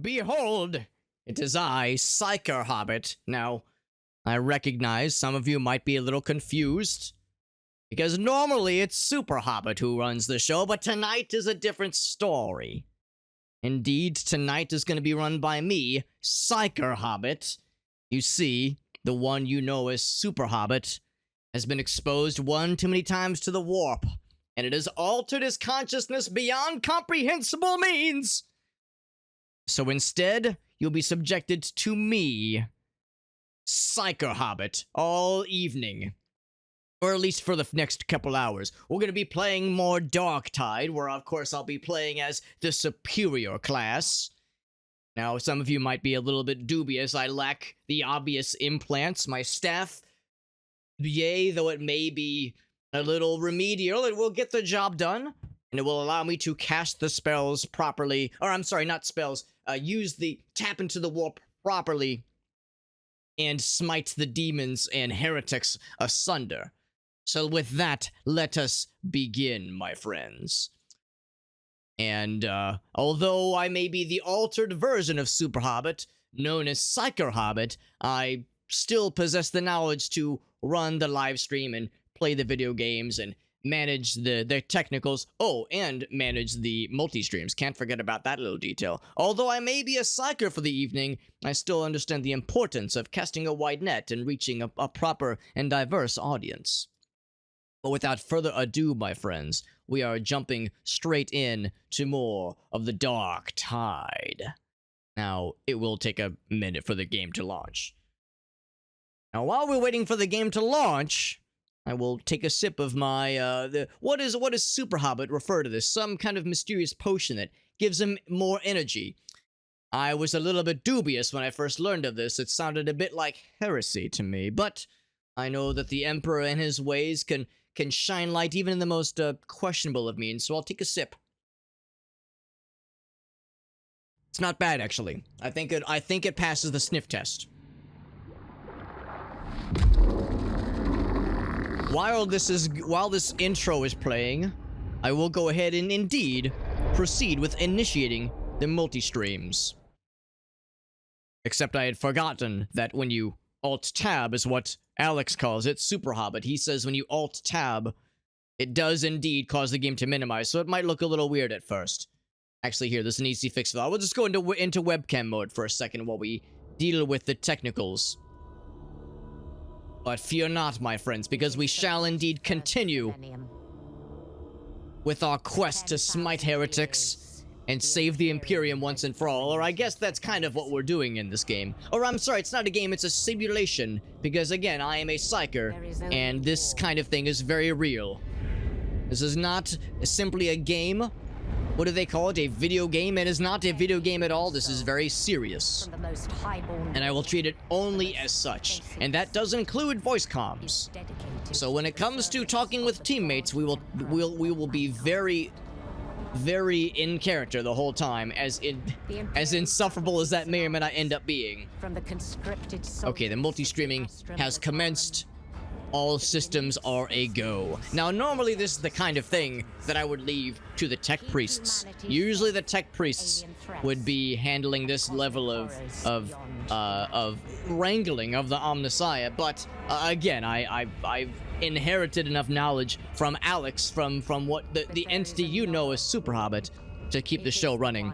Behold, it is I, PsykerHobbit. Now, I recognize some of you might be a little confused, because normally it's Super Hobbit who runs the show, but tonight is a different story. Indeed, tonight is going to be run by me, PsykerHobbit. You see, the one you know as Super Hobbit has been exposed one too many times to the warp, and it has altered his consciousness beyond comprehensible means. So instead, you'll be subjected to me, PsykerHobbit, all evening. Or at least for the next couple hours. We're going to be playing more Darktide, where of course I'll be playing as the superior class. Now, some of you might be a little bit dubious. I lack the obvious implants. My staff, yea, though it may be a little remedial, it will get the job done. And it will allow me to cast the spells properly. Or, I'm sorry, not spells. Tap into the warp properly. And smite the demons and heretics asunder. So with that, let us begin, my friends. And, although I may be the altered version of Super Hobbit, known as PsykerHobbit, I still possess the knowledge to run the live stream and play the video games and manage the technicals. Oh, and manage the multi-streams. Can't forget about that little detail. Although I may be a psyker for the evening, I still understand the importance of casting a wide net and reaching a proper and diverse audience. But without further ado, my friends, we are jumping straight in to more of the Darktide. Now, it will take a minute for the game to launch. Now, while we're waiting for the game to launch, I will take a sip of my, what does Super Hobbit refer to this? Some kind of mysterious potion that gives him more energy. I was a little bit dubious when I first learned of this. It sounded a bit like heresy to me, but I know that the Emperor and his ways can shine light even in the most questionable of means, so I'll take a sip. It's not bad, actually. I think it passes the sniff test. While this intro is playing, I will go ahead and indeed proceed with initiating the multi-streams. Except I had forgotten that when you Alt-Tab is what Alex calls it, Super Hobbit. He says when you Alt-Tab, it does indeed cause the game to minimize, so it might look a little weird at first. Actually, here, there's an easy fix for that. We'll just go into webcam mode for a second while we deal with the technicals. But fear not, my friends, because we shall indeed continue with our quest to smite heretics and save the Imperium once and for all, or I guess that's kind of what we're doing in this game. Or I'm sorry, it's not a game, it's a simulation, because again, I am a psyker, and this kind of thing is very real. This is not simply a game. What do they call it? A video game? It is not a video game at all. This is very serious. And I will treat it only as such. And that does include voice comms. So when it comes to talking with teammates, we will be very in character the whole time, as insufferable as that may or may not end up being. Okay, the multi-streaming has commenced. All systems are a go. Now, normally this is the kind of thing that I would leave to the tech priests. Usually the tech priests would be handling this level of wrangling of the Omnissiah, but again, I've inherited enough knowledge from Alex, from what the entity you know as Super Hobbit, to keep the show running.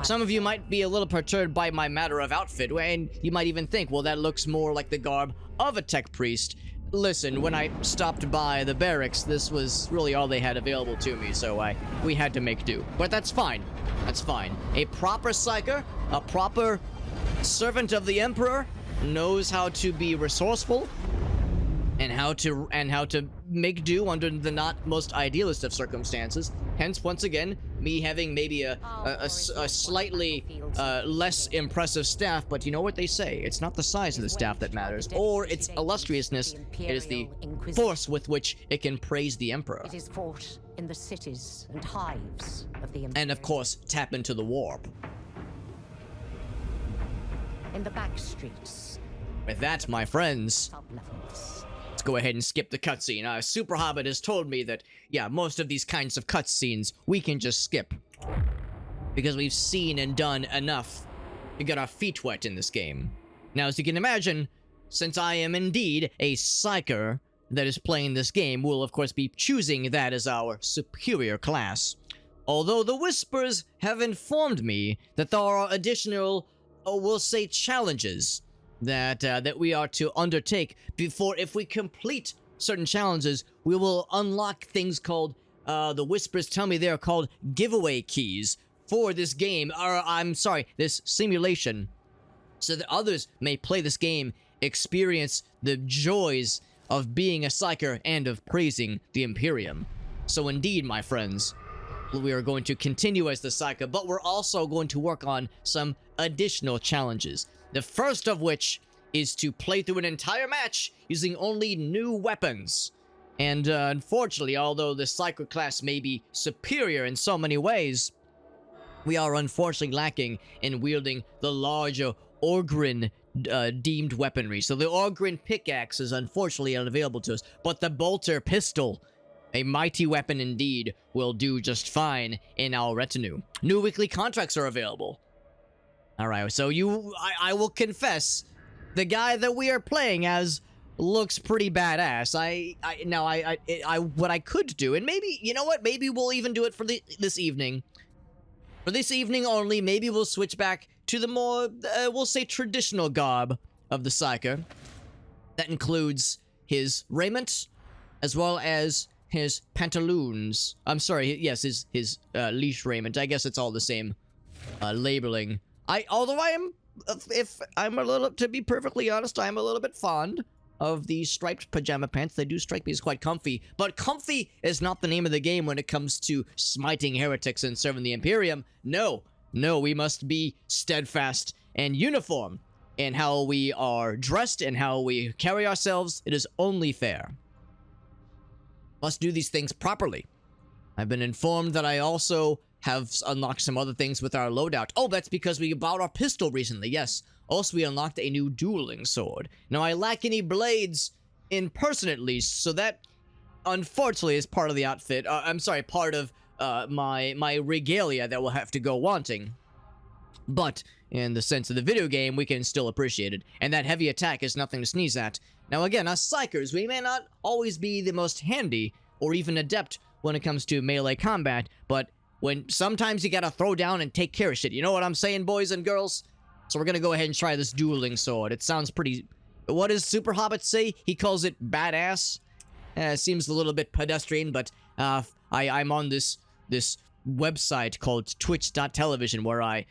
Some of you might be a little perturbed by my matter of outfit, and you might even think, well, that looks more like the garb of a tech priest. Listen, when I stopped by the barracks, this was really all they had available to me, so we had to make do. But that's fine. That's fine. A proper psyker, a proper servant of the Emperor, knows how to be resourceful and how to make do under the not most idealist of circumstances. Hence, once again, me having maybe a slightly less impressive staff, but you know what they say, it's not the size of the staff that matters, or its illustriousness, it is the force with which it can praise the Emperor. It is fought in the cities and hives of the Imperium. And of course, tap into the warp. In the back streets. With that, my friends, Sub-levels. let's go ahead and skip the cutscene. Super Hobbit has told me that, yeah, most of these kinds of cutscenes we can just skip. because we've seen and done enough to get our feet wet in this game. Now, as you can imagine, since I am indeed a Psyker that is playing this game, we'll of course be choosing that as our superior class. Although the Whispers have informed me that there are additional, we'll say, challenges that we are to undertake before, if we complete certain challenges, we will unlock things called, the Whispers tell me they are called giveaway keys for this game, or I'm sorry, this simulation, so that others may play this game, experience the joys of being a Psyker and of praising the Imperium. So indeed, my friends, we are going to continue as the Psyker, but we're also going to work on some additional challenges. The first of which is to play through an entire match using only new weapons. And unfortunately, although the Psyker class may be superior in so many ways, we are unfortunately lacking in wielding the larger Orgrin deemed weaponry. So the Orgrin pickaxe is unfortunately unavailable to us, but the bolter pistol, a mighty weapon indeed, will do just fine in our retinue. New weekly contracts are available. Alright, so I will confess, the guy that we are playing as looks pretty badass. What I could do, and maybe, you know what, maybe we'll even do it for this evening. For this evening only, maybe we'll switch back to the more, we'll say, traditional garb of the Psyker. That includes his raiment, as well as his pantaloons. I'm sorry, yes, his leash raiment. I guess it's all the same labeling. Although I am, if I'm a little, to be perfectly honest, I'm a little bit fond of these striped pajama pants. They do strike me as quite comfy, but comfy is not the name of the game when it comes to smiting heretics and serving the Imperium. No, we must be steadfast and uniform in how we are dressed and how we carry ourselves. It is only fair. Must do these things properly. I've been informed that I also have unlocked some other things with our loadout. Oh, that's because we bought our pistol recently, yes. Also, we unlocked a new dueling sword. Now, I lack any blades, in person at least, so that, unfortunately, is part of the outfit. I'm sorry, part of my regalia that will have to go wanting. But, in the sense of the video game, we can still appreciate it. And that heavy attack is nothing to sneeze at. Now, again, us Psykers, we may not always be the most handy, or even adept when it comes to melee combat, but sometimes you gotta throw down and take care of shit. You know what I'm saying, boys and girls? So we're gonna go ahead and try this dueling sword. It sounds pretty... What does PsykerHobbit say? He calls it badass. It seems a little bit pedestrian, but I'm on this website called twitch.television where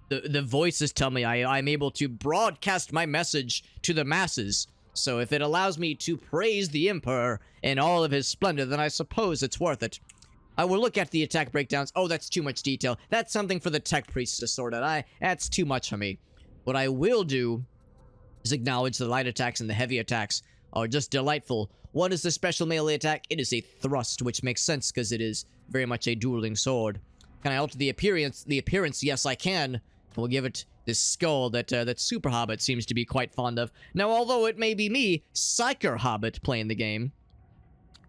the voices tell me I'm able to broadcast my message to the masses. So if it allows me to praise the Emperor in all of his splendor, then I suppose it's worth it. I will look at the attack breakdowns. Oh, that's too much detail. That's something for the tech priests to sort out. That's too much for me. What I will do is acknowledge the light attacks and the heavy attacks are just delightful. What is the special melee attack? It is a thrust, which makes sense because it is very much a dueling sword. Can I alter the appearance? The appearance, yes, I can. We'll give it this skull that PsykerHobbit seems to be quite fond of. Now, although it may be me, PsykerHobbit, playing the game,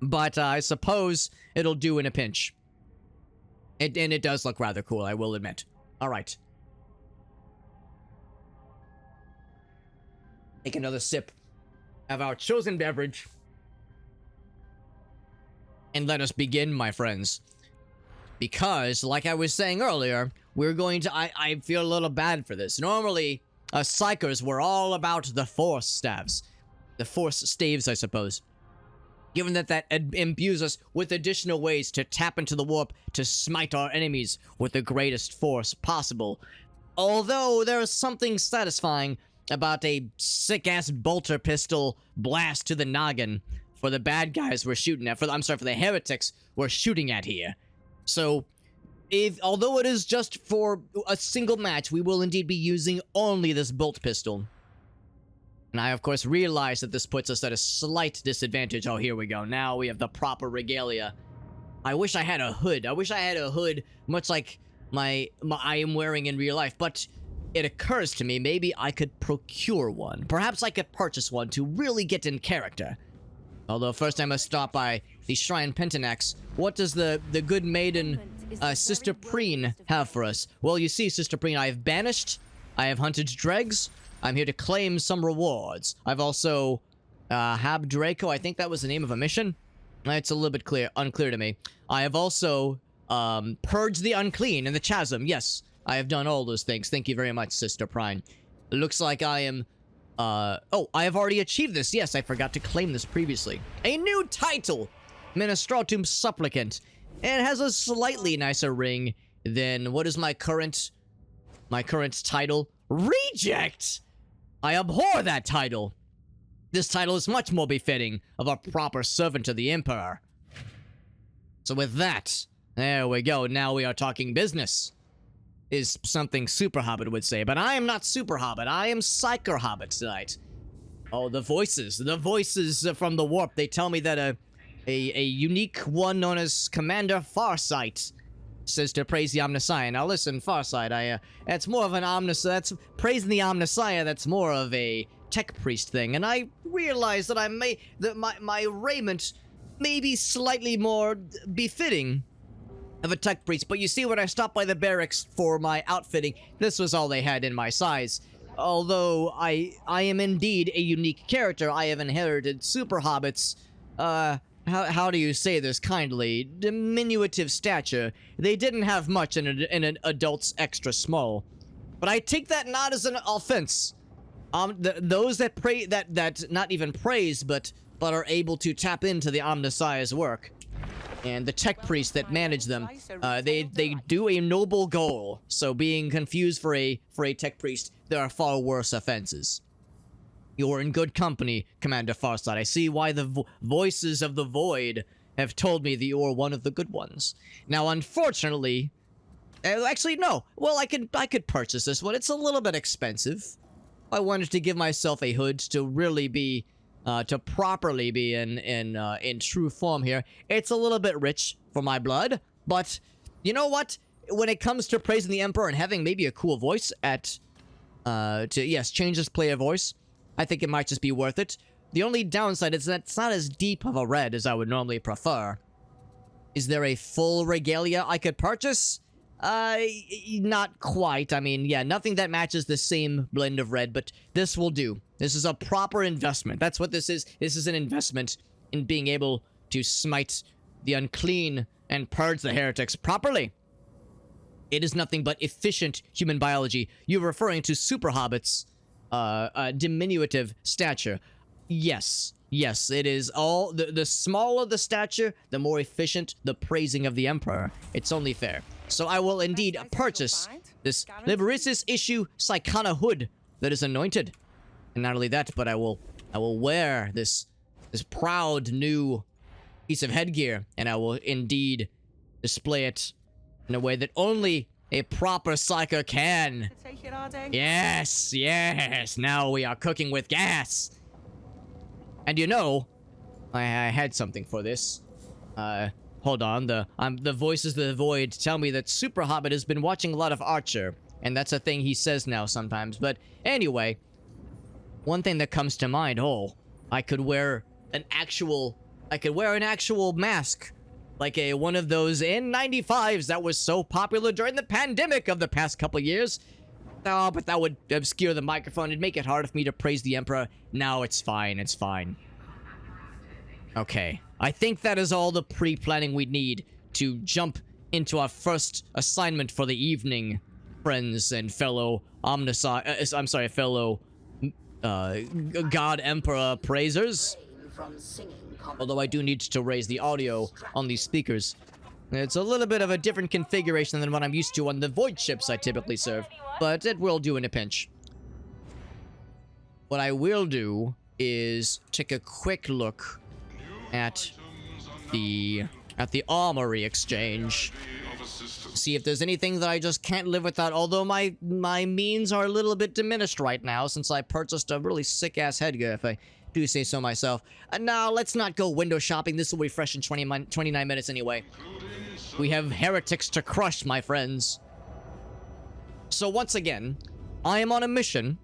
but I suppose it'll do in a pinch. And it does look rather cool, I will admit. Alright. Take another sip of our chosen beverage. And let us begin, my friends. Because, like I was saying earlier, we're going to... I feel a little bad for this. Normally, us Psykers were all about the Force staves. The Force staves, I suppose. Given that imbues us with additional ways to tap into the warp to smite our enemies with the greatest force possible. Although there is something satisfying about a sick-ass bolter pistol blast to the noggin for the bad guys we're shooting at. For the heretics we're shooting at here. So, although it is just for a single match, we will indeed be using only this bolt pistol. And I, of course, realize that this puts us at a slight disadvantage. Oh, here we go. Now we have the proper regalia. I wish I had a hood. I wish I had a hood, much like I am wearing in real life. But it occurs to me, maybe I could procure one. Perhaps I could purchase one to really get in character. Although first I must stop by the Shrine Pentanax. What does the good maiden Sister Preen have for us? Well, you see, Sister Preen, I have banished, I have hunted dregs, I'm here to claim some rewards. I've also, Hab Draco, I think that was the name of a mission. It's a little bit unclear to me. I have also, purged the unclean in the chasm. Yes, I have done all those things. Thank you very much, Sister Preen. It looks like I am, oh, I have already achieved this. Yes, I forgot to claim this previously. A new title! Ministratum Supplicant. And it has a slightly nicer ring than, what is my current title? Reject! I abhor that title. This title is much more befitting of a proper servant to the Emperor. So with that, there we go. Now we are talking business. Is something Super Hobbit would say. But I am not Super Hobbit. I am PsykerHobbit tonight. Oh, the voices. The voices from the warp. They tell me that a unique one known as Commander Farsight says to praise the Omnissiah. Now listen, Farsight, that's more of an that's praising the Omnissiah, that's more of a tech priest thing, and I realize that my raiment may be slightly more befitting of a tech priest, but you see, when I stopped by the barracks for my outfitting, this was all they had in my size. Although I am indeed a unique character, I have inherited Super Hobbits, how do you say this kindly? Diminutive stature. They didn't have much in an adult's extra small. But I take that not as an offense. Those that not even praise, but are able to tap into the Omnissiah's work, and the tech priests that manage them, they do a noble goal. So being confused for a tech priest, there are far worse offenses. You're in good company, Commander Farsight. I see why the voices of the void have told me that you are one of the good ones. Now, unfortunately, actually, no. Well, I could purchase this one. It's a little bit expensive. I wanted to give myself a hood to really be, to properly be in true form here. It's a little bit rich for my blood, but you know what? When it comes to praising the Emperor and having maybe a cool voice change this player voice, I think it might just be worth it. The only downside is that it's not as deep of a red as I would normally prefer. Is there a full regalia I could purchase? Not quite. I mean, yeah, nothing that matches the same blend of red, but this will do. This is a proper investment. That's what this is. This is an investment in being able to smite the unclean and purge the heretics properly. It is nothing but efficient human biology. You're referring to Super Hobbits' diminutive stature. Yes, it is all the smaller the stature, the more efficient the praising of the Emperor. It's only fair. So I will indeed purchase this Liberacis issue Psykana hood that is anointed. And not only that, but I will wear this proud new piece of headgear, and I will indeed display it in a way that only a proper Psyker can. Yes, now we are cooking with gas. And you know, I had something for this. Hold on, the voices of the void tell me that Super Hobbit has been watching a lot of Archer, and that's a thing he says now sometimes. But anyway, one thing that comes to mind, I could wear an actual mask. Like one of those N95s that was so popular during the pandemic of the past couple years. Oh, but that would obscure the microphone. It'd make it hard for me to praise the Emperor. No, it's fine. It's fine. Okay. I think that is all the pre-planning we need to jump into our first assignment for the evening, friends and fellow fellow God Emperor praisers. Although I do need to raise the audio on these speakers. It's a little bit of a different configuration than what I'm used to on the void ships I typically serve, but it will do in a pinch. What I will do is take a quick look at the armory exchange. See if there's anything that I just can't live without, although my means are a little bit diminished right now since I purchased a really sick-ass headgear, if I do say so myself. Now, let's not go window shopping. This will refresh in 29 minutes anyway. We have heretics to crush, my friends. So once again, I am on a mission,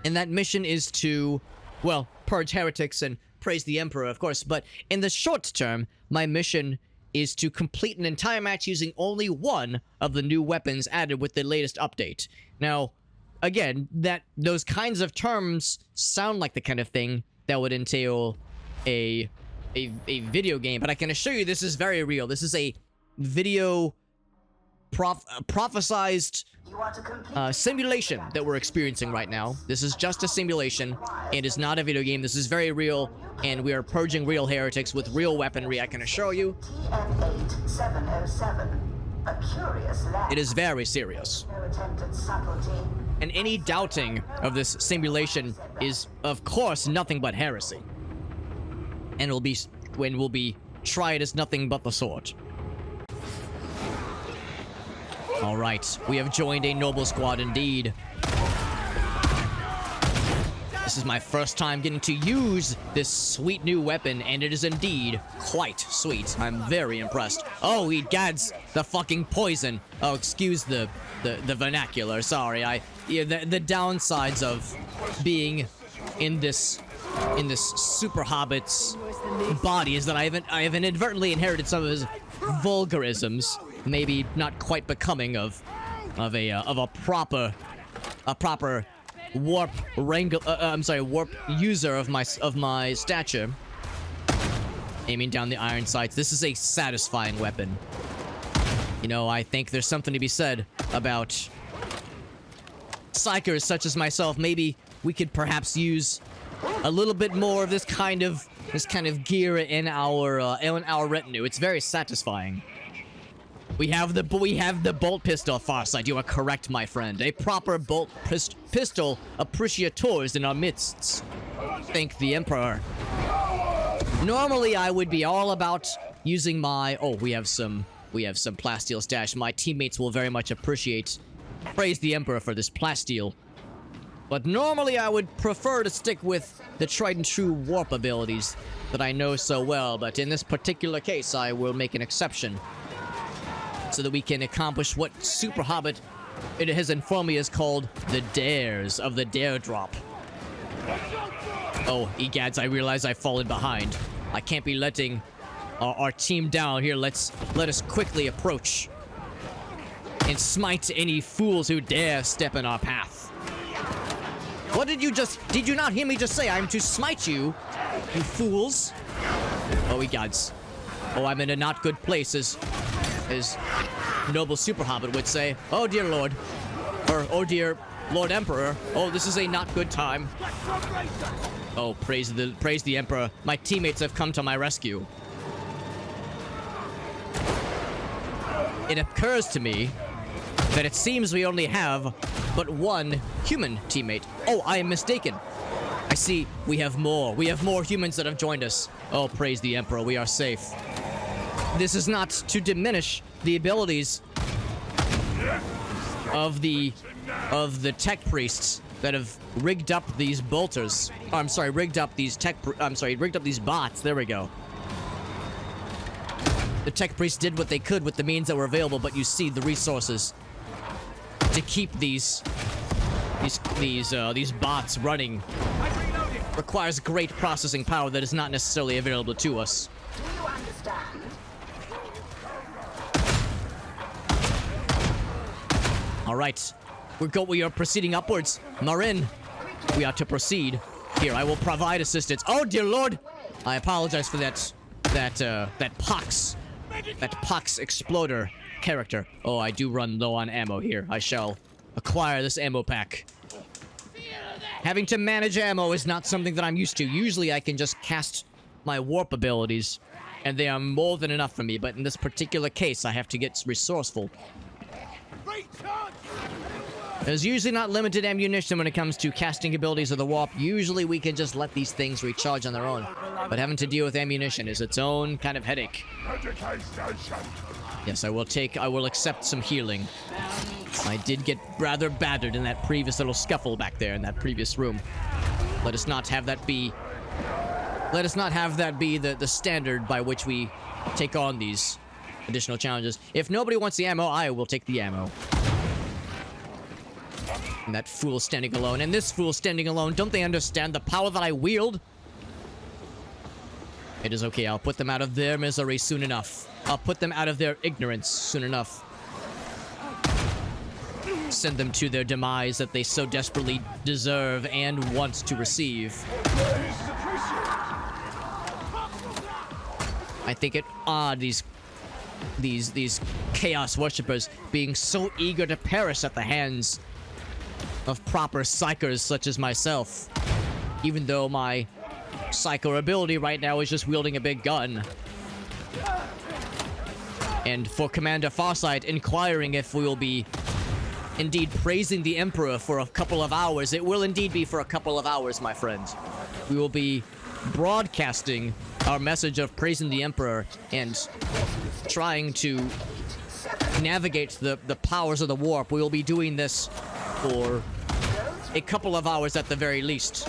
and that mission is to, well, purge heretics and praise the Emperor, of course, but in the short term, my mission is to complete an entire match using only one of the new weapons added with the latest update. Now, again, those kinds of terms sound like the kind of thing that would entail a video game, but I can assure you this is very real. This is a video prophesized simulation that we're experiencing right now. This is just a simulation. It is not a video game. This is very real, and we are purging real heretics with real weaponry, I can assure you. It is very serious. And any doubting of this simulation is, of course, nothing but heresy. And will be tried as nothing but the sword. Alright, we have joined a noble squad indeed. This is my first time getting to use this sweet new weapon, and it is indeed quite sweet. I'm very impressed. Oh, egads, the fucking poison. Oh, excuse the vernacular, sorry. The downsides of being in this super hobbit's body is that I have inadvertently inherited some of his vulgarisms. Maybe not quite becoming of a proper warp warp user of my stature. Aiming down the iron sights. This is a satisfying weapon. You know, I think there's something to be said about Psykers such as myself. Maybe we could perhaps use a little bit more of this kind of gear in our retinue. It's very satisfying. We have the bolt pistol, Farsight. You are correct, my friend. A proper bolt pistol appreciator is in our midst. Thank the Emperor. Normally, I would be all about using my... Oh, we have some plasteel stash. My teammates will very much appreciate. Praise the Emperor for this plasteel. But normally, I would prefer to stick with the tried and true warp abilities that I know so well. But in this particular case, I will make an exception, so that we can accomplish what Super Hobbit, it has informed me, is called the dares of the dare drop. Oh, egads, I realize I've fallen behind. I can't be letting our team down here. Let us quickly approach and smite any fools who dare step in our path. What did you not hear me just say? I'm to smite you, you fools. Oh, egads. Oh, I'm in a not good place, as noble Super Hobbit would say. Oh, dear Lord. Or, oh, dear Lord Emperor. Oh, this is a not good time. Oh, praise the Emperor. My teammates have come to my rescue. It occurs to me that it seems we only have but one human teammate. Oh, I am mistaken. I see we have more. We have more humans that have joined us. Oh, praise the Emperor. We are safe. This is not to diminish the abilities of the tech priests that have rigged up these bolters. Oh, I'm sorry, rigged up these bots. There we go. The tech priests did what they could with the means that were available, but you see the resources to keep these bots running requires great processing power that is not necessarily available to us. Do you understand? All right, we are proceeding upwards. Marin, we are to proceed. Here, I will provide assistance. Oh, dear Lord! I apologize for that Pox exploder character. Oh, I do run low on ammo here. I shall acquire this ammo pack. Having to manage ammo is not something that I'm used to. Usually I can just cast my warp abilities, and they are more than enough for me. But in this particular case, I have to get resourceful. There's usually not limited ammunition when it comes to casting abilities of the warp. Usually we can just let these things recharge on their own. But having to deal with ammunition is its own kind of headache. Yes, I will accept some healing. I did get rather battered in that previous little scuffle back there in that previous room. Let us not have that be the standard by which we take on these additional challenges. If nobody wants the ammo, I will take the ammo. And that fool standing alone, and this fool standing alone, don't they understand the power that I wield? It is okay, I'll put them out of their misery soon enough. I'll put them out of their ignorance soon enough. Send them to their demise that they so desperately deserve and want to receive. I think it odd these chaos worshippers being so eager to perish at the hands of proper psykers such as myself, even though my psyker ability right now is just wielding a big gun. And for Commander Farsight inquiring if we will be indeed praising the Emperor for a couple of hours, it will indeed be for a couple of hours, my friend. We will be broadcasting our message of praising the Emperor and trying to navigate the powers of the warp. We will be doing this for a couple of hours at the very least.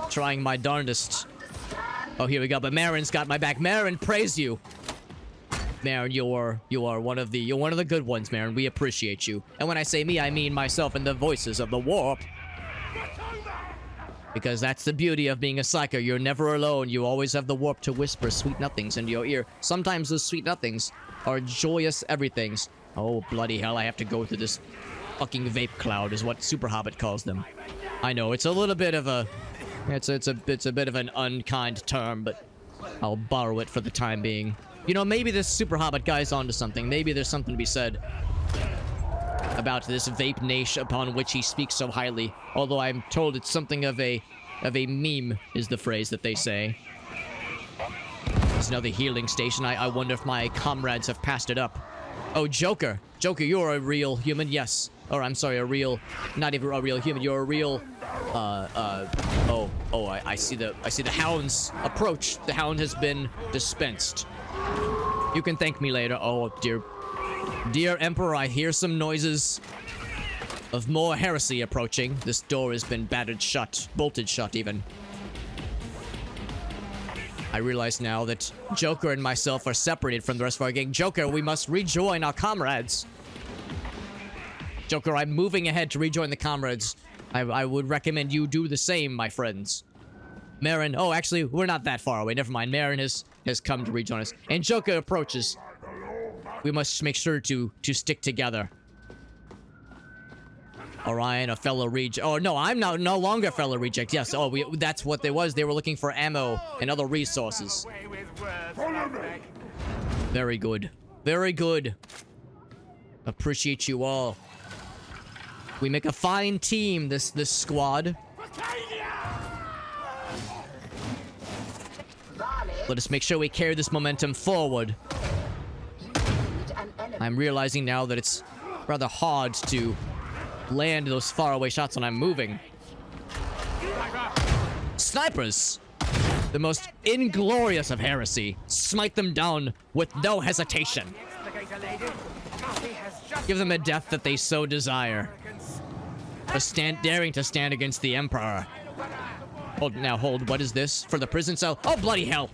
Trying my darndest. Oh, here we go. But Marin's got my back. Marin, praise you. Marin, you're one of the good ones, Marin. We appreciate you. And when I say me, I mean myself and the voices of the warp. Because that's the beauty of being a psyker. You're never alone. You always have the warp to whisper sweet nothings into your ear. Sometimes those sweet nothings are joyous everythings. Oh, bloody hell, I have to go through this fucking vape cloud is what PsykerHobbit calls them. I know, it's a little bit of a... It's a bit of an unkind term, but I'll borrow it for the time being. You know, maybe this PsykerHobbit guy's onto something. Maybe there's something to be said about this vape niche upon which he speaks so highly. Although I'm told it's something of a meme, is the phrase that they say. There's another healing station. I wonder if my comrades have passed it up. Oh, Joker. Joker, you're a real human, yes. Or I'm sorry, not even a real human. You're a real, I see the hound's approach. The hound has been dispensed. You can thank me later. Oh, dear Emperor, I hear some noises of more heresy approaching. This door has been battered shut, bolted shut even. I realize now that Joker and myself are separated from the rest of our gang. Joker, we must rejoin our comrades. Joker, I'm moving ahead to rejoin the comrades. I would recommend you do the same, my friends. Marin, oh, actually, we're not that far away. Never mind. Marin has come to rejoin us. And Joker approaches. We must make sure to stick together. Orion, a fellow reject. Oh, no, I'm no longer a fellow reject. Yes, that's what they was. They were looking for ammo and other resources. Very good. Very good. Appreciate you all. We make a fine team, this squad. Let us make sure we carry this momentum forward. I'm realizing now that it's rather hard to land those faraway shots when I'm moving. Snipers! The most inglorious of heresy. Smite them down with no hesitation. Give them a death that they so desire. For daring to stand against the Emperor. Hold, what is this? For the prison cell? Oh, bloody hell!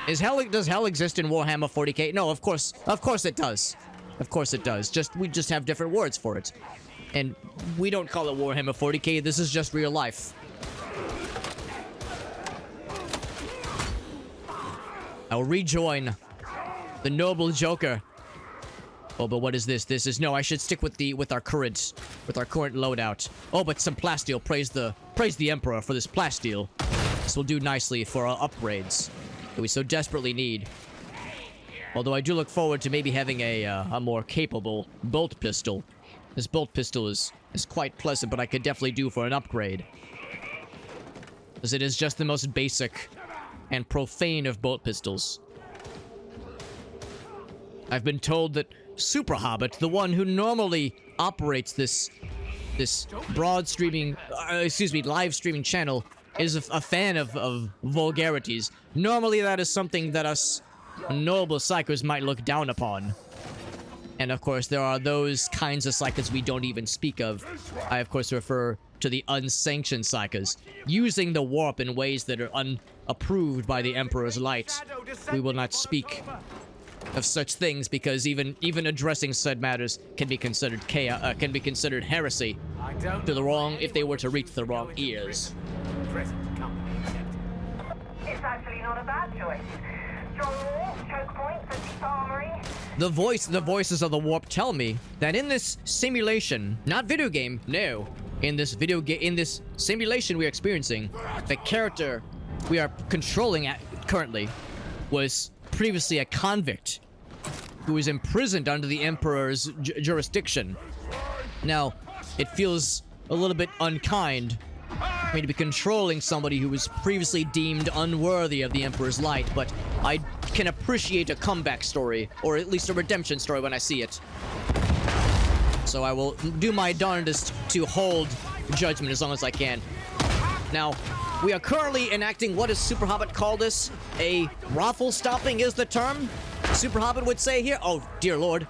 Does hell exist in Warhammer 40k? No, of course it does. Of course it does. We just have different words for it. And we don't call it Warhammer 40k, this is just real life. I'll rejoin the noble Joker. Oh, but what is this? No, I should stick with our current loadout. Oh, but some plasteel. Praise the Emperor for this plasteel. This will do nicely for our upgrades that we so desperately need. Although I do look forward to maybe having a more capable bolt pistol. This bolt pistol is quite pleasant, but I could definitely do for an upgrade. As it is just the most basic and profane of bolt pistols. I've been told that PsykerHobbit, the one who normally operates this live streaming channel, is a fan of vulgarities. Normally that is something that us noble psychers might look down upon. And of course there are those kinds of psychers we don't even speak of. I of course refer to the unsanctioned psychers, using the warp in ways that are unapproved by the Emperor's light. We will not speak of such things because even addressing said matters can be considered heresy to the wrong if they were to reach the wrong ears. It's actually not a bad choice. Strong wall, choke points, a deep armory. The voices of the warp tell me that in this simulation, not video game, no, in this simulation we are experiencing, the character we are controlling currently was previously a convict who was imprisoned under the Emperor's jurisdiction. Now, it feels a little bit unkind for me to be controlling somebody who was previously deemed unworthy of the Emperor's light, but I can appreciate a comeback story, or at least a redemption story when I see it. So I will do my darndest to hold judgment as long as I can. Now, we are currently enacting what does PsykerHobbit call this? A raffle stopping is the term PsykerHobbit would say here. Oh, dear lord.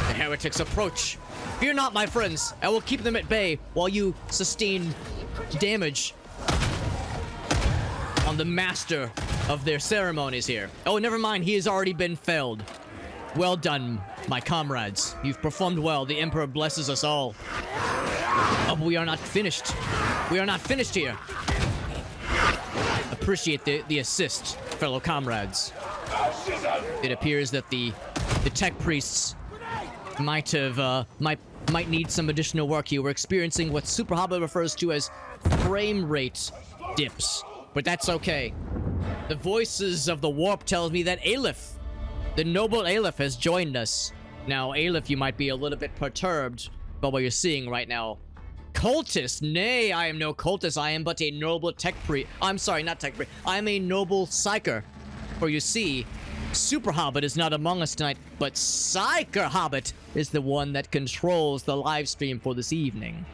The heretics approach. Fear not, my friends. I will keep them at bay while you sustain damage on the master of their ceremonies here. Oh, never mind. He has already been felled. Well done, my comrades. You've performed well. The Emperor blesses us all. Oh, but we are not finished. We are not finished here. Appreciate the assist, fellow comrades. It appears that the tech priests might need some additional work here. We're experiencing what PsykerHobbit refers to as frame rate dips, but that's okay. The voices of the warp tells me that Aleph, the noble Aleph, has joined us. Now, Aleph, you might be a little bit perturbed by what you're seeing right now. Cultist? Nay, I am no cultist. I am but a noble tech priest. I'm sorry, not tech priest. I am a noble psyker. For you see, PsykerHobbit is not among us tonight, but PsykerHobbit is the one that controls the live stream for this evening.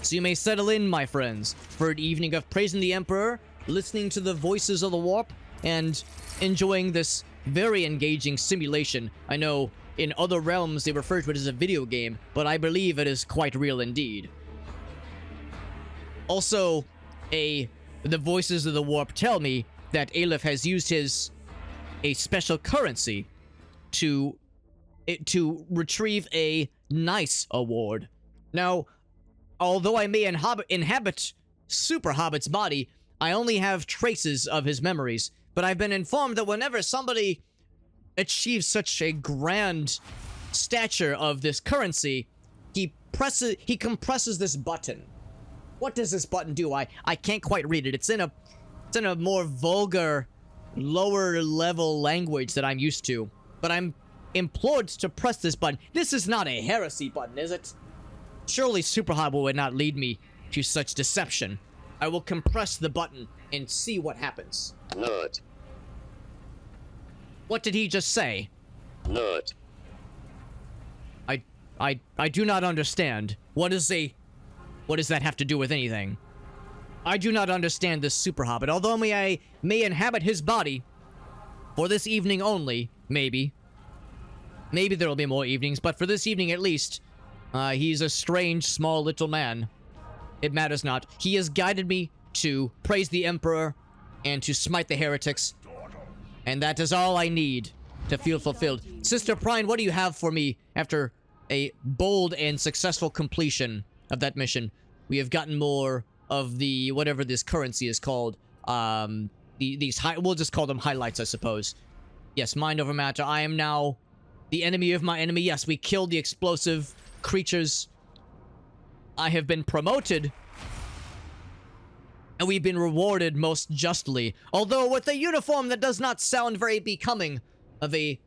So you may settle in, my friends, for an evening of praising the Emperor, listening to the voices of the warp, and enjoying this very engaging simulation. I know in other realms they refer to it as a video game, but I believe it is quite real indeed. Also, the voices of the warp tell me that Aleph has used a special currency to retrieve a nice award. Now, although I may inhabit PsykerHobbit's body, I only have traces of his memories, but I've been informed that whenever somebody achieves such a grand stature of this currency, he compresses this button. What does this button do? I can't quite read it. It's in a more vulgar, lower level language that I'm used to, but I'm implored to press this button. This is not a heresy button, is it? Surely PsykerHobbit would not lead me to such deception. I will compress the button and see what happens. Nerd. What did he just say? Nerd. I do not understand. What does that have to do with anything? I do not understand this PsykerHobbit. Although I may inhabit his body for this evening only, maybe. Maybe there will be more evenings, but for this evening at least, he's a strange, small little man. It matters not. He has guided me to praise the Emperor and to smite the heretics, and that is all I need to feel fulfilled. Sister Prine, what do you have for me after a bold and successful completion of that mission? We have gotten more of the, whatever this currency is called, we'll just call them highlights, I suppose. Yes, mind over matter. I am now the enemy of my enemy. Yes, we killed the explosive creatures. I have been promoted, and we've been rewarded most justly. Although with a uniform that does not sound very becoming of a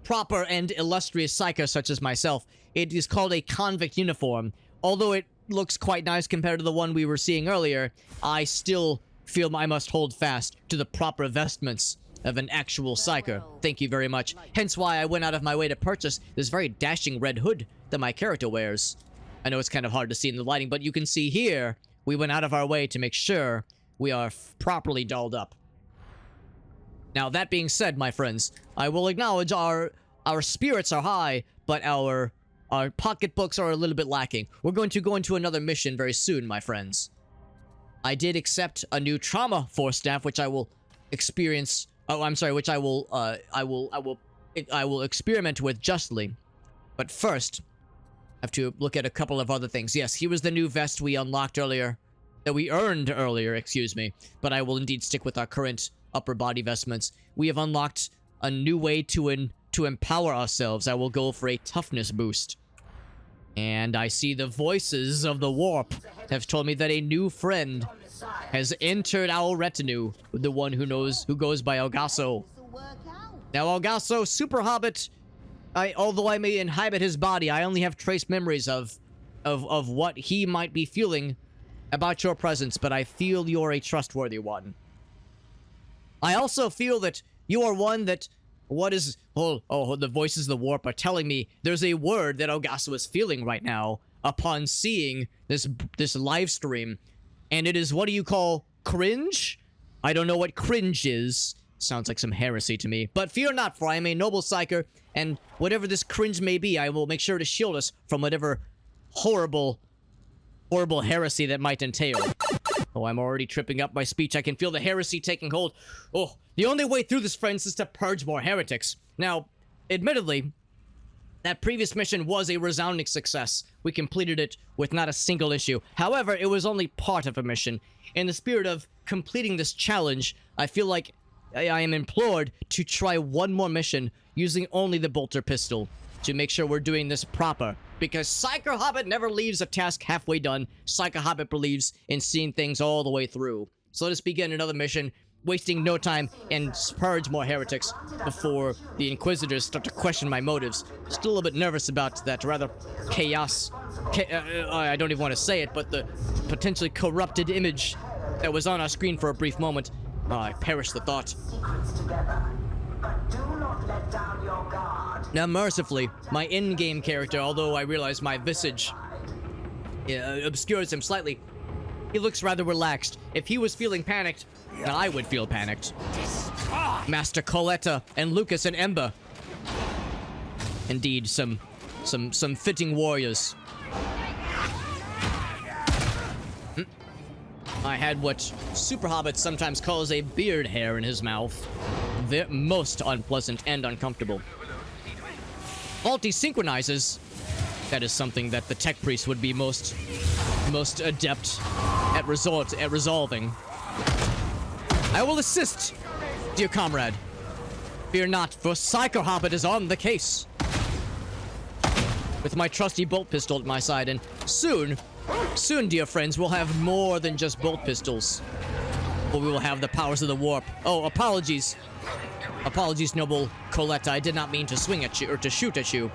proper and illustrious psyker such as myself. It is called a convict uniform. Although it looks quite nice compared to the one we were seeing earlier, I still feel I must hold fast to the proper vestments of an actual psyker. Thank you very much. Hence why I went out of my way to purchase this very dashing red hood that my character wears. I know it's kind of hard to see in the lighting, but you can see here, we went out of our way to make sure we are properly dolled up. Now, that being said, my friends, I will acknowledge our spirits are high, but our pocketbooks are a little bit lacking. We're going to go into another mission very soon, my friends. I did accept a new trauma force staff, which I will experience. Oh, I'm sorry, which I will experiment with justly. But first, I have to look at a couple of other things. Yes, here was the new vest we unlocked earlier. that we earned earlier, excuse me, but I will indeed stick with our current upper body vestments. We have unlocked a new way to empower ourselves. I will go for a toughness boost. And I see the voices of the warp have told me that a new friend has entered our retinue, the one who goes by Elgaso. Now, Elgaso, Super Hobbit, although I may inhabit his body, I only have trace memories of what he might be feeling about your presence, but I feel you're a trustworthy one. I also feel that you are one that... the voices of the warp are telling me there's a word that Elgaso is feeling right now upon seeing this live stream, and it is, what do you call, cringe? I don't know what cringe is. Sounds like some heresy to me. But fear not, for I am a noble psyker, and whatever this cringe may be, I will make sure to shield us from whatever horrible heresy that might entail. Oh, I'm already tripping up my speech. I can feel the heresy taking hold. Oh, the only way through this, friends, is to purge more heretics. Now, admittedly, that previous mission was a resounding success. We completed it with not a single issue. However, it was only part of a mission. In the spirit of completing this challenge, I feel like I am implored to try one more mission using only the bolter pistol to make sure we're doing this proper. Because PsykerHobbit never leaves a task halfway done. PsykerHobbit believes in seeing things all the way through. So let us begin another mission, wasting no time, and purge more heretics before the Inquisitors start to question my motives. Still a little bit nervous about that rather chaos. I don't even want to say it, but the potentially corrupted image that was on our screen for a brief moment. I perished the thought. Now, mercifully, my in-game character, although I realize my visage obscures him slightly, he looks rather relaxed. If he was feeling panicked, then I would feel panicked. Master Coletta and Lucas and Ember. Indeed, some fitting warriors. I had what Super Hobbit sometimes calls a beard hair in his mouth. They're most unpleasant and uncomfortable. Faulty synchronizes. That is something that the tech priest would be most adept at resolving. I will assist, dear comrade. Fear not, for PsykerHobbit is on the case. With my trusty bolt pistol at my side, and soon, dear friends, we'll have more than just bolt pistols. But we will have the powers of the warp. Oh, apologies. Apologies, noble Coletta. I did not mean to swing at you, or to shoot at you.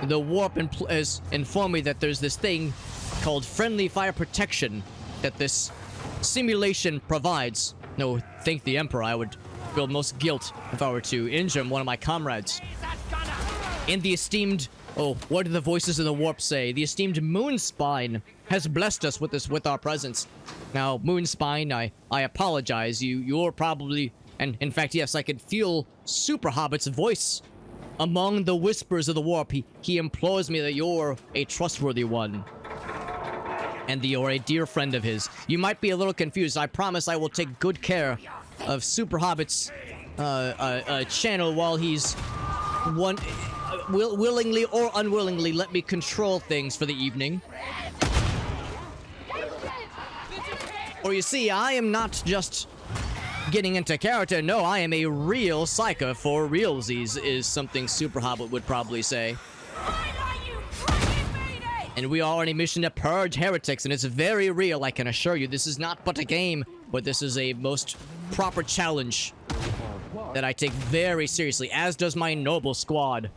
The warp has informed me that there's this thing called friendly fire protection that this simulation provides. No, thank the Emperor. I would feel most guilt if I were to injure one of my comrades. And the esteemed... Oh, what do the voices of the warp say? The esteemed Moonspine has blessed us with our presence. Now, Moonspine, I apologize. You're probably... And in fact, yes, I could feel Super Hobbit's voice among the whispers of the warp. He implores me that you're a trustworthy one. And that you're a dear friend of his. You might be a little confused. I promise I will take good care of Super Hobbit's channel while he's willingly or unwillingly let me control things for the evening. Or you see, I am not just getting into character. No, I am a real psyker for realsies, is something Super Hobbit would probably say. And we are on a mission to purge heretics, and it's very real, I can assure you. This is not but a game, but this is a most proper challenge that I take very seriously, as does my noble squad.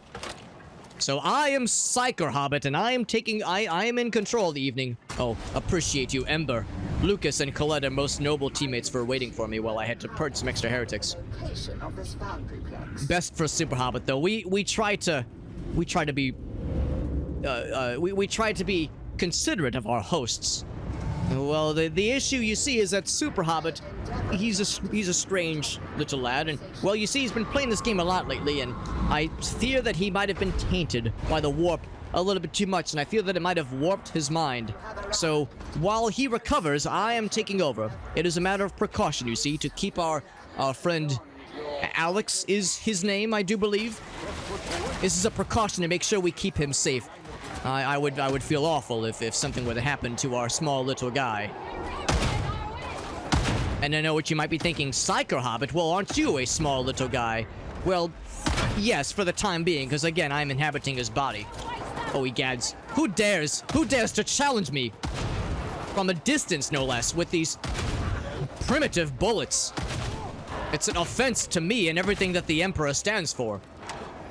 So I am PsykerHobbit, and I am in control of the evening. Oh, appreciate you, Ember, Lucas, and Coletta, most noble teammates, for waiting for me while I had to purge some extra heretics. Best for Super Hobbit, though. We try to be considerate of our hosts. Well, the issue, you see, is that Super Hobbit, he's a strange little lad, and, well, you see, he's been playing this game a lot lately, and I fear that he might have been tainted by the warp a little bit too much, and I feel that it might have warped his mind. So, while he recovers, I am taking over. It is a matter of precaution, you see, to keep our friend Alex is his name, I do believe. This is a precaution to make sure we keep him safe. I would feel awful if something were to happen to our small little guy. And I know what you might be thinking, PsykerHobbit, well, aren't you a small little guy? Well, yes, for the time being, because again, I'm inhabiting his body. Oh, egads. Who dares to challenge me? From a distance, no less, with these primitive bullets. It's an offense to me and everything that the Emperor stands for.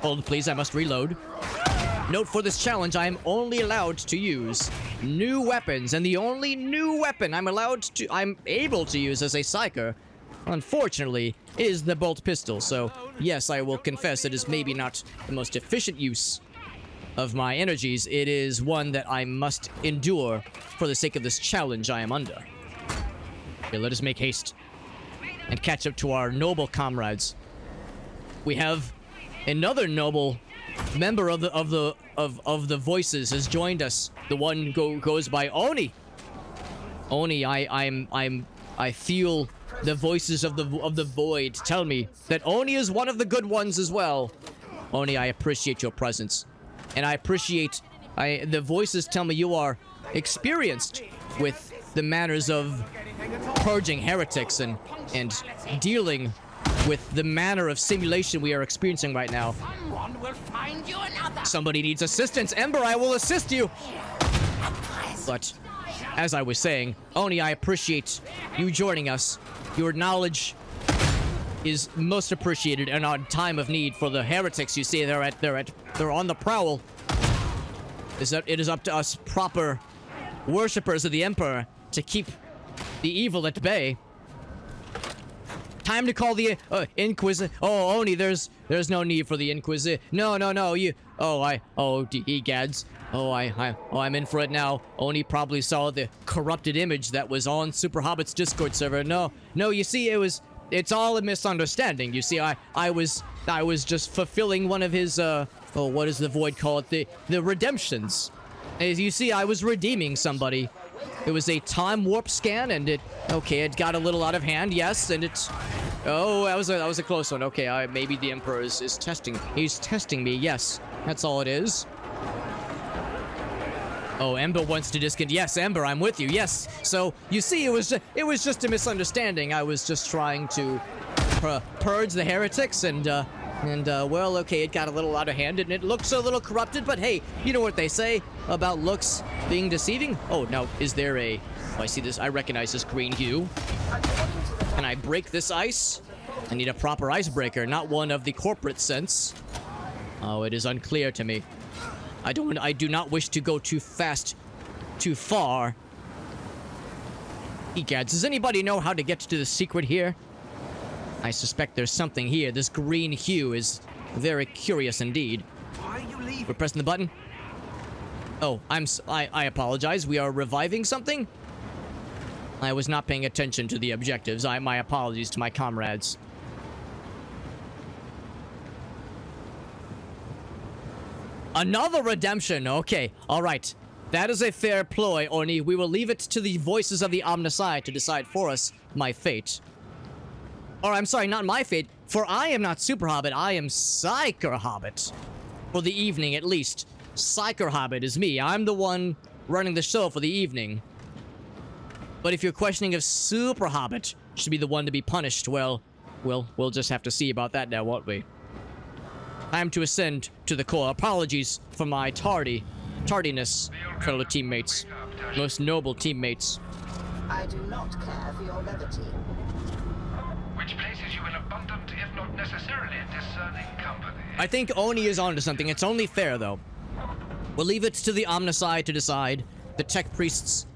Hold, please, I must reload. Note, for this challenge, I am only allowed to use new weapons, and the only new weapon I'm able to use as a Psyker, unfortunately, is the bolt pistol. So, yes, I will confess it is maybe not the most efficient use of my energies. It is one that I must endure for the sake of this challenge I am under. Okay, let us make haste and catch up to our noble comrades. We have another noble member of the voices has joined us. The one goes by Oni. Oni, I feel the voices of the void tell me that Oni is one of the good ones as well. Oni, I appreciate your presence, and I appreciate the voices tell me you are experienced with the manners of purging heretics and dealing with the manner of simulation we are experiencing right now. Someone will find you another. Somebody needs assistance. Ember, I will assist you. But, as I was saying, Oni, I appreciate you joining us. Your knowledge is most appreciated in our time of need for the heretics. You see, they're on the prowl. It is up to us proper worshippers of the Emperor to keep the evil at bay. Time to call the Inquisitor. Oh, Oni, there's no need for the Inquisitor. No, you. Egads. I'm in for it now. Oni probably saw the corrupted image that was on PsykerHobbit's Discord server. No, you see, it's all a misunderstanding. You see, I was just fulfilling one of his what does the void call it? The redemptions. As you see, I was redeeming somebody. It was a time warp scan, and it got a little out of hand, yes, and it's... Oh, that was a close one. Okay, maybe the Emperor is testing. He's testing me, yes. That's all it is. Oh, Ember wants to disconnect. Yes, Ember, I'm with you, yes. So, you see, it was just a misunderstanding. I was just trying to purge the heretics, well, okay, it got a little out of hand, and it looks a little corrupted, but hey, you know what they say about looks being deceiving? Oh, now, is there a... Oh, I see this. I recognize this green hue. Can I break this ice? I need a proper icebreaker, not one of the corporate sense. Oh, it is unclear to me. I do not wish to go too fast, too far. Egads, does anybody know how to get to the secret here? I suspect there's something here. This green hue is very curious indeed. Why are you leaving? We're pressing the button. Oh, I apologize. We are reviving something? I was not paying attention to the objectives. My apologies to my comrades. Another redemption. Okay, all right. That is a fair ploy, Oni. We will leave it to the voices of the Omnicide to decide for us my fate. Or, I'm sorry, not my fate, for I am not PsykerHobbit, I am PsykerHobbit. For the evening, at least. PsykerHobbit is me. I'm the one running the show for the evening. But if you're questioning if PsykerHobbit should be the one to be punished, well, we'll just have to see about that now, won't we? Time to ascend to the core. Apologies for my tardiness, fellow teammates. Most noble teammates. I do not care for your levity. Which places you in abundant, if not necessarily discerning company. I think Oni is onto something. It's only fair, though. We'll leave it to the Omnicide to decide. The tech priests...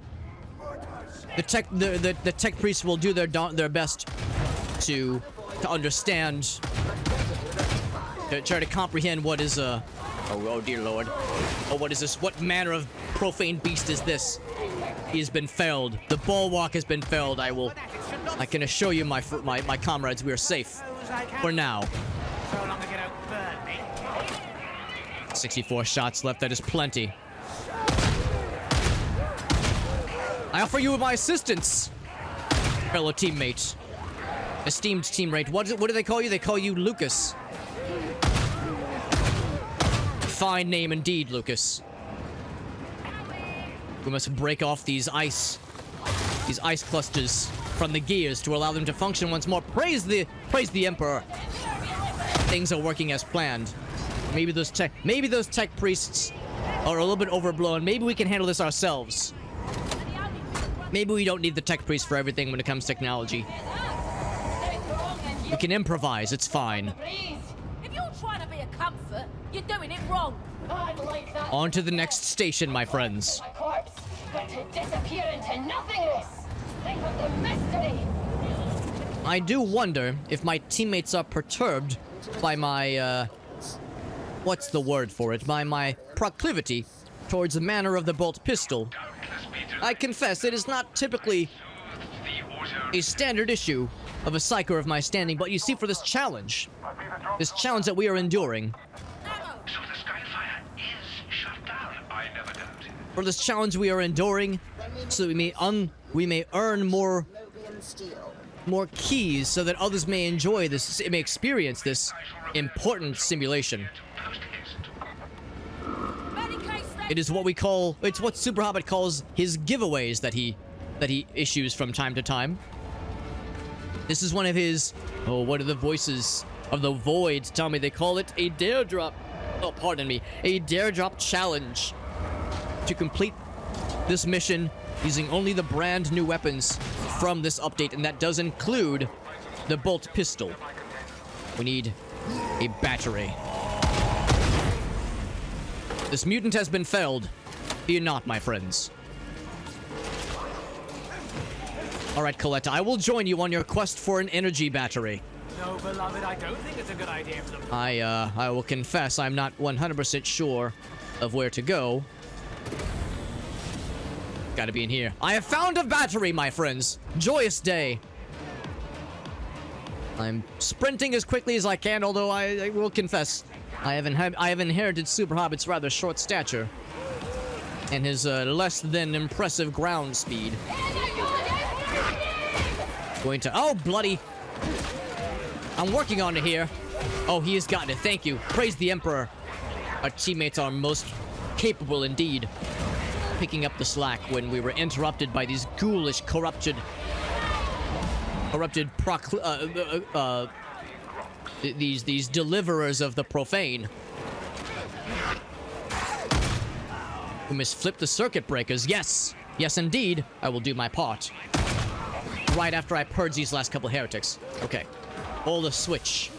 The tech priests will do their best to understand... To try to comprehend what is, Oh, dear lord. Oh, what is this? What manner of profane beast is this? He has been felled. The bulwark has been felled. I can assure you, my comrades, we are safe. For now. So long as you don't burn me. 64 shots left. That is plenty. I offer you my assistance, fellow teammate. Esteemed teammate. What do they call you? They call you Lucas. Fine name indeed, Lucas. We must break off these ice clusters from the gears to allow them to function once more. Praise the Emperor. Things are working as planned. Maybe those tech priests are a little bit overblown. Maybe we can handle this ourselves. Maybe we don't need the tech priest for everything when it comes to technology. We can improvise, it's fine. If you're trying to be a comfort, you're doing it wrong. On to the next station, my friends. A corpse, but to disappear into nothingness. Think of the mystery. I do wonder if my teammates are perturbed by my, what's the word for it? By my proclivity towards the manner of the bolt pistol. I confess, it is not typically a standard issue of a Psyker of my standing, but you see, for this challenge that we are enduring, So the Skyfire is shut down. I never doubted. for this challenge we are enduring, so we may earn more Nobian steel. keys, so that others may enjoy this, may experience this important simulation. Post haste. It is what we call, it's what PsykerHobbit calls his giveaways that he issues from time to time. This is one of his, oh, what are the voices of the void tell me? They call it a dare drop. Oh, pardon me, a dare drop challenge to complete this mission using only the brand new weapons from this update, and that does include the bolt pistol. We need a battery. This mutant has been felled. Fear not, my friends. Alright, Coletta, I will join you on your quest for an energy battery. No, beloved, I don't think it's a good idea for them. I will confess I'm not 100% sure of where to go. Gotta be in here. I have found a battery, my friends. Joyous day. I'm sprinting as quickly as I can, although I will confess I have inherited PsykerHobbit's rather short stature and his less than impressive ground speed. Going to, oh bloody! I'm working on it here. Oh, he has gotten it. Thank you. Praise the Emperor. Our teammates are most capable indeed. Picking up the slack when we were interrupted by these ghoulish, corrupted these deliverers of the profane. We must flip the circuit breakers. Yes, yes, indeed. I will do my part. Right after I purge these last couple heretics. Okay, hold the switch.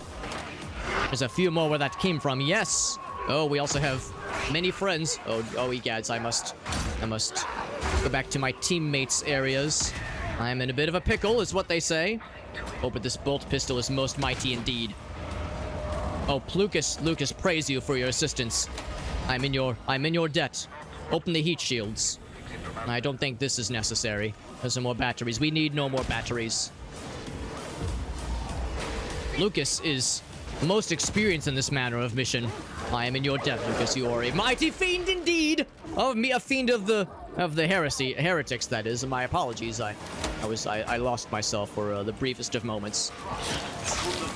There's a few more where that came from. Yes. Oh, we also have many friends. Oh, egads, I must go back to my teammates' areas. I'm in a bit of a pickle, is what they say. Oh, but this bolt pistol is most mighty indeed. Oh, Lucas, praise you for your assistance. I'm in your debt. Open the heat shields. I don't think this is necessary. There's some more batteries. We need no more batteries. Lucas is most experienced in this manner of mission. I am in your debt, Lucas. You are a mighty fiend indeed. Of me, a fiend of the heretics. That is. My apologies. I lost myself for the briefest of moments.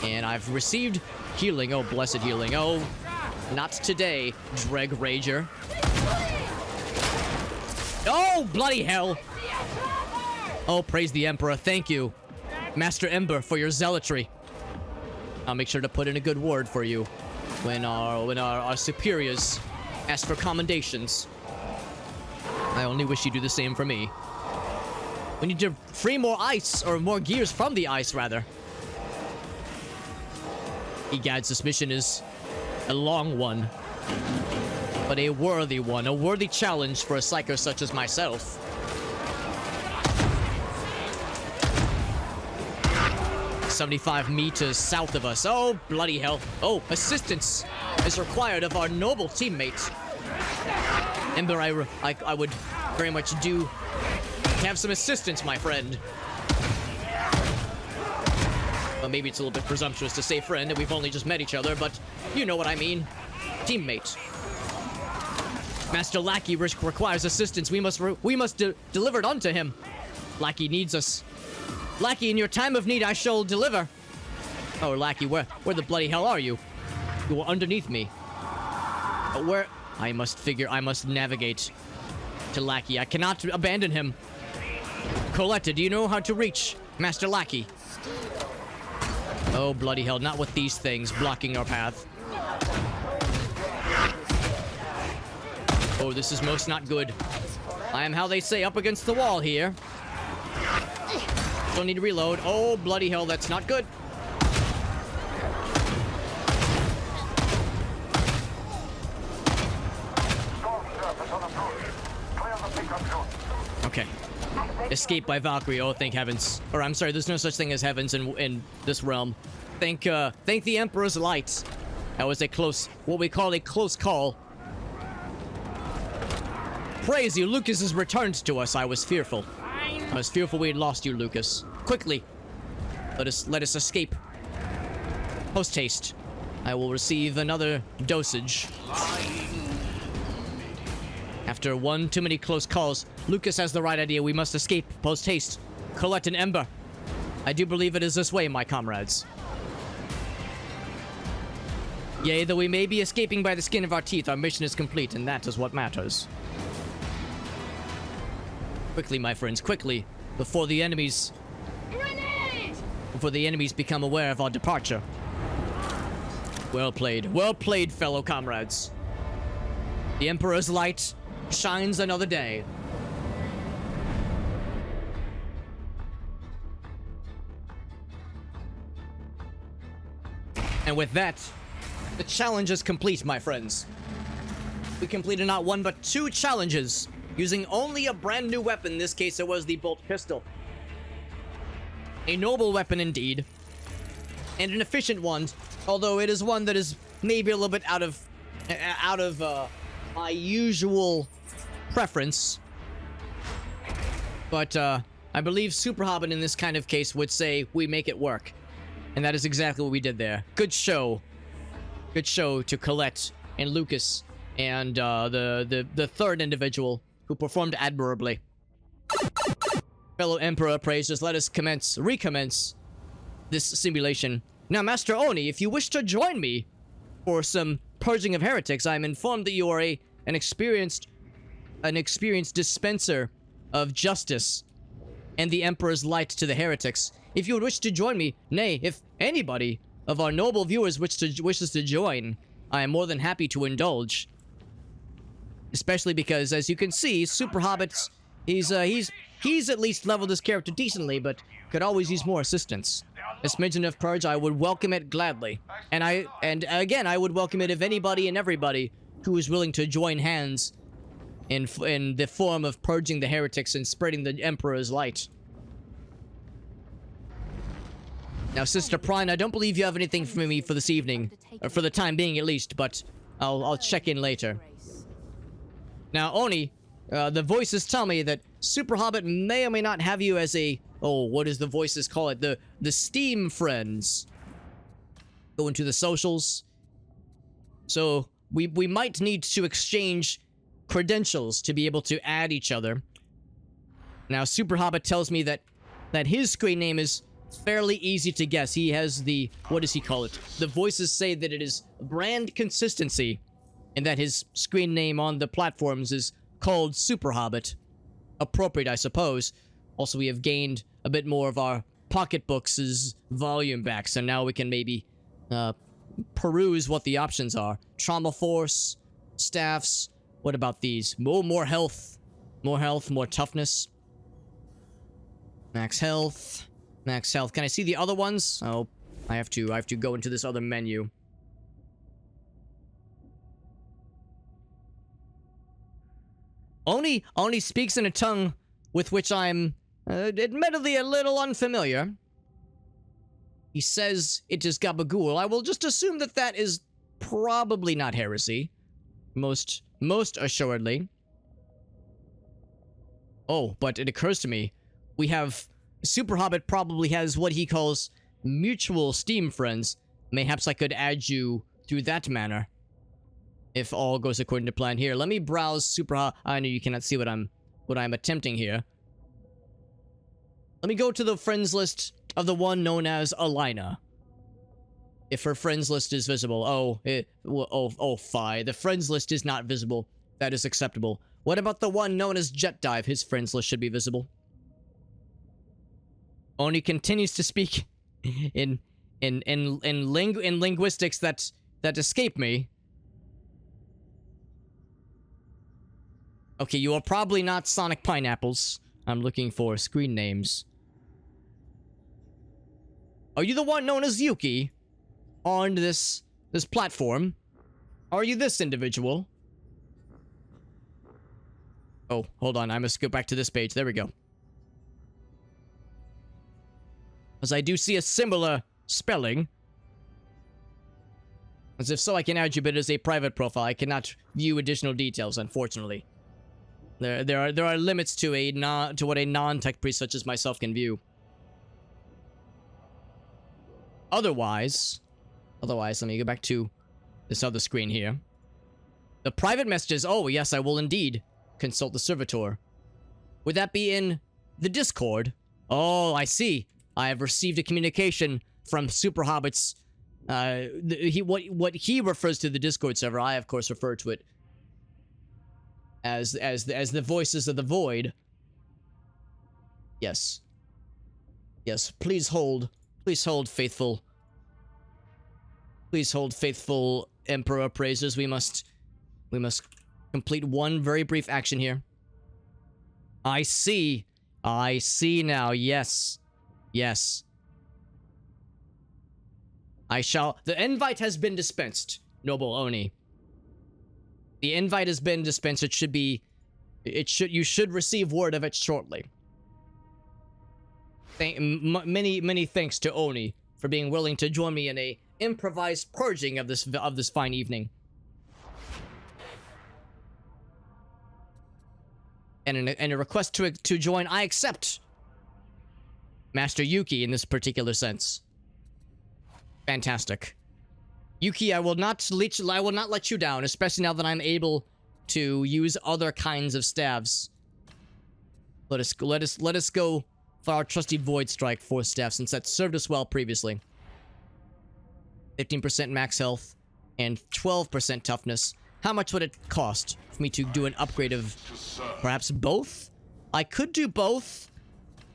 And I've received healing. Oh, blessed healing. Oh, not today, Dreg Rager. Oh, bloody hell. Oh, praise the Emperor. Thank you, Master Ember, for your zealotry. I'll make sure to put in a good word for you when our superiors ask for commendations. I only wish you do the same for me. We need to free more ice, or more gears from the ice, rather. Egads, this mission is a long one, but a worthy one, a worthy challenge for a Psyker such as myself. "75 meters south of us." Oh, bloody hell. Oh, assistance is required of our noble teammate. Ember, I would very much have some assistance, my friend. Well, maybe it's a little bit presumptuous to say friend, and we've only just met each other, but you know what I mean. Teammate. Master Lackey requires assistance. We must deliver it unto him. Lackey needs us. Lackey, in your time of need, I shall deliver. Oh, Lackey, where the bloody hell are you? You are underneath me. Where? I must navigate to Lackey. I cannot abandon him. Coletta, do you know how to reach Master Lackey. Oh, bloody hell, not with these things blocking our path. Oh, this is most not good. I am, how they say, up against the wall here. Don't need to reload. Oh, bloody hell, that's not good. Okay. Escape by Valkyrie. Oh, thank heavens. Or I'm sorry, there's no such thing as heavens in this realm. Thank the Emperor's light. That was a close, what we call a close call. Praise you, Lucas has returned to us. I was fearful. I was fearful we had lost you, Lucas. Quickly, let us escape. Post haste. I will receive another dosage. After one too many close calls, Lucas has the right idea. We must escape. Post haste. Collect an ember. I do believe it is this way, my comrades. Yea, though we may be escaping by the skin of our teeth, our mission is complete, and that is what matters. Quickly, my friends, quickly, before the enemies become aware of our departure. Well played, fellow comrades. The Emperor's light shines another day. And with that, the challenge is complete, my friends. We completed not one but 2 challenges, using only a brand new weapon. In this case, it was the bolt pistol. A noble weapon indeed, and an efficient one, although it is one that is maybe a little bit out of my usual preference. But I believe PsykerHobbit in this kind of case would say we make it work, and that is exactly what we did there. Good show to Colette and Lucas and the third individual who performed admirably. Fellow Emperor praises, let us recommence this simulation. Now, Master Oni, if you wish to join me for some purging of heretics, I am informed that you are an experienced dispenser of justice and the Emperor's light to the heretics. If you would wish to join me, nay, if anybody of our noble viewers wishes to join, I am more than happy to indulge. Especially because, as you can see, PsykerHobbit, he's at least leveled his character decently, but could always use more assistance. This Smidgen of Purge, I would welcome it gladly. And again, I would welcome it if anybody and everybody who is willing to join hands in the form of purging the heretics and spreading the Emperor's light. Now, Sister Prine, I don't believe you have anything for me for this evening, or for the time being at least, but I'll check in later. Now, Oni, the voices tell me that PsykerHobbit may or may not have you as a, what does the voices call it? The Steam friends. Go into the socials. So, we might need to exchange credentials to be able to add each other. Now, PsykerHobbit tells me that his screen name is fairly easy to guess. He has the, what does he call it? The voices say that it is brand consistency, and that his screen name on the platforms is called PsykerHobbit. Appropriate, I suppose. Also, we have gained a bit more of our pocketbooks' volume back, so now we can maybe peruse what the options are. Trauma Force, staffs. What about these? More health. More toughness. Max health. Max health. Can I see the other ones? Oh, I have to go into this other menu. Oni speaks in a tongue with which I'm admittedly a little unfamiliar. He says it is Gabagool. I will just assume that is probably not heresy. Most assuredly. Oh, but it occurs to me, we have PsykerHobbit probably has what he calls mutual Steam friends. Mayhaps I could add you through that manner, if all goes according to plan. Here, let me browse PsykerHobbit. I know you cannot see what I'm attempting here. Let me go to the friends list of the one known as Alina. If her friends list is visible. Fie. The friends list is not visible. That is acceptable. What about the one known as Jet Dive? His friends list should be visible. Oni continues to speak in linguistics that escape me. Okay, you are probably not Sonic Pineapples. I'm looking for screen names. Are you the one known as Yuki on this platform? Are you this individual? Oh, hold on. I must go back to this page. There we go. As I do see a similar spelling. As if so, I can add you, but it is a private profile. I cannot view additional details, unfortunately. There are limits to what a non-tech priest such as myself can view. Otherwise, let me go back to this other screen here. The private messages. Oh, yes, I will indeed consult the servitor. Would that be in the Discord? Oh, I see. I have received a communication from PsykerHobbit's. What he refers to the Discord server, I of course refer to it as the voices of the void. Yes. Yes. Please hold, faithful. Please hold, faithful Emperor appraisers. We must complete one very brief action here. I see now. Yes. Yes. I shall. The invite has been dispensed, noble Oni. The invite has been dispensed. You should receive word of it shortly. Many thanks to Oni for being willing to join me in a improvised purging of this fine evening. And a request to join, I accept. Master Yuki in this particular sense. Fantastic. Yuki, I will not let you down, especially now that I'm able to use other kinds of staves. Let us go for our trusty Void Strike Force staff, since that served us well previously. 15% max health and 12% toughness. How much would it cost for me to do an upgrade of perhaps both? I could do both.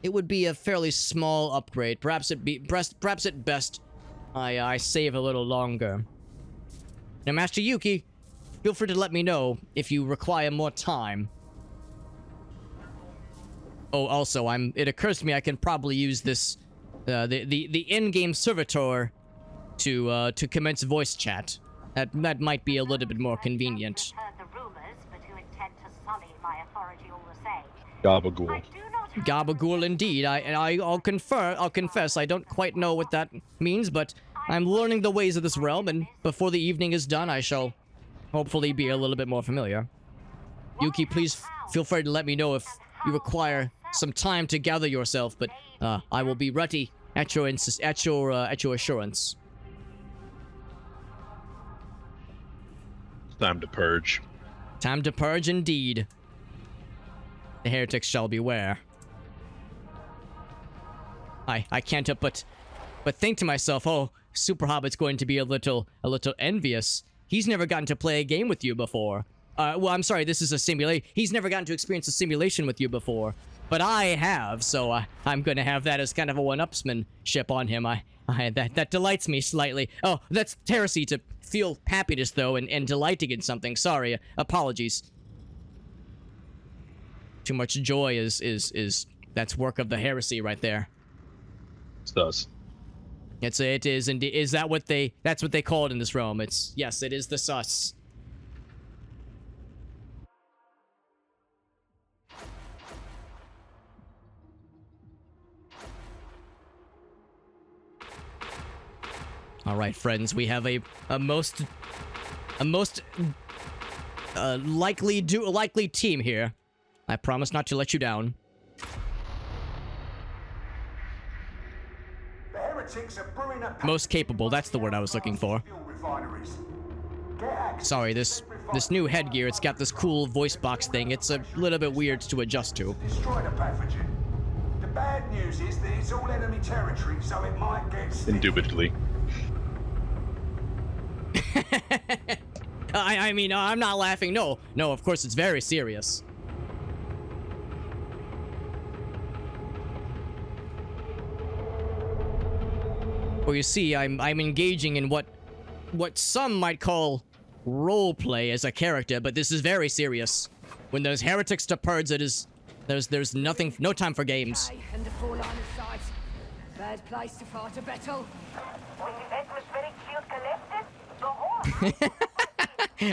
It would be a fairly small upgrade. Perhaps at best I save a little longer. Now, Master Yuki, feel free to let me know if you require more time. Oh, also, it occurs to me I can probably use this, the in-game servitor to commence voice chat. That might be a little bit more convenient. Gabagool. Gabagool, indeed. I'll confess, I don't quite know what that means, but I'm learning the ways of this realm, and before the evening is done, I shall hopefully be a little bit more familiar. Yuki, please feel free to let me know if you require some time to gather yourself, but I will be ready at your assurance. Time to purge. Time to purge, indeed. The heretics shall beware. I can't help but think to myself, oh, PsykerHobbit's going to be a little envious. He's never gotten to play a game with you before. Well, I'm sorry, this is a simulation. He's never gotten to experience a simulation with you before. But I have, so I'm going to have that as kind of a one-upsmanship on him. That delights me slightly. Oh, that's heresy to feel happiness, though, and delighting in something. Sorry, apologies. Too much joy is that's work of the heresy right there. Sus. It is indeed. Is that what that's what they call it in this realm? Yes, it is the sus. All right, friends, we have a most likely team here. I promise not to let you down. The heretics are brewing a Most capable, that's the word I was looking for. Sorry, this new headgear, it's got this cool voice box thing. It's a little bit weird to adjust to. Destroy the pathogen. The bad news is that it's all enemy territory, so it might get sticky. Indubitably. I mean, I'm not laughing. No, of course it's very serious. Well, you see, I'm engaging in what some might call role play as a character, but this is very serious. When there's heretics to purge, there's nothing, no time for games. And a full line of sight. Bad place to fight a battle.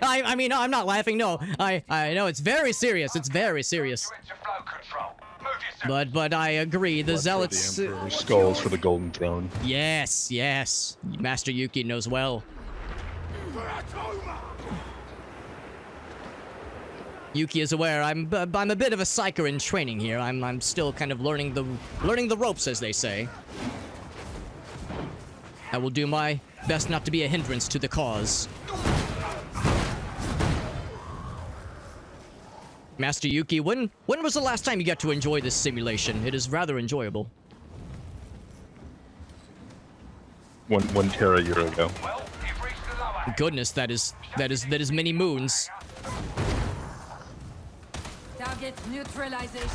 I mean, no, I'm not laughing. No, I know it's very serious. It's very serious. Into flow control. Move yourself. But I agree. The Blood for zealots. the Emperor, skulls for the Golden Throne. Yes, yes. Master Yuki knows well. Yuki is aware I'm a bit of a psyker in training here. I'm still kind of learning the ropes, as they say. I will do my best not to be a hindrance to the cause. Master Yuki, when was the last time you got to enjoy this simulation? It is rather enjoyable. One Terra year ago. Well, you've reached the lower. Goodness, that is many moons. Target neutralization.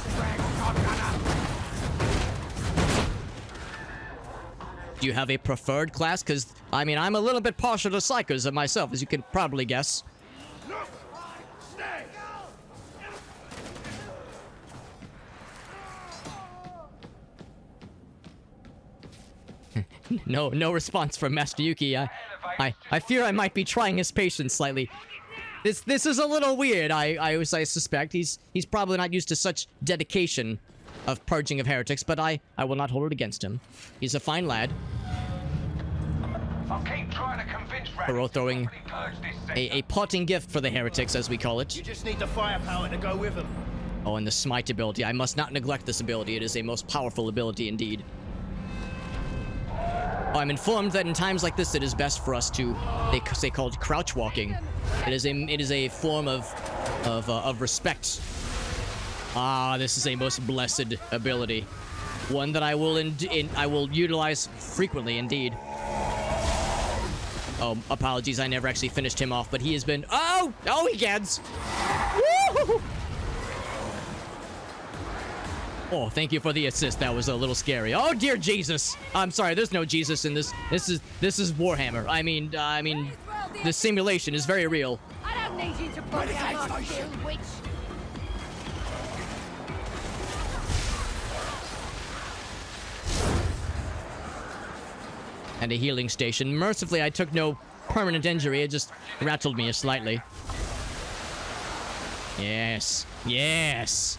Do you have a preferred class? Because, I mean, I'm a little bit partial to Psykers myself, as you can probably guess. No response from Master Yuki. I fear I might be trying his patience slightly. This is a little weird. I suspect he's probably not used to such dedication of purging of heretics, but I will not hold it against him. He's a fine lad. I'll keep trying to convince Hero throwing a parting gift for the heretics, as we call it. You just need the firepower to go with them. Oh, and the smite ability. I must not neglect this ability. It is a most powerful ability indeed. Oh, I'm informed that in times like this, it is best for us to, they call it crouch walking. It is a form of respect. Ah, this is a most blessed ability, one that I will utilize frequently indeed. Oh, apologies, I never actually finished him off, but he has been. Oh, egads! Woo! Oh, thank you for the assist. That was a little scary. Oh dear Jesus! I'm sorry. There's no Jesus in this. This is Warhammer. I mean, the simulation is very real. I don't need you to put down our shield, witch. And a healing station. Mercifully, I took no permanent injury. It just rattled me slightly. Yes, yes.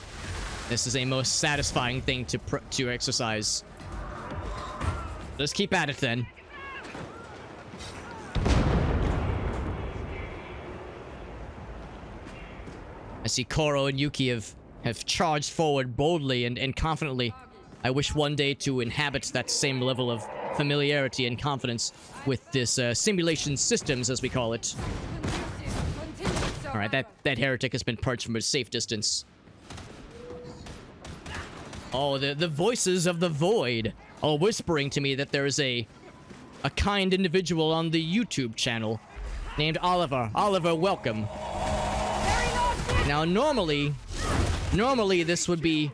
This is a most satisfying thing to exercise. Let's keep at it then. I see Koro and Yuki have charged forward boldly and confidently. I wish one day to inhabit that same level of familiarity and confidence with this simulation systems, as we call it. All right, that heretic has been purged from a safe distance. Oh, the voices of the void are whispering to me that there is a kind individual on the YouTube channel named Oliver. Oliver, welcome. Now, normally this would be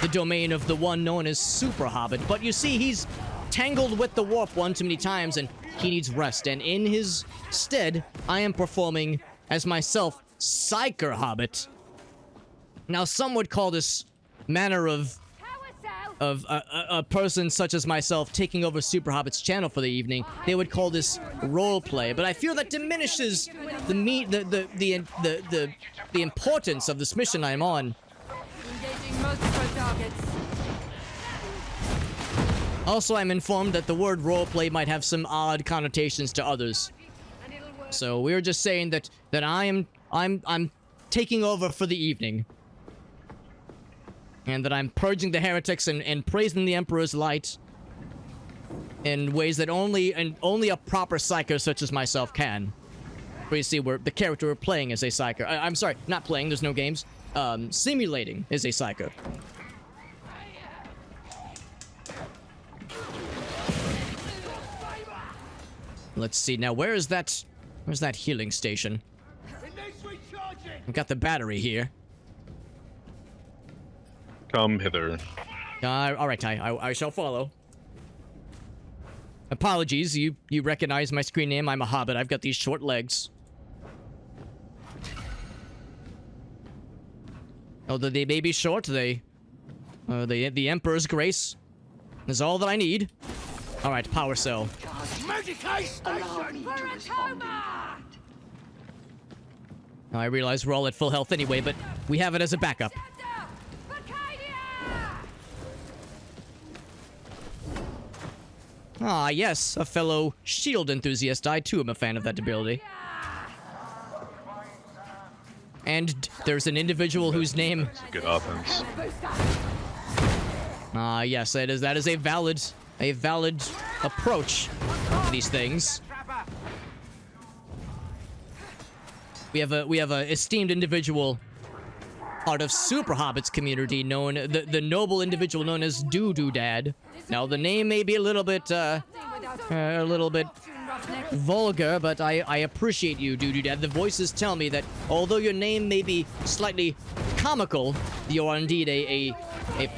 the domain of the one known as PsykerHobbit, but you see, he's tangled with the warp one too many times, and he needs rest. And in his stead, I am performing as myself, PsykerHobbit. Now, some would call this manner of a person such as myself taking over PsykerHobbit's channel for the evening. They would call this role play, but I feel that diminishes the importance of this mission I'm on. Engaging multiple targets. Also, I'm informed that the word roleplay might have some odd connotations to others. So we're just saying that I'm taking over for the evening. And that I'm purging the heretics and praising the Emperor's light in ways that only a proper psyker such as myself can. But you see, the character we're playing is a psyker. I'm sorry, not playing, there's no games. Simulating is a psyker. Let's see, now where's that healing station? I've got the battery here. Come hither. Alright, I shall follow. Apologies, you recognize my screen name. I'm a hobbit. I've got these short legs. Oh, they may be short. The Emperor's grace is all that I need. All right, power cell. Now, I realize we're all at full health anyway, but we have it as a backup. Ah, yes, a fellow shield enthusiast. I too am a fan of that ability. And there's an individual whose name... It's a good offense. Ah, yes, that is a valid approach to these things. We have a esteemed individual part of Super Hobbit's community known, the noble individual known as Doo-Doo-Dad. Now, the name may be a little bit vulgar, but I appreciate you, Doo-Doo-Dad. The voices tell me that although your name may be slightly comical, you are indeed a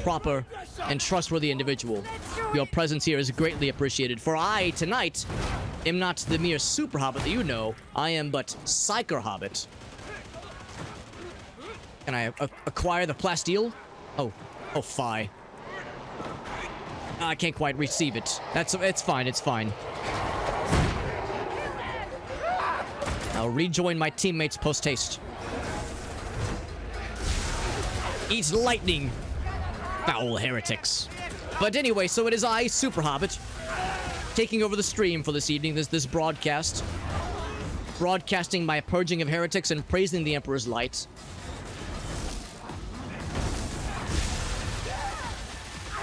proper and trustworthy individual. Your presence here is greatly appreciated, for I, tonight, am not the mere Super Hobbit that you know. I am but PsykerHobbit. Can I acquire the plasteel? Oh, fie. I can't quite receive it. It's fine, it's fine. I'll rejoin my teammates post-haste. Eat lightning, foul heretics. But anyway, so it is I, Super Hobbit, taking over the stream for this evening, this broadcast. Broadcasting my purging of heretics and praising the Emperor's light.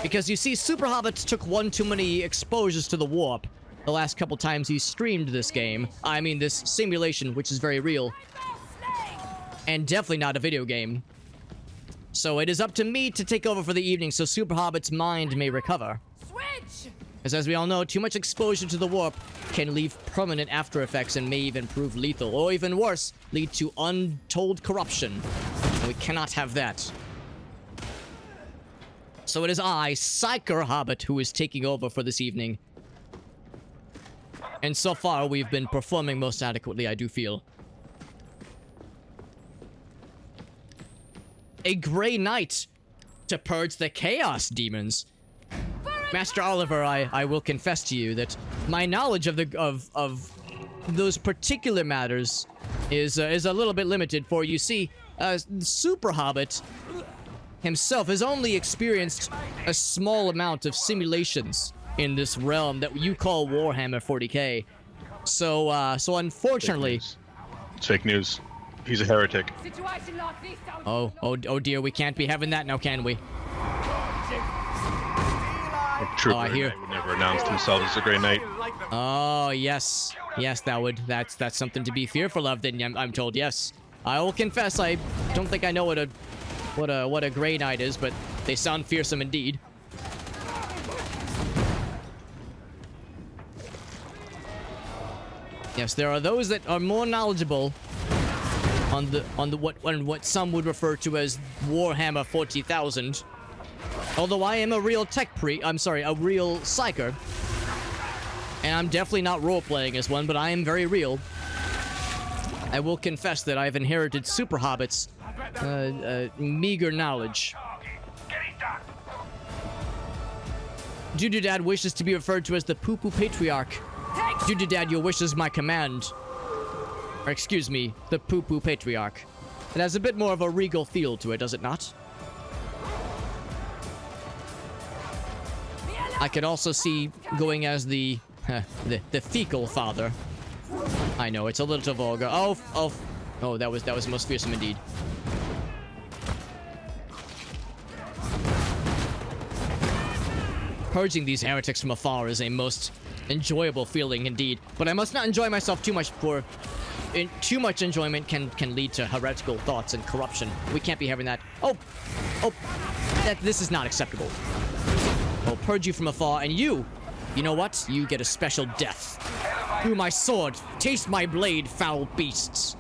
Because you see, Super Hobbit took one too many exposures to the warp the last couple times he streamed this game. I mean, this simulation, which is very real. And definitely not a video game. So it is up to me to take over for the evening so Super Hobbit's mind may recover. Switch! Because as we all know, too much exposure to the warp can leave permanent after effects and may even prove lethal. Or even worse, lead to untold corruption. And we cannot have that. So it is I, PsykerHobbit, who is taking over for this evening. And so far, we've been performing most adequately, I do feel. A Grey Knight to purge the Chaos Demons. Master Oliver, I will confess to you that my knowledge of those particular matters is a little bit limited, for you see, Super Hobbit himself has only experienced a small amount of simulations in this realm that you call Warhammer 40k. So unfortunately... It's fake news. He's a heretic. Oh dear, we can't be having that now, can we? True, I hear. would never announced himself as a Grey Knight. Oh, yes. Yes, that's something to be fearful of, then I'm told, yes. I will confess, I don't think I know what a Grey Knight is, but they sound fearsome indeed. Yes, there are those that are more knowledgeable on what some would refer to as Warhammer 40,000. Although I am a real a real Psyker. And I'm definitely not role-playing as one, but I am very real. I will confess that I've inherited Super Hobbit's meager knowledge. Doo-Doo-Dad wishes to be referred to as the Poo-Poo Patriarch. Doo-Doo-Dad, your wish is my command. Or excuse me, the Poo-Poo Patriarch. It has a bit more of a regal feel to it, does it not? I could also see going as the fecal father. I know, it's a little vulgar. Oh, that was most fearsome indeed. Purging these heretics from afar is a most enjoyable feeling indeed. But I must not enjoy myself too much, for too much enjoyment can lead to heretical thoughts and corruption. We can't be having that. This is not acceptable. I'll purge you from afar, and you know what? You get a special death. Through my sword, taste my blade, foul beasts.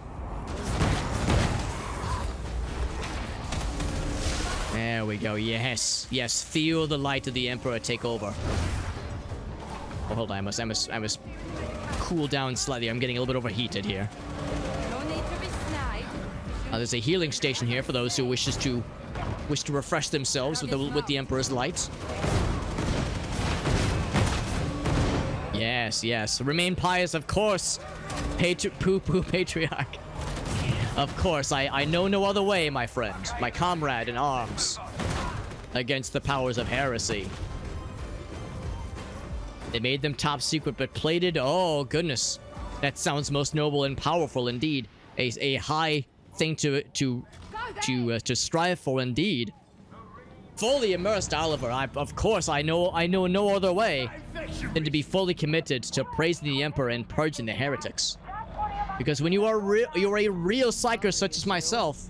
There we go, yes. Yes, feel the light of the Emperor take over. Oh, hold on. I must cool down slightly. I'm getting a little bit overheated here. No need to be snide. There's a healing station here for those who wish to refresh themselves with the Emperor's Light. Yes, yes. Remain pious, of course. Poo-poo patriarch. Of course, I know no other way, my friend. My comrade in arms. Against the powers of heresy. They made them top secret, but plated. Oh, goodness. That sounds most noble and powerful indeed. A high thing to strive for indeed. Fully immersed, Oliver. Of course, I know no other way than to be fully committed to praising the Emperor and purging the heretics. Because when you're a real psyker such as myself,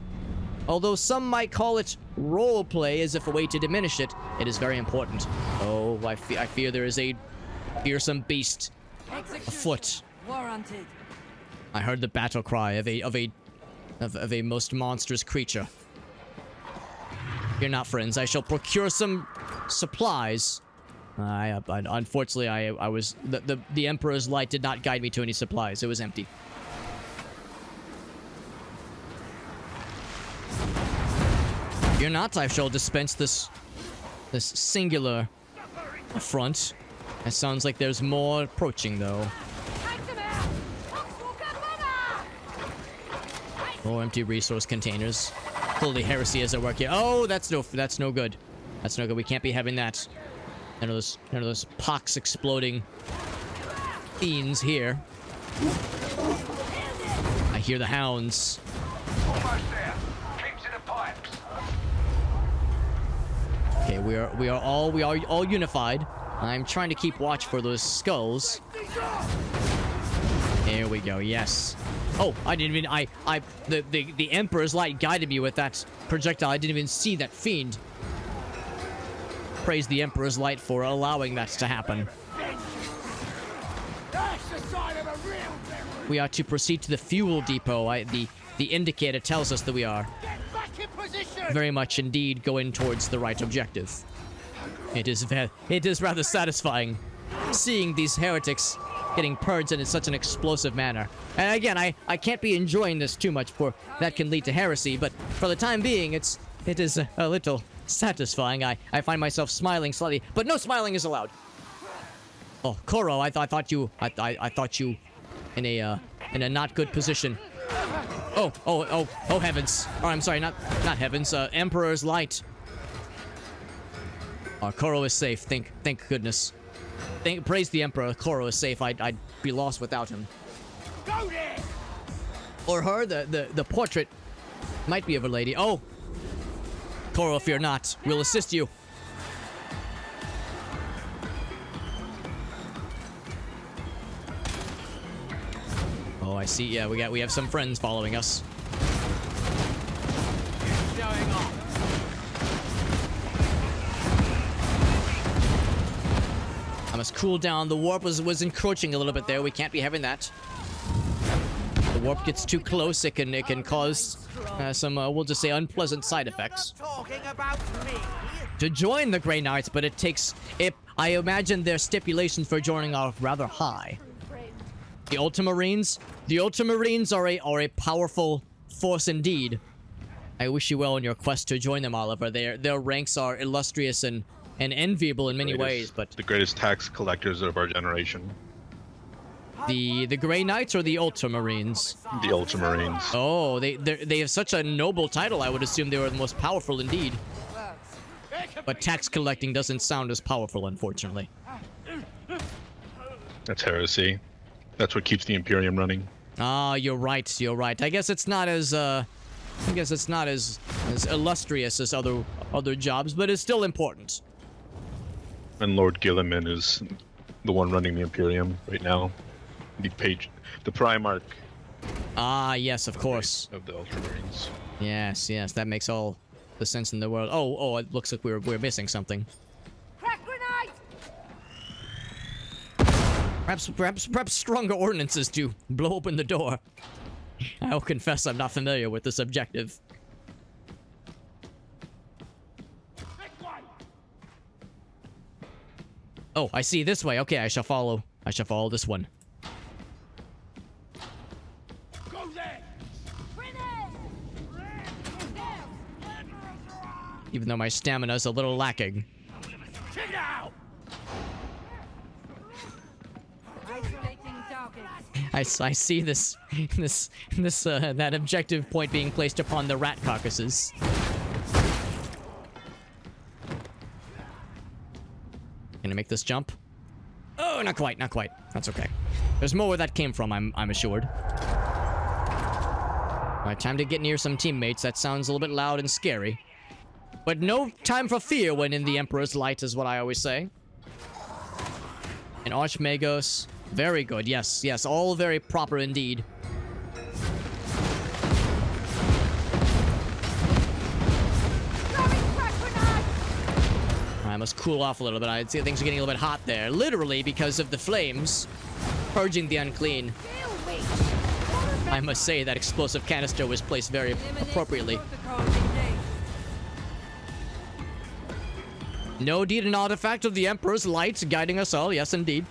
although some might call it roleplay as if a way to diminish it, it is very important. Oh, I fear there is a fearsome beast afoot. Warranted. I heard the battle cry of a most monstrous creature. Fear not, friends. I shall procure some supplies. Unfortunately, I was the Emperor's Light did not guide me to any supplies. It was empty. Fear not, I shall dispense this singular affront. It sounds like there's more approaching, though. More empty resource containers. Clearly heresy is at work here. Oh, that's no good. That's no good. We can't be having that. None of those pox exploding fiends here. I hear the hounds. Almost there. Keep to the pipes. Okay, we are all unified. I'm trying to keep watch for those skulls. There we go. Yes. Oh, I didn't even the Emperor's Light guided me with that projectile. I didn't even see that fiend. Praise the Emperor's Light for allowing that to happen. We are to proceed to the fuel depot. The indicator tells us that we are very much indeed going towards the right objective. It is rather satisfying seeing these heretics getting purged in such an explosive manner. And again, I can't be enjoying this too much, for that can lead to heresy, but for the time being, it is a little satisfying. I find myself smiling slightly, but no smiling is allowed. Oh, Koro, I thought you in a not good position. Oh heavens. Oh, I'm sorry, not heavens. Emperor's Light. Oh, Koro is safe. Thank goodness. Praise the Emperor. Koro is safe. I'd be lost without him. Go there! Or her. The portrait might be of a lady. Oh, Koro, fear not. We'll assist you. Oh, I see. Yeah, we have some friends following us. Showing off. I must cool down. The warp was encroaching a little bit there. We can't be having that. The warp gets too close. It can cause some we'll just say unpleasant side effects. Talking about me. To join the Grey Knights, but it takes it. I imagine their stipulations for joining are rather high. The Ultramarines. The Ultramarines are a powerful force indeed. I wish you well in your quest to join them, Oliver. Their ranks are illustrious and enviable in many ways, but the greatest tax collectors of our generation. The Grey Knights or the Ultramarines? The Ultramarines. Oh, they have such a noble title. I would assume they were the most powerful indeed. But tax collecting doesn't sound as powerful, unfortunately. That's heresy. That's what keeps the Imperium running. Ah, you're right. You're right. I guess it's not as illustrious as other jobs, but it's still important. And Lord Gilliman is the one running the Imperium right now. The Primarch. Ah, yes, of course. Of the Ultramarines. Yes, that makes all the sense in the world. Oh, it looks like we're missing something. Crack grenade! Perhaps stronger ordinances to blow open the door. I'll confess I'm not familiar with this objective. Oh, I see this way. Okay, I shall follow this one. Go there! Even though my stamina's a little lacking. Check it out! I see that objective point being placed upon the rat carcasses. Can I make this jump? Oh, not quite, not quite. That's okay. There's more where that came from, I'm assured. Alright, time to get near some teammates. That sounds a little bit loud and scary. But no time for fear when in the Emperor's light is what I always say. And Archmagos. Very good, yes, yes, all very proper indeed. I must cool off a little bit. I see things are getting a little bit hot there. Literally because of the flames purging the unclean. I must say that explosive canister was placed very appropriately. No, indeed, an artifact of the Emperor's light guiding us all. Yes, indeed.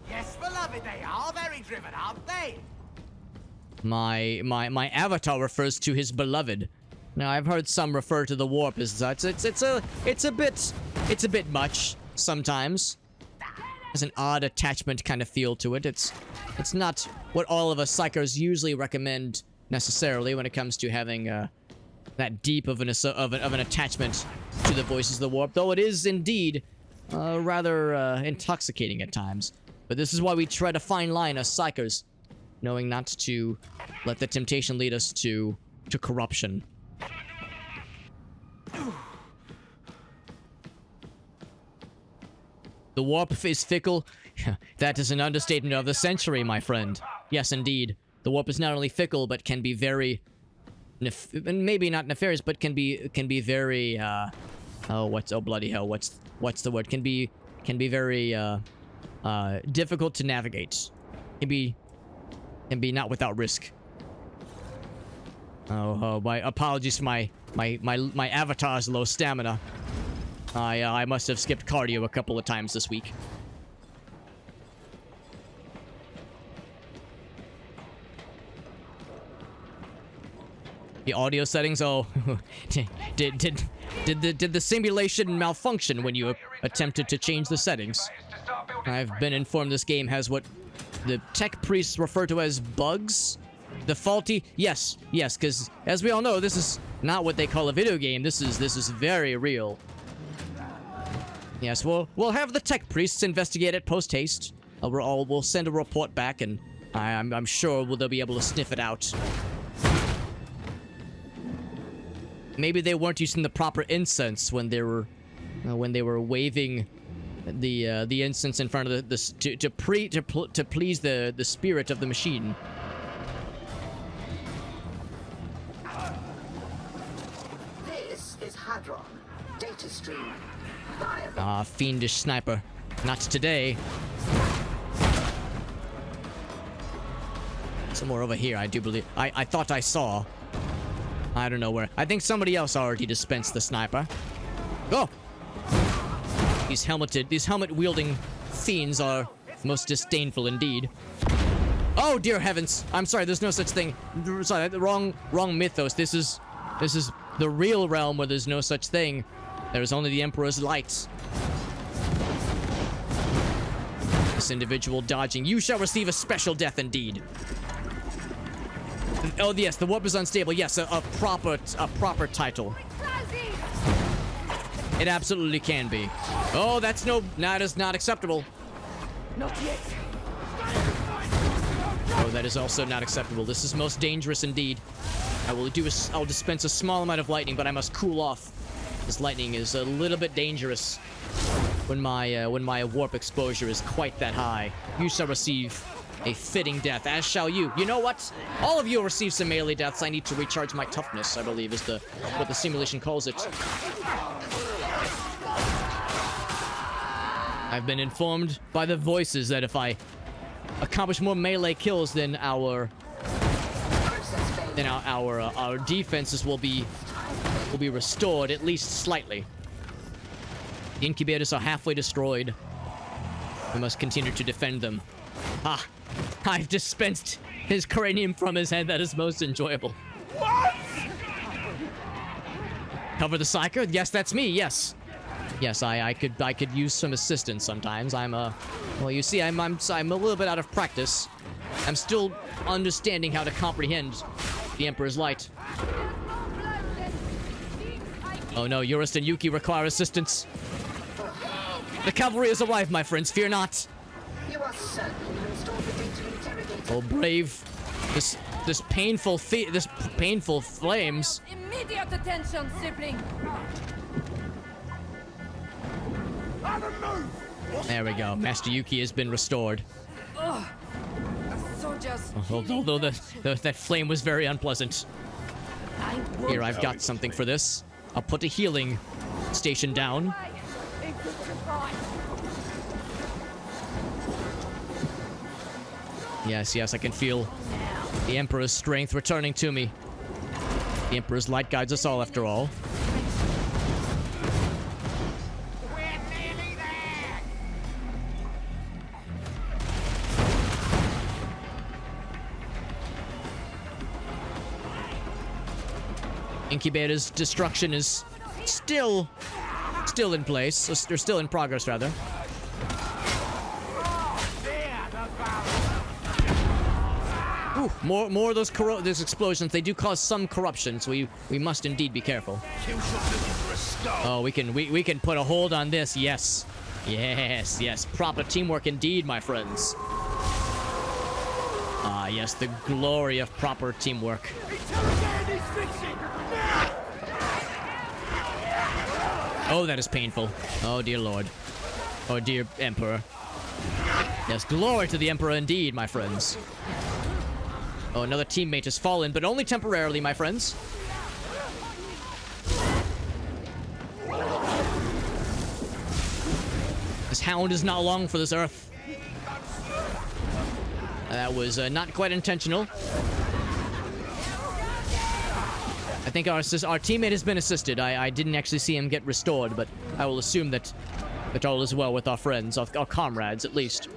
Yes, beloved, they are very driven, aren't they? My avatar refers to his beloved. Now I've heard some refer to the warp as such. It's a bit much sometimes. There's an odd attachment kind of feel to it. It's not what all of us Psykers usually recommend necessarily when it comes to having that deep of an attachment to the voices of the warp. Though it is indeed rather intoxicating at times. But this is why we tread a fine line as Psykers, knowing not to let the temptation lead us to corruption. The warp is fickle. That is an understatement of the century, my friend. Yes, indeed. The warp is not only fickle, but can be very... maybe not nefarious, but can be very... oh bloody hell, what's the word? Can be very, difficult to navigate. Can be not without risk. Oh, my apologies for my avatar's low stamina. I must have skipped cardio a couple of times this week. The audio settings, oh, did the simulation malfunction when you attempted to change the settings? I've been informed this game has what the tech priests refer to as bugs. The faulty, yes, because as we all know, this is not what they call a video game. This is very real. Yes, we'll have the tech priests investigate it post haste. We'll send a report back, and I'm sure they'll be able to sniff it out. Maybe they weren't using the proper incense when they were waving the incense in front of to please the spirit of the machine. This is Hadron. Data stream. Ah, fiendish sniper. Not today. Somewhere over here, I do believe. I thought I saw. I don't know where. I think somebody else already dispensed the sniper. Go! These helmet-wielding fiends are most disdainful indeed. Oh, dear heavens! I'm sorry, there's no such thing. Sorry, wrong mythos. This is the real realm where there's no such thing. There is only the Emperor's light. This individual dodging. You shall receive a special death indeed. Oh yes, the warp is unstable. Yes, a proper title. It absolutely can be. Oh, that is not acceptable. Not yet. Oh, that is also not acceptable. This is most dangerous indeed. I'll dispense a small amount of lightning, but I must cool off. This lightning is a little bit dangerous when my warp exposure is quite that high. You shall receive a fitting death, as shall you. You know what? All of you will receive some melee deaths. I need to recharge my toughness, I believe, is what the simulation calls it. I've been informed by the voices that if I accomplish more melee kills than our then our defenses will be restored at least slightly. The incubators are halfway destroyed. We must continue to defend them. Ah, I've dispensed his cranium from his head. That is most enjoyable. What? Cover the Psyker? Yes, that's me. Yes. Yes, I could use some assistance sometimes. Well, you see, I'm a little bit out of practice. I'm still understanding how to comprehend the Emperor's Light. Oh no, Eurus and Yuki require assistance. The cavalry has arrived, my friends. Fear not. You are certain you installed the data interrogator. Oh, brave. This painful flames. Immediate attention, sibling. There we go. Master Yuki has been restored. Soldiers. Although that flame was very unpleasant. Here, I've got something for this. I'll put a healing station down. Yes, I can feel the Emperor's strength returning to me. The Emperor's light guides us all, after all. We're nearly there. Incubator's destruction is still in place. Or still in progress, rather. Ooh, more of those explosions. They do cause some corruption, so we must indeed be careful. Oh, we can put a hold on this. Yes. Proper teamwork indeed, my friends. Ah, yes, the glory of proper teamwork. Oh, that is painful. Oh, dear Lord. Oh, dear Emperor. Yes, glory to the Emperor indeed, my friends. Oh, another teammate has fallen, but only temporarily, my friends. This hound is not long for this earth. That was not quite intentional. I think our teammate has been assisted. I didn't actually see him get restored, but I will assume that all is well with our friends, our comrades, at least.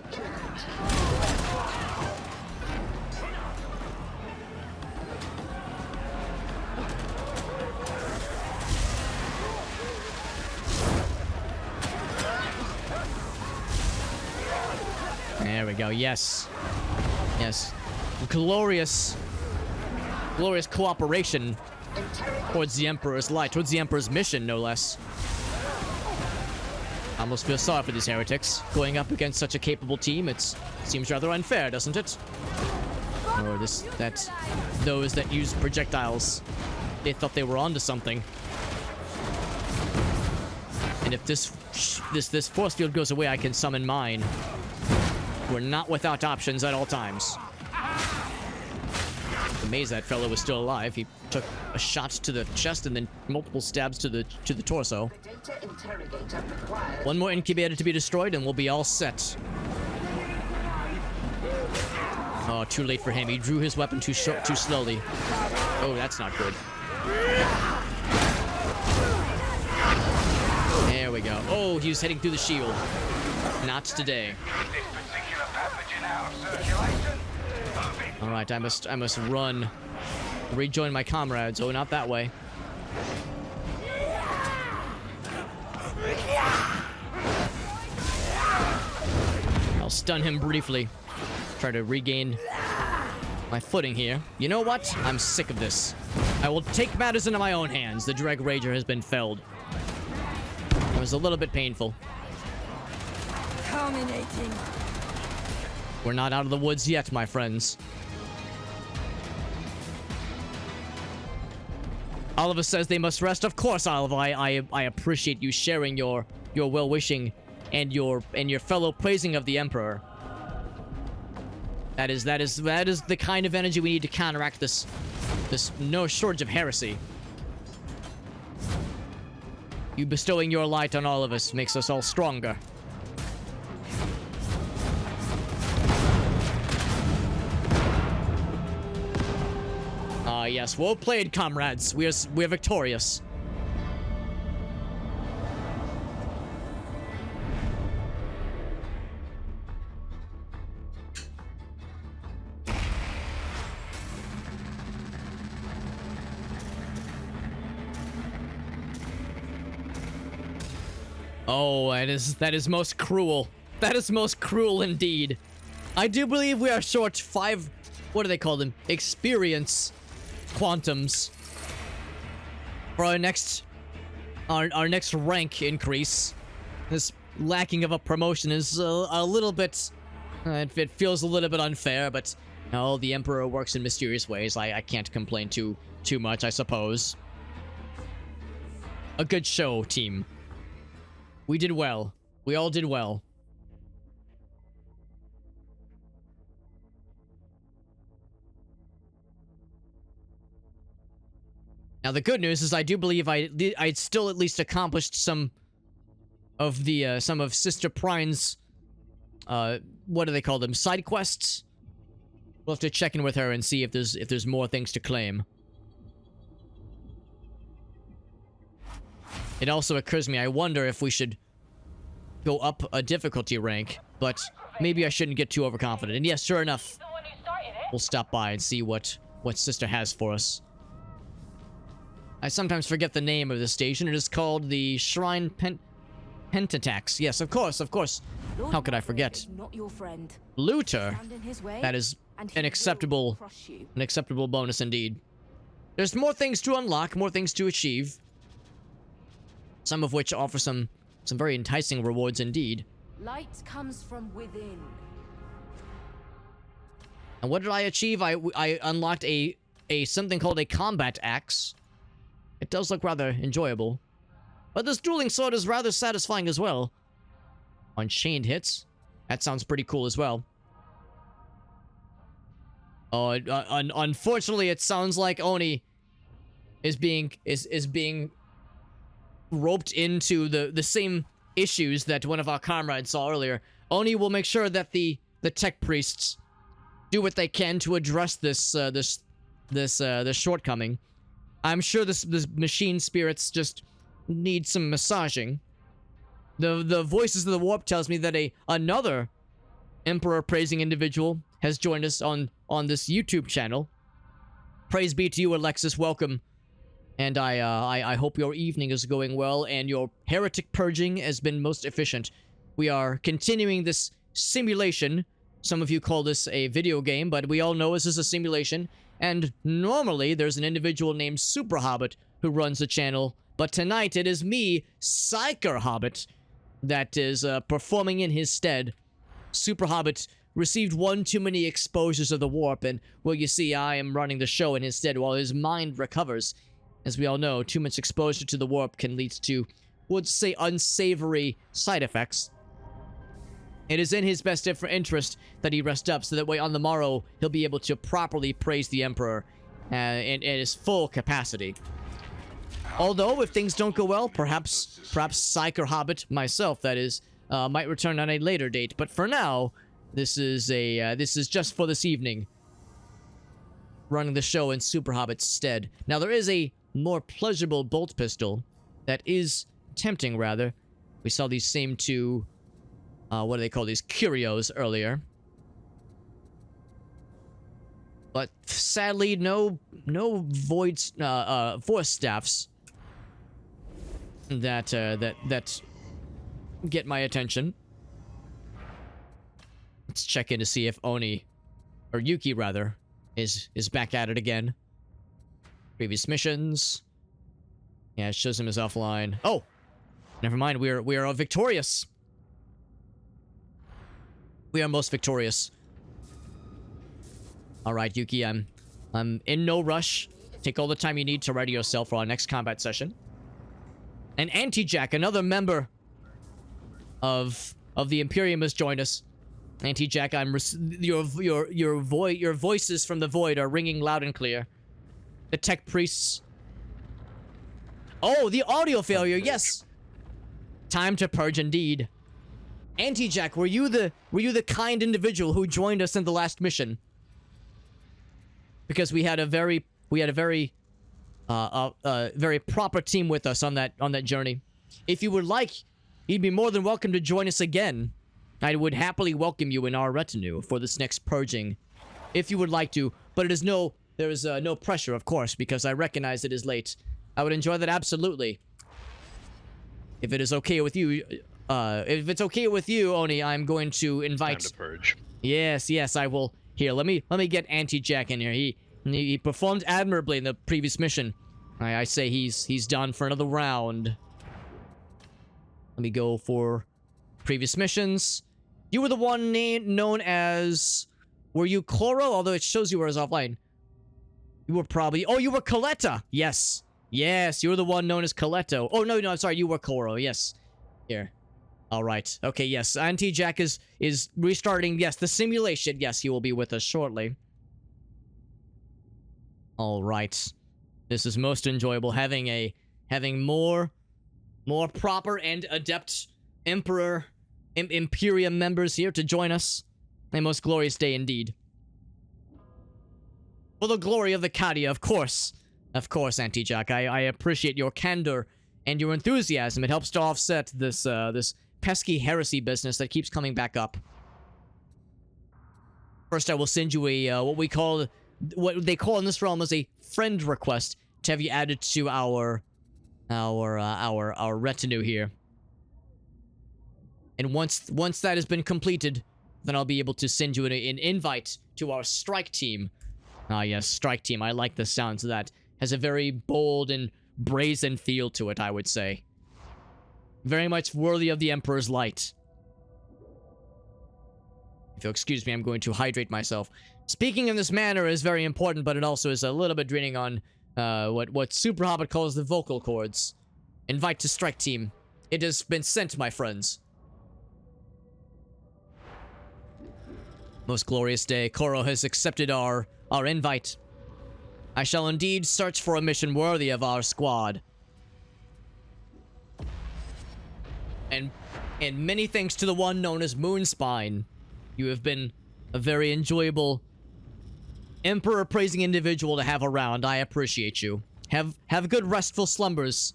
There we go. Yes. Glorious cooperation towards the Emperor's light, towards the Emperor's mission, no less. I almost feel sorry for these heretics. Going up against such a capable team, it seems rather unfair, doesn't it? Or those that use projectiles, they thought they were onto something. And if this force field goes away, I can summon mine. We're not without options at all times. Amazed that fellow was still alive. He took a shot to the chest and then multiple stabs to the torso. One more incubator to be destroyed and we'll be all set. Oh, too late for him. He drew his weapon too slowly. Oh, that's not good. There we go. Oh, he was heading through the shield. Not today. All right, I must run, rejoin my comrades. Oh, not that way. I'll stun him briefly. Try to regain my footing here. You know what? I'm sick of this. I will take matters into my own hands. The Dreg Rager has been felled. It was a little bit painful. Culminating. We're not out of the woods yet, my friends. Oliver says they must rest. Of course, Oliver. I appreciate you sharing your well-wishing and your fellow praising of the Emperor. That is the kind of energy we need to counteract this no shortage of heresy. You bestowing your light on all of us makes us all stronger. Yes. Well played, comrades. We're victorious. Oh, that is most cruel. That is most cruel indeed. I do believe we are short 5, what do they call them? Experience quantums for our next rank increase. This lacking of a promotion is a little bit, it feels a little bit unfair, but no, the Emperor works in mysterious ways. I can't complain too much, I suppose. A good show, team. We did well. We all did well. Now the good news is I do believe I'd still at least accomplished some of Sister Prine's what do they call them? Side quests. We'll have to check in with her and see if there's more things to claim. It also occurs to me, I wonder if we should go up a difficulty rank, but maybe I shouldn't get too overconfident. And yes, sure enough, we'll stop by and see what Sister has for us. I sometimes forget the name of the station. It is called the Shrine Pentatax. Yes, of course. How could I forget? Not your friend. Looter. Stand in his way, That is and he an will acceptable crush you. bonus indeed. There's more things to unlock, more things to achieve. Some of which offer some very enticing rewards indeed. Light comes from within. And what did I achieve? I unlocked a something called a combat axe. It does look rather enjoyable. But this dueling sword is rather satisfying as well. Unchained hits. That sounds pretty cool as well. Oh, unfortunately, it sounds like Oni is being roped into the same issues that one of our comrades saw earlier. Oni will make sure that the tech priests do what they can to address this shortcoming. I'm sure this machine spirits just need some massaging. The voices of the warp tells me that another Emperor praising individual has joined us on this YouTube channel. Praise be to you, Alexis. Welcome. And I hope your evening is going well and your heretic purging has been most efficient. We are continuing this simulation. Some of you call this a video game, but we all know this is a simulation. And normally there's an individual named PsykerHobbit who runs the channel, but tonight it is me, PsykerHobbit, that is performing in his stead. PsykerHobbit received one too many exposures of the warp, and well, you see, I am running the show in his stead while his mind recovers. As we all know, too much exposure to the warp can lead to, would say, unsavory side effects. It is in his best interest that he rest up, so that way on the morrow, he'll be able to properly praise the Emperor in his full capacity. Although, if things don't go well, perhaps PsykerHobbit, myself, that is, might return on a later date. But for now, this is just for this evening. Running the show in PsykerHobbit's stead. Now, there is a more pleasurable bolt pistol that is tempting, rather. We saw these same two, what do they call these? Curios earlier. But sadly, no voice staffs that get my attention. Let's check in to see if Oni, or Yuki rather, is back at it again. Previous missions. Yeah, it shows him as offline. Oh, never mind. We are victorious. We are most victorious. All right, Yuki. I'm in no rush. Take all the time you need to ready yourself for our next combat session. And Anti-Jack, another member of the Imperium, has joined us. Anti-Jack, your voices from the void are ringing loud and clear. The tech priests. Oh, the audio failure. Yes. Time to purge indeed. Anti-Jack, were you the kind individual who joined us in the last mission? Because we had a very we had a very very proper team with us on that journey. If you would like, you'd be more than welcome to join us again. I would happily welcome you in our retinue for this next purging, if you would like to. But there is no pressure, of course, because I recognize it is late. I would enjoy that absolutely. If it is okay with you, if it's okay with you, Oni, I'm going to invite. Time to purge. Yes, I will. Here, let me get Anti-Jack in here. He performed admirably in the previous mission. I say he's done for another round. Let me go for previous missions. You were the one known as... Were you Koro? Although it shows you were as offline. You were probably... Oh, you were Coletta! Yes. Yes, you were the one known as Coletto. Oh, no, I'm sorry. You were Koro. Yes. Here. Alright. Okay, yes. Anti-Jack is restarting. Yes, the simulation. Yes, he will be with us shortly. Alright. This is most enjoyable. Having more proper and adept Emperor... Imperium members here to join us. A most glorious day indeed. For the glory of the Kadia, of course. Of course, Anti-Jack. I appreciate your candor and your enthusiasm. It helps to offset this pesky heresy business that keeps coming back up. First, I will send you a what they call in this realm as a friend request to have you added to our retinue here. And once that has been completed, then I'll be able to send you an invite to our strike team. Ah, yes, strike team. I like the sounds of that. Has a very bold and brazen feel to it, I would say. Very much worthy of the Emperor's light. If you'll excuse me, I'm going to hydrate myself. Speaking in this manner is very important, but it also is a little bit draining on what PsykerHobbit calls the vocal cords. Invite to strike team. It has been sent, my friends. Most glorious day. Koro has accepted our invite. I shall indeed search for a mission worthy of our squad. And many thanks to the one known as Moonspine. You have been a very enjoyable, Emperor-praising individual to have around. I appreciate you. Have good restful slumbers,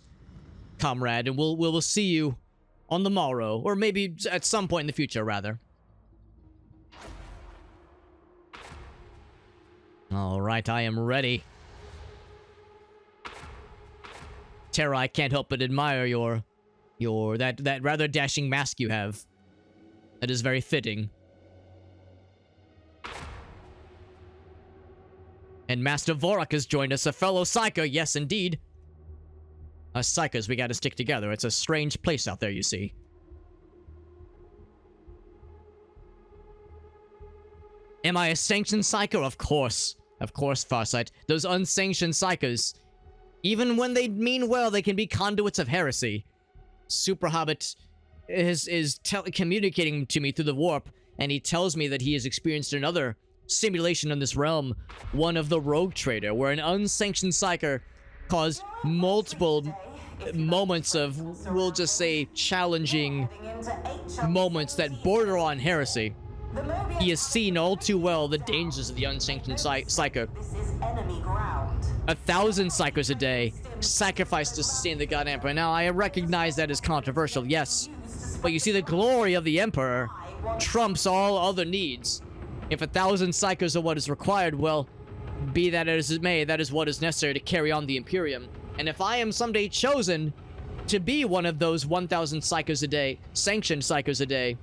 comrade, and we'll see you on the morrow, or maybe at some point in the future, rather. Alright, I am ready. Terra, I can't help but admire that rather dashing mask you have. That is very fitting. And Master Vorak has joined us, a fellow Psyker, yes indeed. Us Psykers, we gotta stick together. It's a strange place out there, you see. Am I a sanctioned Psyker? Of course. Of course, Farsight. Those unsanctioned Psykers, even when they mean well, they can be conduits of heresy. PsykerHobbit is communicating to me through the warp, and he tells me that he has experienced another simulation in this realm, one of the Rogue Trader, where an unsanctioned Psyker caused multiple moments of, we'll just say, challenging moments that border on heresy. He has seen all too well the dangers of the unsanctioned Psyker. 1,000 Psykers a day, sacrificed to sustain the God Emperor. Now, I recognize that is controversial, yes. But you see, the glory of the Emperor trumps all other needs. If 1,000 Psykers are what is required, well, be that as it may, that is what is necessary to carry on the Imperium. And if I am someday chosen to be one of those 1,000 Psykers a day, sanctioned Psykers a day,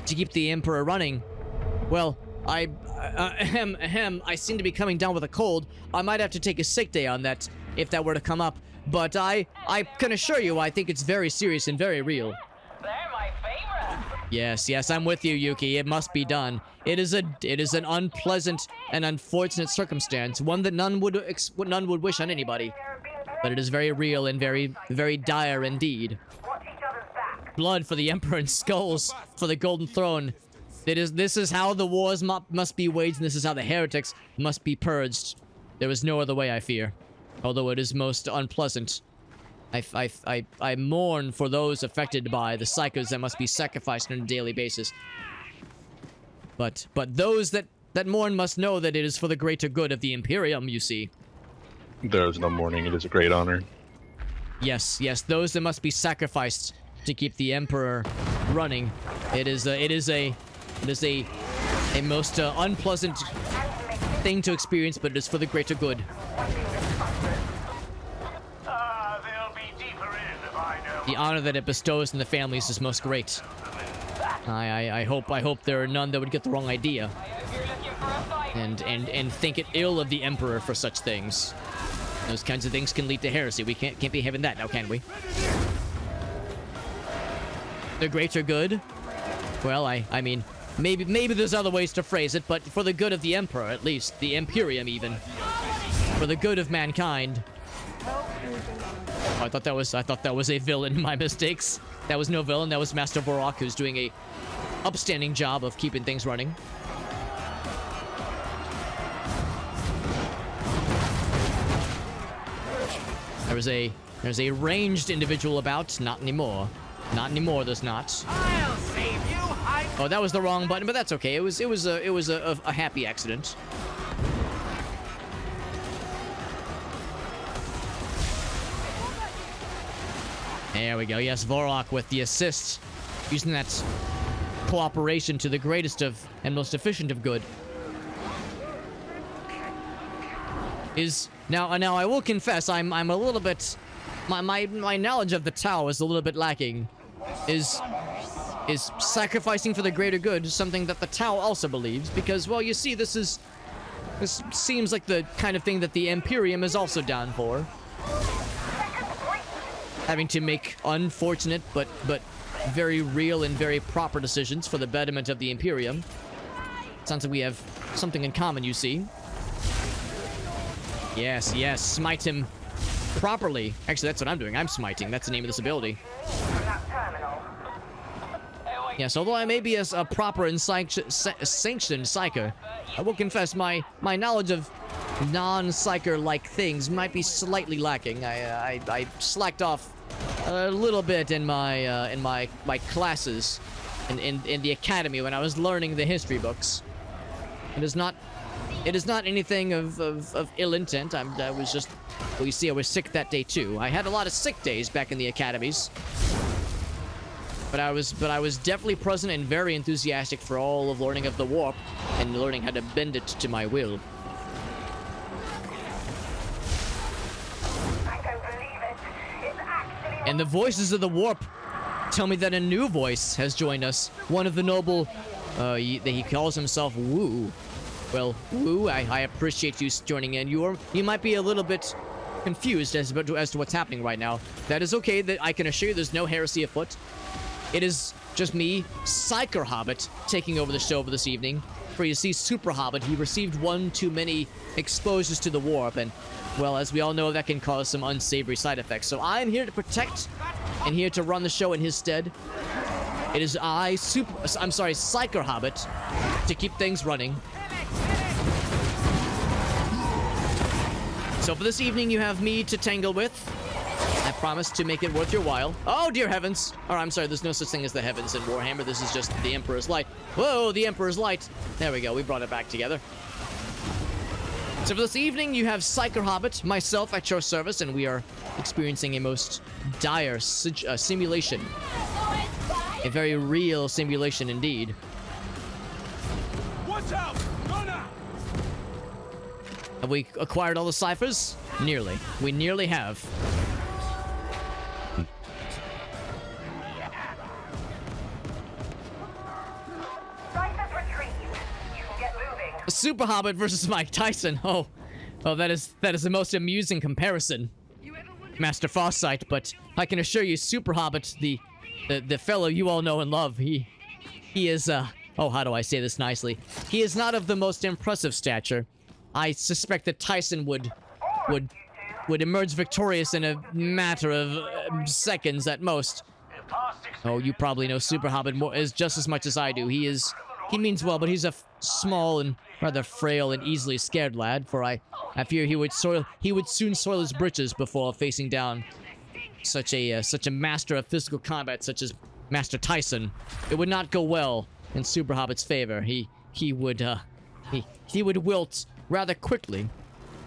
to keep the Emperor running, well, I seem to be coming down with a cold. I might have to take a sick day on that if that were to come up. But I can assure you, I think it's very serious and very real. They're my favorite. Yes, I'm with you, Yuki. It must be done. It is an unpleasant and unfortunate circumstance, one that none would wish on anybody. But it is very real and very, very dire indeed. Blood for the Emperor and skulls for the Golden Throne. This is how the wars must be waged, and this is how the heretics must be purged. There is no other way, I fear. Although it is most unpleasant. I mourn for those affected by the Psykers that must be sacrificed on a daily basis. But those that That Morn must know that it is for the greater good of the Imperium, you see. There is no mourning. It is a great honor. Yes, yes, those that must be sacrificed to keep the Emperor running. It is a most unpleasant thing to experience, but it is for the greater good. They'll be deeper in if I know. The honor that it bestows on the families is most great. I hope there are none that would get the wrong idea and think it ill of the Emperor for such things. Those kinds of things can lead to heresy. We can't be having that now, can we? The greater good? Well, I mean, maybe there's other ways to phrase it, but for the good of the Emperor, at least, the Imperium even, for the good of mankind. Oh, I thought that was a villain. My mistakes. That was no villain. That was Master Vorok, who's doing a upstanding job of keeping things running. There's a ranged individual about. Not anymore. Not anymore. There's not. I'll save you. Oh, that was the wrong button, but that's okay. It was a happy accident. There we go. Yes, Vorok with the assist, using that cooperation to the greatest of and most efficient of good. Now I will confess I'm a little bit my knowledge of the Tao is a little bit lacking. Is sacrificing for the greater good something that the Tao also believes? Because, well, you see, this seems like the kind of thing that the Imperium is also down for. Having to make unfortunate but very real and very proper decisions for the betterment of the Imperium. Sounds like we have something in common, you see. Yes, yes, smite him properly. Actually, that's what I'm doing. I'm smiting. That's the name of this ability. Yes, although I may be a proper and sanctioned Psyker, I will confess my knowledge of non-Psyker-like things might be slightly lacking. I slacked off a little bit in my classes in the academy when I was learning the history books. It is not anything of ill intent. I was just, well, you see, I was sick that day too. I had a lot of sick days back in the academies. But I was definitely present and very enthusiastic for all of learning of the warp and learning how to bend it to my will. I don't believe it. It's actually... And the voices of the warp tell me that a new voice has joined us. One of the noble, he calls himself Wu. Well, Wu, I appreciate you joining in. You might be a little bit confused as to what's happening right now. That is okay. That I can assure you there's no heresy afoot. It is just me, PsykerHobbit, taking over the show for this evening. For you see, PsykerHobbit, he received one too many exposures to the warp, and, well, as we all know, that can cause some unsavory side effects. So I am here to protect and here to run the show in his stead. It is PsykerHobbit, to keep things running. So for this evening, you have me to tangle with. I promise to make it worth your while. Oh, dear heavens. Or, I'm sorry, there's no such thing as the heavens in Warhammer. This is just the Emperor's Light. Whoa, the Emperor's Light. There we go. We brought it back together. So for this evening, you have PsykerHobbit, myself at your service, and we are experiencing a most dire simulation. A very real simulation indeed. Watch out! Runner! Have we acquired all the ciphers? Nearly. We nearly have. PsykerHobbit versus Mike Tyson. Oh, that is the most amusing comparison, Master Farsight. But I can assure you, PsykerHobbit, the fellow you all know and love, he is oh, how do I say this nicely? He is not of the most impressive stature. I suspect that Tyson would emerge victorious in a matter of seconds at most. Oh, you probably know PsykerHobbit is just as much as I do. He means well, but he's a small and rather frail and easily scared lad, for I fear he would soon soil his britches before facing down such a master of physical combat such as Master Tyson. It would not go well in PsykerHobbit's favor. He would He would wilt rather quickly.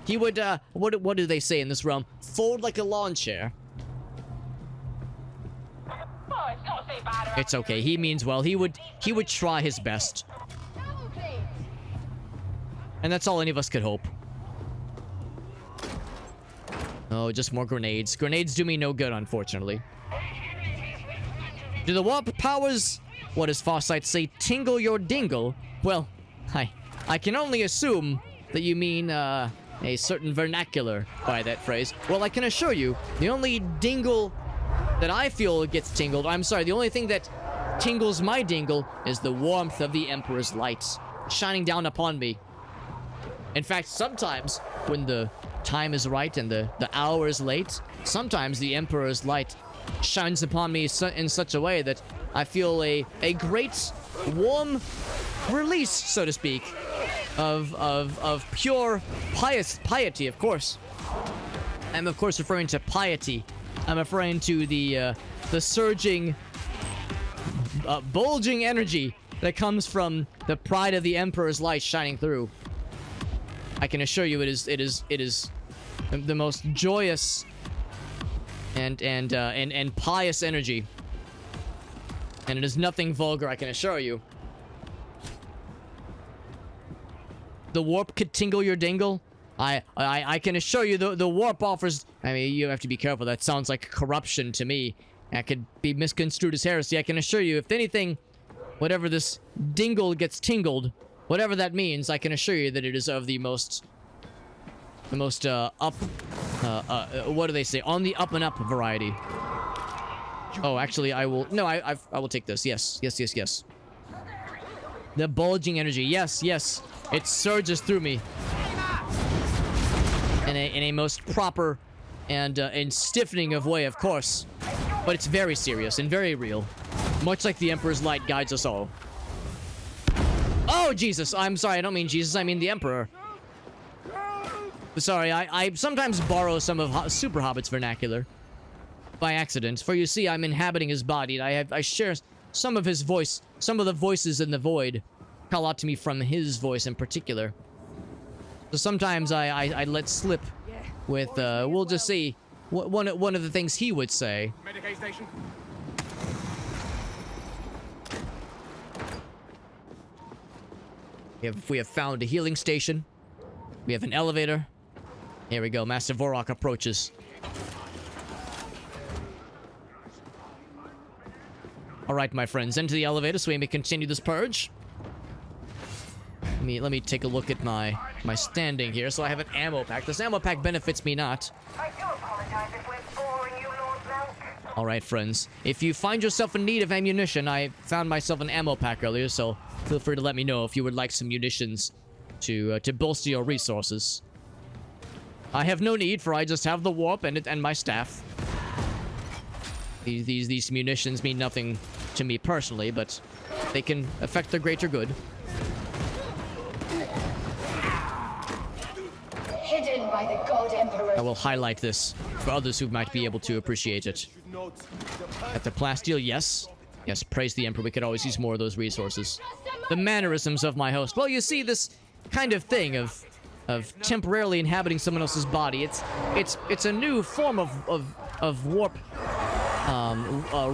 He would, what do they say in this realm? Fold like a lawn chair. Oh, it's not so bad around It's okay. He means well. He would try his best. Double please. And that's all any of us could hope. Oh, just more grenades. Grenades do me no good, unfortunately. Do the warp powers, what does Farsight say, tingle your dingle? Well, I can only assume that you mean, a certain vernacular by that phrase. Well, I can assure you, the only dingle that I feel gets tingled, I'm sorry, the only thing that tingles my dingle is the warmth of the Emperor's light shining down upon me. In fact, sometimes when the time is right and the hour is late, sometimes the Emperor's light shines upon me in such a way that I feel a great warm release, so to speak, of pure piety, of course. I'm of course referring to piety. I'm referring to the surging, bulging energy that comes from the pride of the Emperor's light shining through. I can assure you, it is the most joyous and pious energy, and it is nothing vulgar. I can assure you. The warp could tingle your dingle. I can assure you the warp offers. I mean, you have to be careful. That sounds like corruption to me. That could be misconstrued as heresy. I can assure you, if anything, whatever this dingle gets tingled, whatever that means, I can assure you that it is of the most up, what do they say? On the up and up variety. Oh, actually, I will. No, I will take this. Yes. The bulging energy. Yes. It surges through me in a most proper and stiffening of way, of course. But it's very serious and very real, much like the Emperor's light guides us all. Oh, Jesus! I'm sorry, I don't mean Jesus, I mean the Emperor. Sorry, I sometimes borrow some of Super Hobbit's vernacular by accident, for you see, I'm inhabiting his body, and I share some of his voice, some of the voices in the void call out to me from his voice in particular. So sometimes I let slip with, we'll just see, one of the things he would say. Medicaid station. We have found a healing station. We have an elevator. Here we go. Master Vorok approaches. All right, my friends, into the elevator so we may continue this purge. Let me take a look at my standing here. So I have an ammo pack. This ammo pack benefits me not. I do apologize if we're boring you, Lord Blanc. All right, friends. If you find yourself in need of ammunition, I found myself an ammo pack earlier, so feel free to let me know if you would like some munitions to bolster your resources. I have no need, for I just have the warp and my staff. These munitions mean nothing to me personally, but they can affect the greater good. Hidden by the God Emperor. I will highlight this for others who might be able to appreciate it. At the plasteel, yes. Yes, praise the Emperor. We could always use more of those resources. The mannerisms of my host. Well, you see, this kind of thing of temporarily inhabiting someone else's body. It's a new form of warp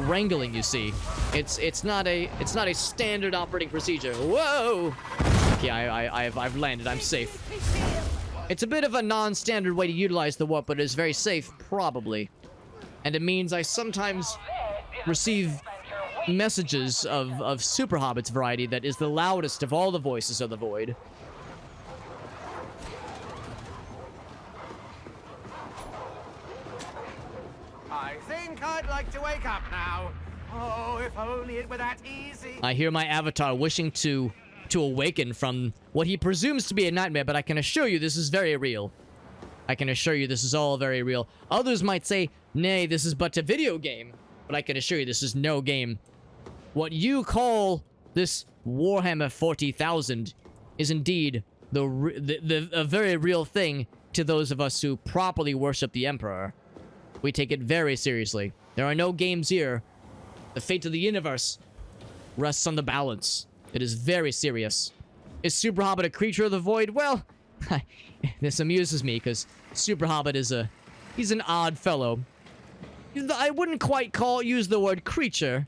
wrangling. You see, it's not a standard operating procedure. Whoa! Okay, I've landed. I'm safe. It's a bit of a non-standard way to utilize the warp, but it is very safe, probably. And it means I sometimes receive messages of Super Hobbit's variety that is the loudest of all the voices of the void. I think I'd like to wake up now. Oh, if only it were that easy. I hear my avatar wishing to awaken from what he presumes to be a nightmare, but I can assure you this is very real. I can assure you this is all very real. Others might say, nay, this is but a video game, but I can assure you this is no game. What you call this Warhammer 40,000 is indeed a very real thing to those of us who properly worship the Emperor. We take it very seriously. There are no games here. The fate of the universe rests on the balance. It is very serious. Is Super Hobbit a creature of the void? Well, this amuses me because Super Hobbit is he's an odd fellow. I wouldn't quite use the word creature,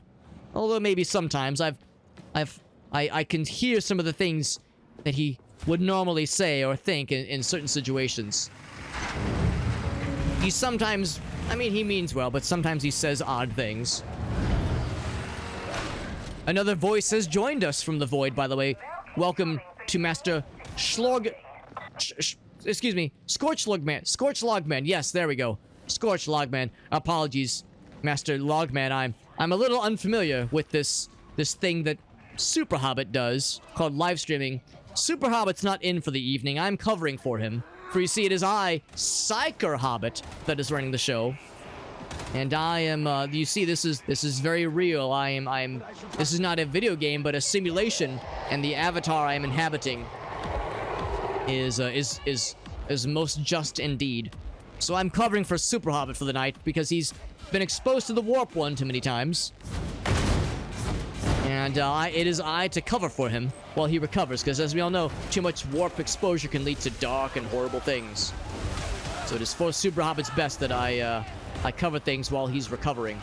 although maybe sometimes I can hear some of the things that he would normally say or think in certain situations. He sometimes, I mean, he means well, but sometimes he says odd things. Another voice has joined us from the void, by the way. Welcome to Master Schlog... excuse me, Scorch Logman. Yes, there we go. Scorch Logman. Apologies, Master Logman. I'm a little unfamiliar with this thing that Super Hobbit does, called live streaming. Super Hobbit's not in for the evening. I'm covering for him. For you see, it is I, PsykerHobbit, that is running the show. And I am, you see, this is very real. This is not a video game, but a simulation, and the avatar I am inhabiting is most just indeed. So I'm covering for Super Hobbit for the night, because he's been exposed to the warp one too many times. And it is I to cover for him while he recovers, because as we all know, too much warp exposure can lead to dark and horrible things. So it is for Super Hobbit's best that I cover things while he's recovering.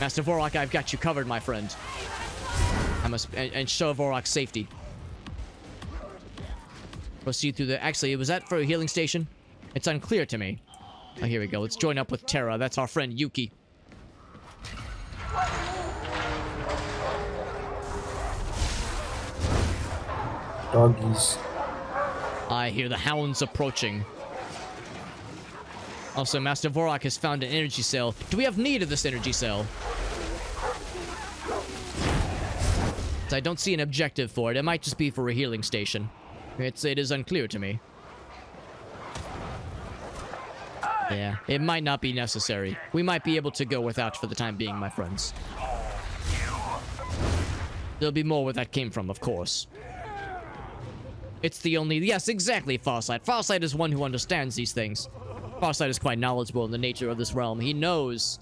Master Vorok, I've got you covered, my friend. I must ensure Vorok's safety. Proceed through the... Actually, was that for a healing station? It's unclear to me. Oh, here we go. Let's join up with Terra. That's our friend Yuki. Doggies. I hear the hounds approaching. Also, Master Vorok has found an energy cell. Do we have need of this energy cell? I don't see an objective for it. It might just be for a healing station. It is unclear to me. Yeah, it might not be necessary. We might be able to go without for the time being, my friends. There'll be more where that came from, of course. It's the only... Yes, exactly, Farsight. Farsight is one who understands these things. Farsight is quite knowledgeable in the nature of this realm. He knows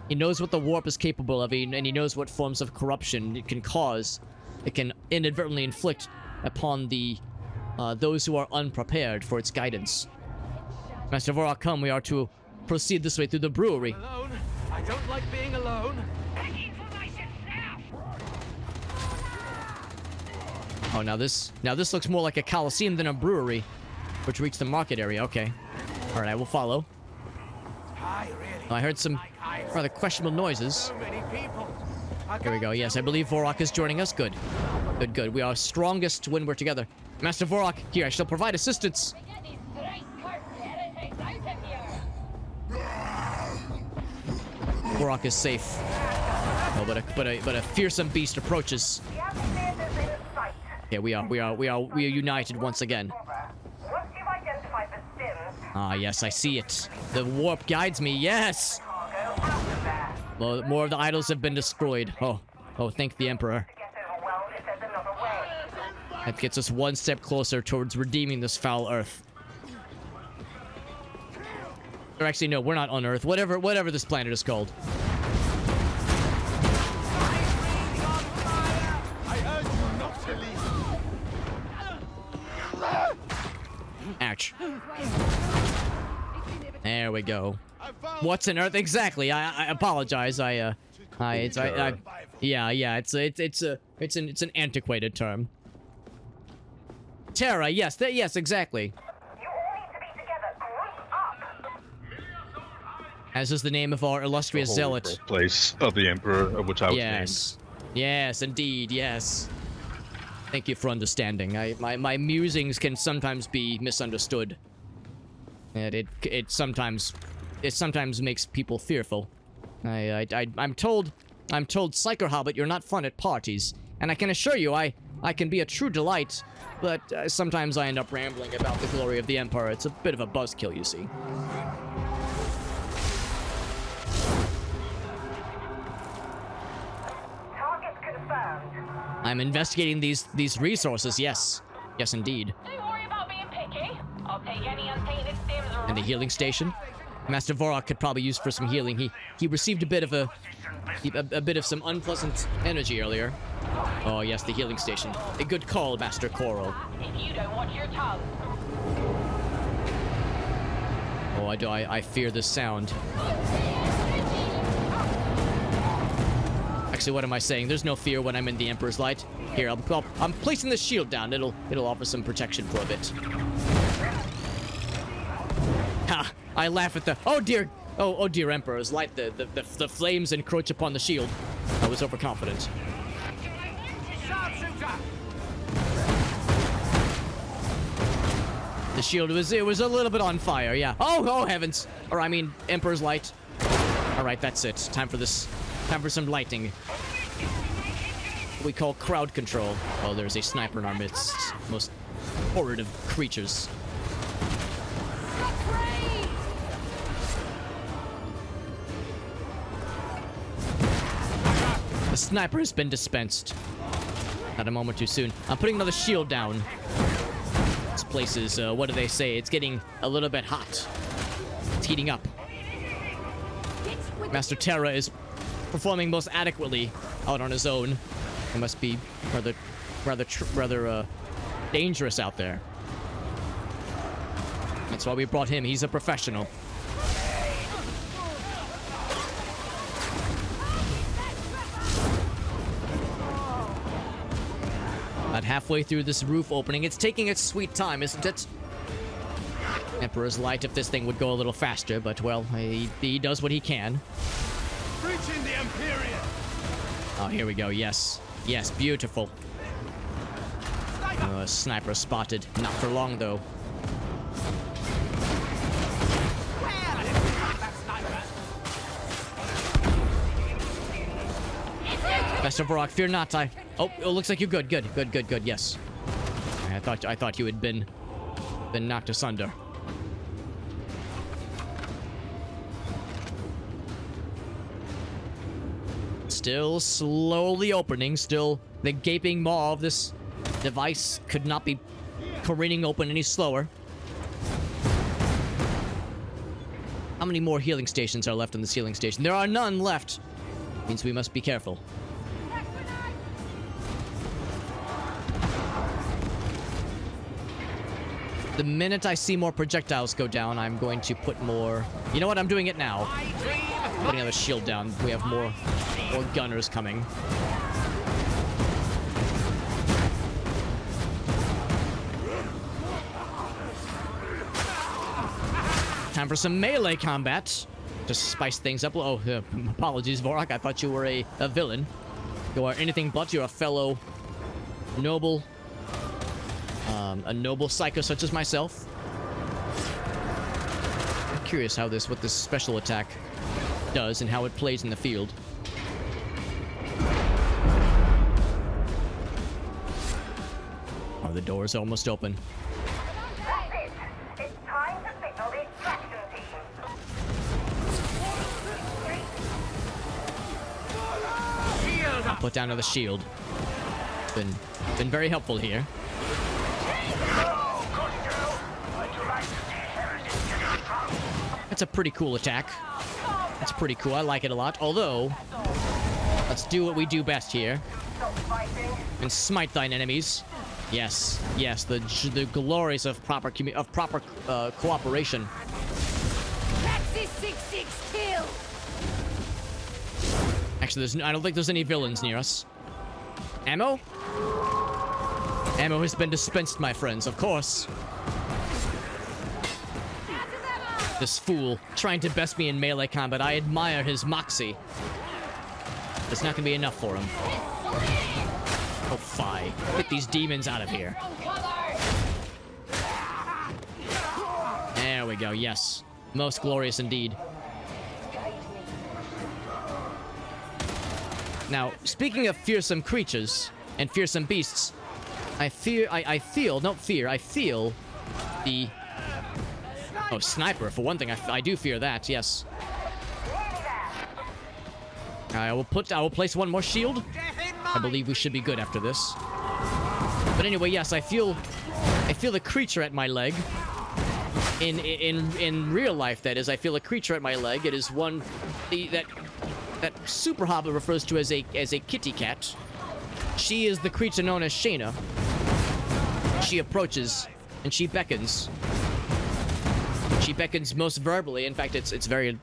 what the warp is capable of, and he knows what forms of corruption it can cause. It can inadvertently inflict upon those who are unprepared for its guidance. Master Vorok, come. We are to proceed this way through the brewery. Alone? I don't like being alone. Oh, now this looks more like a coliseum than a brewery, which reached the market area. Okay. All right, I will follow. Oh, I heard some rather questionable noises. Here we go. Yes, I believe Vorok is joining us. Good. Good, good. We are strongest when we're together. Master Vorok, here, I shall provide assistance. Vorok is safe. Oh, but a fearsome beast approaches. Yeah, we are united once again. Ah, yes, I see it. The warp guides me. Yes. Well, more of the idols have been destroyed. Oh, thank the Emperor. That gets us one step closer towards redeeming this foul Earth. Or actually, no, we're not on Earth. Whatever this planet is called. Ouch. There we go. What's an Earth? Exactly. I apologize. Yeah, it's an antiquated term. Terra, yes, yes, exactly. As is the name of our illustrious zealot. Place of the Emperor, of which I was named. Yes, indeed, yes. Thank you for understanding. My musings can sometimes be misunderstood. And it sometimes makes people fearful. I'm told, PsykerHobbit, you're not fun at parties, and I can assure you, I can be a true delight, but sometimes I end up rambling about the glory of the Empire. It's a bit of a buzzkill, you see. Target confirmed. I'm investigating these resources. Yes, yes, indeed. Don't worry about being picky. I'll take any untainted stems. And the healing station. Master Vorok could probably use for some healing. He received a bit of some unpleasant energy earlier. Oh, yes, the healing station. A good call, Master Coral. If you don't watch your tongue. Oh, I fear this sound. Actually, what am I saying? There's no fear when I'm in the Emperor's Light. Here, I'm placing the shield down. It'll offer some protection for a bit. Ha! I laugh at the... Oh, dear... Oh, dear Emperor's Light. The flames encroach upon the shield. I was overconfident. The shield it was a little bit on fire, yeah. Oh heavens! Or I mean, Emperor's Light. Alright, that's it. Time for some lighting. We call crowd control. Oh, there's a sniper in our midst. Most horrid of creatures. The sniper has been dispensed. Not a moment too soon. I'm putting another shield down. This place is, what do they say? It's getting a little bit hot. It's heating up. Master Terra is performing most adequately out on his own. It must be rather dangerous out there. That's why we brought him. He's a professional. About halfway through this roof opening. It's taking its sweet time, isn't it? Emperor's Light, if this thing would go a little faster, but, well, he does what he can. Reaching the Empyrean. Oh, here we go. Yes. Yes, beautiful. Sniper spotted. Not for long, though. Best of Rock, fear not. Oh, it looks like you're good. Good. Yes. I thought you had been knocked asunder. Still slowly opening. Still the gaping maw of this device could not be careening open any slower. How many more healing stations are left in this healing station? There are none left. Means we must be careful. The minute I see more projectiles go down, I'm going to put more... You know what? I'm doing it now. Putting another shield down. We have more gunners coming. Time for some melee combat. Just spice things up. Oh, apologies, Vorak. I thought you were a villain. You are anything but. You're a fellow noble... a noble psycho such as myself. I'm curious what this special attack does and how it plays in the field. Oh, the door is almost open. That's it. It's time to signal the extraction team. I'll put down another shield. Been very helpful here. That's a pretty cool attack. That's pretty cool. I like it a lot. Although, let's do what we do best here. And smite thine enemies. Yes, the glories of proper cooperation. Taxi 6-6 kill. Actually, I don't think there's any villains near us. Ammo? Ammo has been dispensed, my friends, of course. This fool, trying to best me in melee combat. I admire his moxie. It's not gonna be enough for him. Oh, fie. Get these demons out of here. There we go, yes. Most glorious indeed. Now, speaking of fearsome creatures and fearsome beasts, I feel the... Oh, sniper, for one thing, I do fear that, yes. I will place one more shield. I believe we should be good after this. But anyway, yes, I feel the creature at my leg. In real life, that is, I feel a creature at my leg. It is one that PsykerHobbit refers to as a kitty cat. She is the creature known as Shayna. She approaches and she beckons. She beckons most verbally. In fact, it's very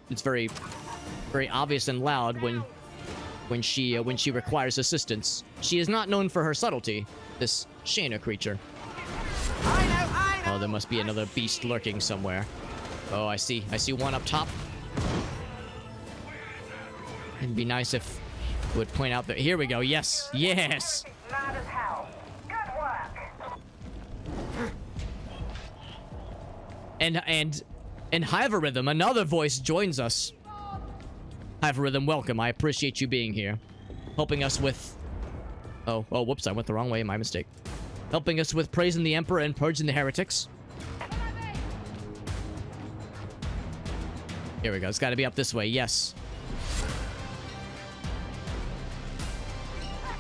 obvious and loud when she requires assistance. She is not known for her subtlety, this Shayna creature. Oh, there must be another beast lurking somewhere. Oh, I see one up top. It'd be nice if it would point out that. Here we go. Yes. Yes. Mad as hell. Good work. And Hyverrhythm, another voice, joins us. Hyverrhythm, welcome. I appreciate you being here. Helping us with... Oh, whoops, I went the wrong way. My mistake. Helping us with praising the Emperor and purging the heretics. Here we go. It's got to be up this way. Yes.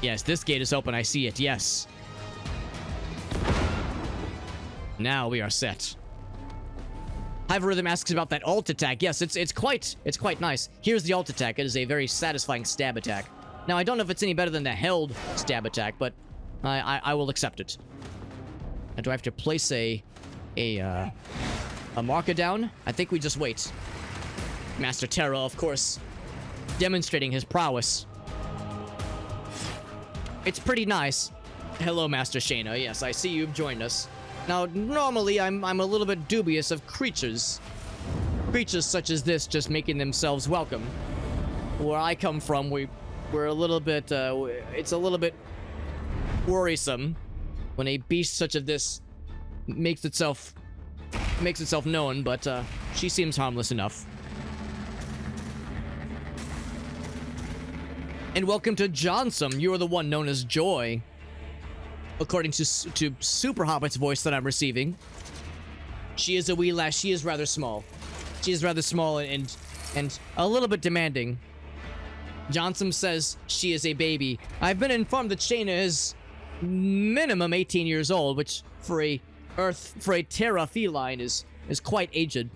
Yes, this gate is open. I see it. Yes. Now we are set. Hyverrhythm asks about that alt attack. Yes, it's quite nice. Here's the alt attack. It is a very satisfying stab attack. Now, I don't know if it's any better than the held stab attack, but I will accept it. Now, do I have to place a marker down? I think we just wait. Master Terra, of course, demonstrating his prowess. It's pretty nice. Hello, Master Shayna. Yes, I see you've joined us. Now, normally, I'm a little bit dubious of creatures. Creatures such as this just making themselves welcome. Where I come from, we're a little bit, it's a little bit worrisome when a beast such as this makes itself known, but she seems harmless enough. And welcome to Johnsome. You are the one known as Joy. According to PsykerHobbit's voice that I'm receiving. She is a wee lass. She is rather small. She is rather small and a little bit demanding. Johnsome says she is a baby. I've been informed that Shayna is minimum 18 years old, which for a Terra feline is quite aged.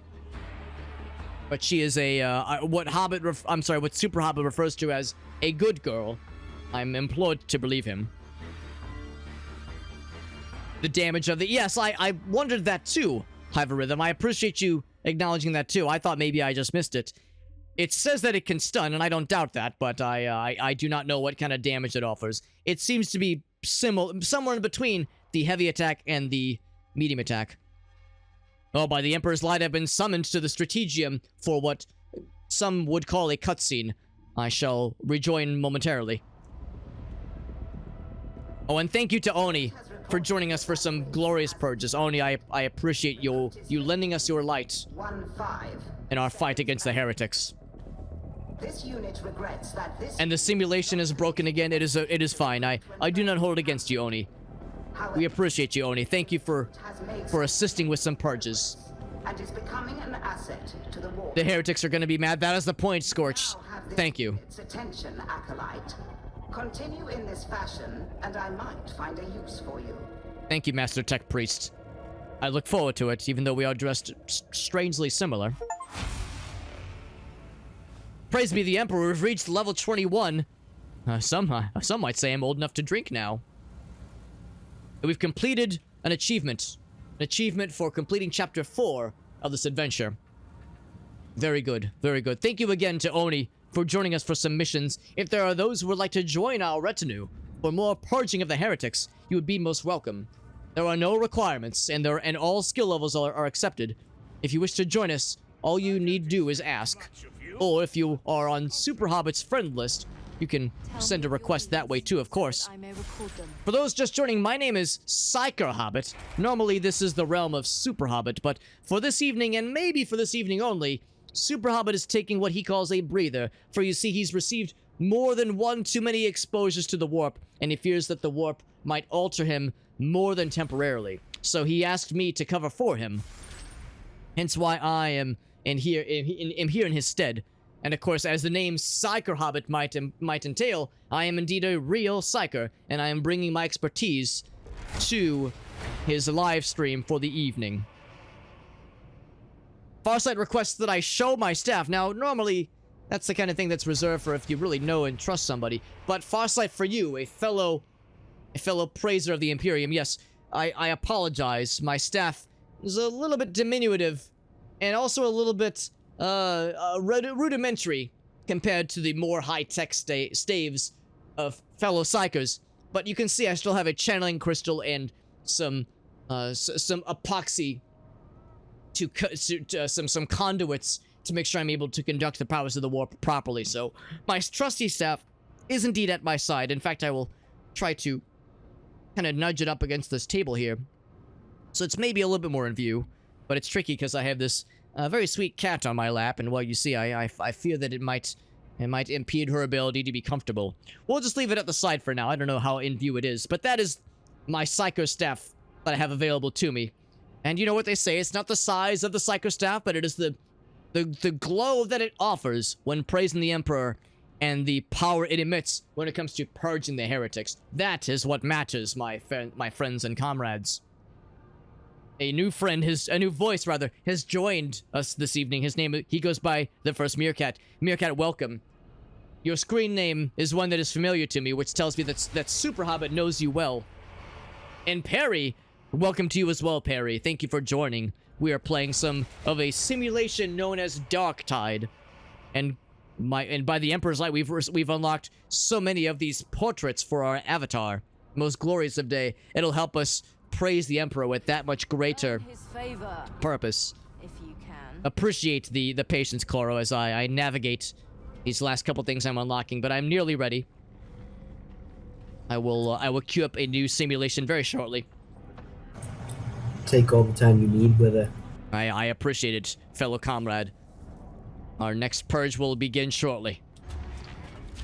But she is what PsykerHobbit refers to as a good girl. I'm implored to believe him. The damage of the... Yes, I wondered that too, Hyverrhythm. I appreciate you acknowledging that too. I thought maybe I just missed it. It says that it can stun, and I don't doubt that, but I do not know what kind of damage it offers. It seems to be somewhere in between the heavy attack and the medium attack. Oh, by the Emperor's light, I've been summoned to the Strategium for what some would call a cutscene. I shall rejoin momentarily. Oh, and thank you to Oni for joining us for some glorious purges. Oni, I appreciate you lending us your light 1-5. in our fight against the heretics. This unit regrets that this... And the simulation is broken again. It is fine. I do not hold it against you, Oni. We appreciate you, Oni. Thank you for assisting with some purges. And is becoming an asset to the war. The heretics are going to be mad. That is the point, Scorch. Thank you. Its attention, acolyte. Continue in this fashion, and I might find a use for you. Thank you, Master Tech Priest. I look forward to it, even though we are dressed strangely similar. Praise be the Emperor, we've reached level 21. Some might say I'm old enough to drink now. We've completed an achievement. An achievement for completing Chapter 4 of this adventure. Very good, very good. Thank you again to Oni for joining us for some missions. If there are those who would like to join our retinue for more purging of the heretics, you would be most welcome. There are no requirements, and all skill levels are accepted. If you wish to join us, all you need to do is ask. Or if you are on PsykerHobbit's friend list, you can send a request that way too, of course. For those just joining, my name is PsykerHobbit. Normally this is the realm of PsykerHobbit, but for this evening, and maybe for this evening only, PsykerHobbit is taking what he calls a breather, for you see he's received more than one too many exposures to the warp, and he fears that the warp might alter him more than temporarily. So he asked me to cover for him. Hence why I am here in his stead. And of course, as the name PsykerHobbit might entail, I am indeed a real psyker, and I am bringing my expertise to his live stream for the evening. Farsight requests that I show my staff. Now, normally, that's the kind of thing that's reserved for if you really know and trust somebody. But Farsight, for you, a fellow a fellow praiser of the Imperium. Yes, I apologize. My staff is a little bit diminutive and also a little bit rudimentary compared to the more high-tech staves of fellow Psykers. But you can see I still have a channeling crystal and some epoxy to some conduits to make sure I'm able to conduct the powers of the warp properly. So my trusty staff is indeed at my side. In fact, I will try to kind of nudge it up against this table here, so it's maybe a little bit more in view. But it's tricky because I have this very sweet cat on my lap, and well, you see, I fear that it might impede her ability to be comfortable. We'll just leave it at the side for now. I don't know how in view it is, but that is my Psyker staff that I have available to me. And you know what they say, it's not the size of the Psyker staff, but it is the glow that it offers when praising the Emperor and the power it emits when it comes to purging the heretics. That is what matters, my friends and comrades. A new voice has joined us this evening. His name, he goes by the first Meerkat. Meerkat, welcome. Your screen name is one that is familiar to me, which tells me that PsykerHobbit knows you well. And Perry, welcome to you as well, Perry. Thank you for joining. We are playing some of a simulation known as Darktide. And by the Emperor's Light, we've unlocked so many of these portraits for our avatar. Most glorious of day. It'll help us praise the Emperor with that much greater purpose. If you can. Appreciate the patience, Cloro, as I navigate these last couple things I'm unlocking, but I'm nearly ready. I will queue up a new simulation very shortly. Take all the time you need with it. I appreciate it, fellow comrade. Our next purge will begin shortly.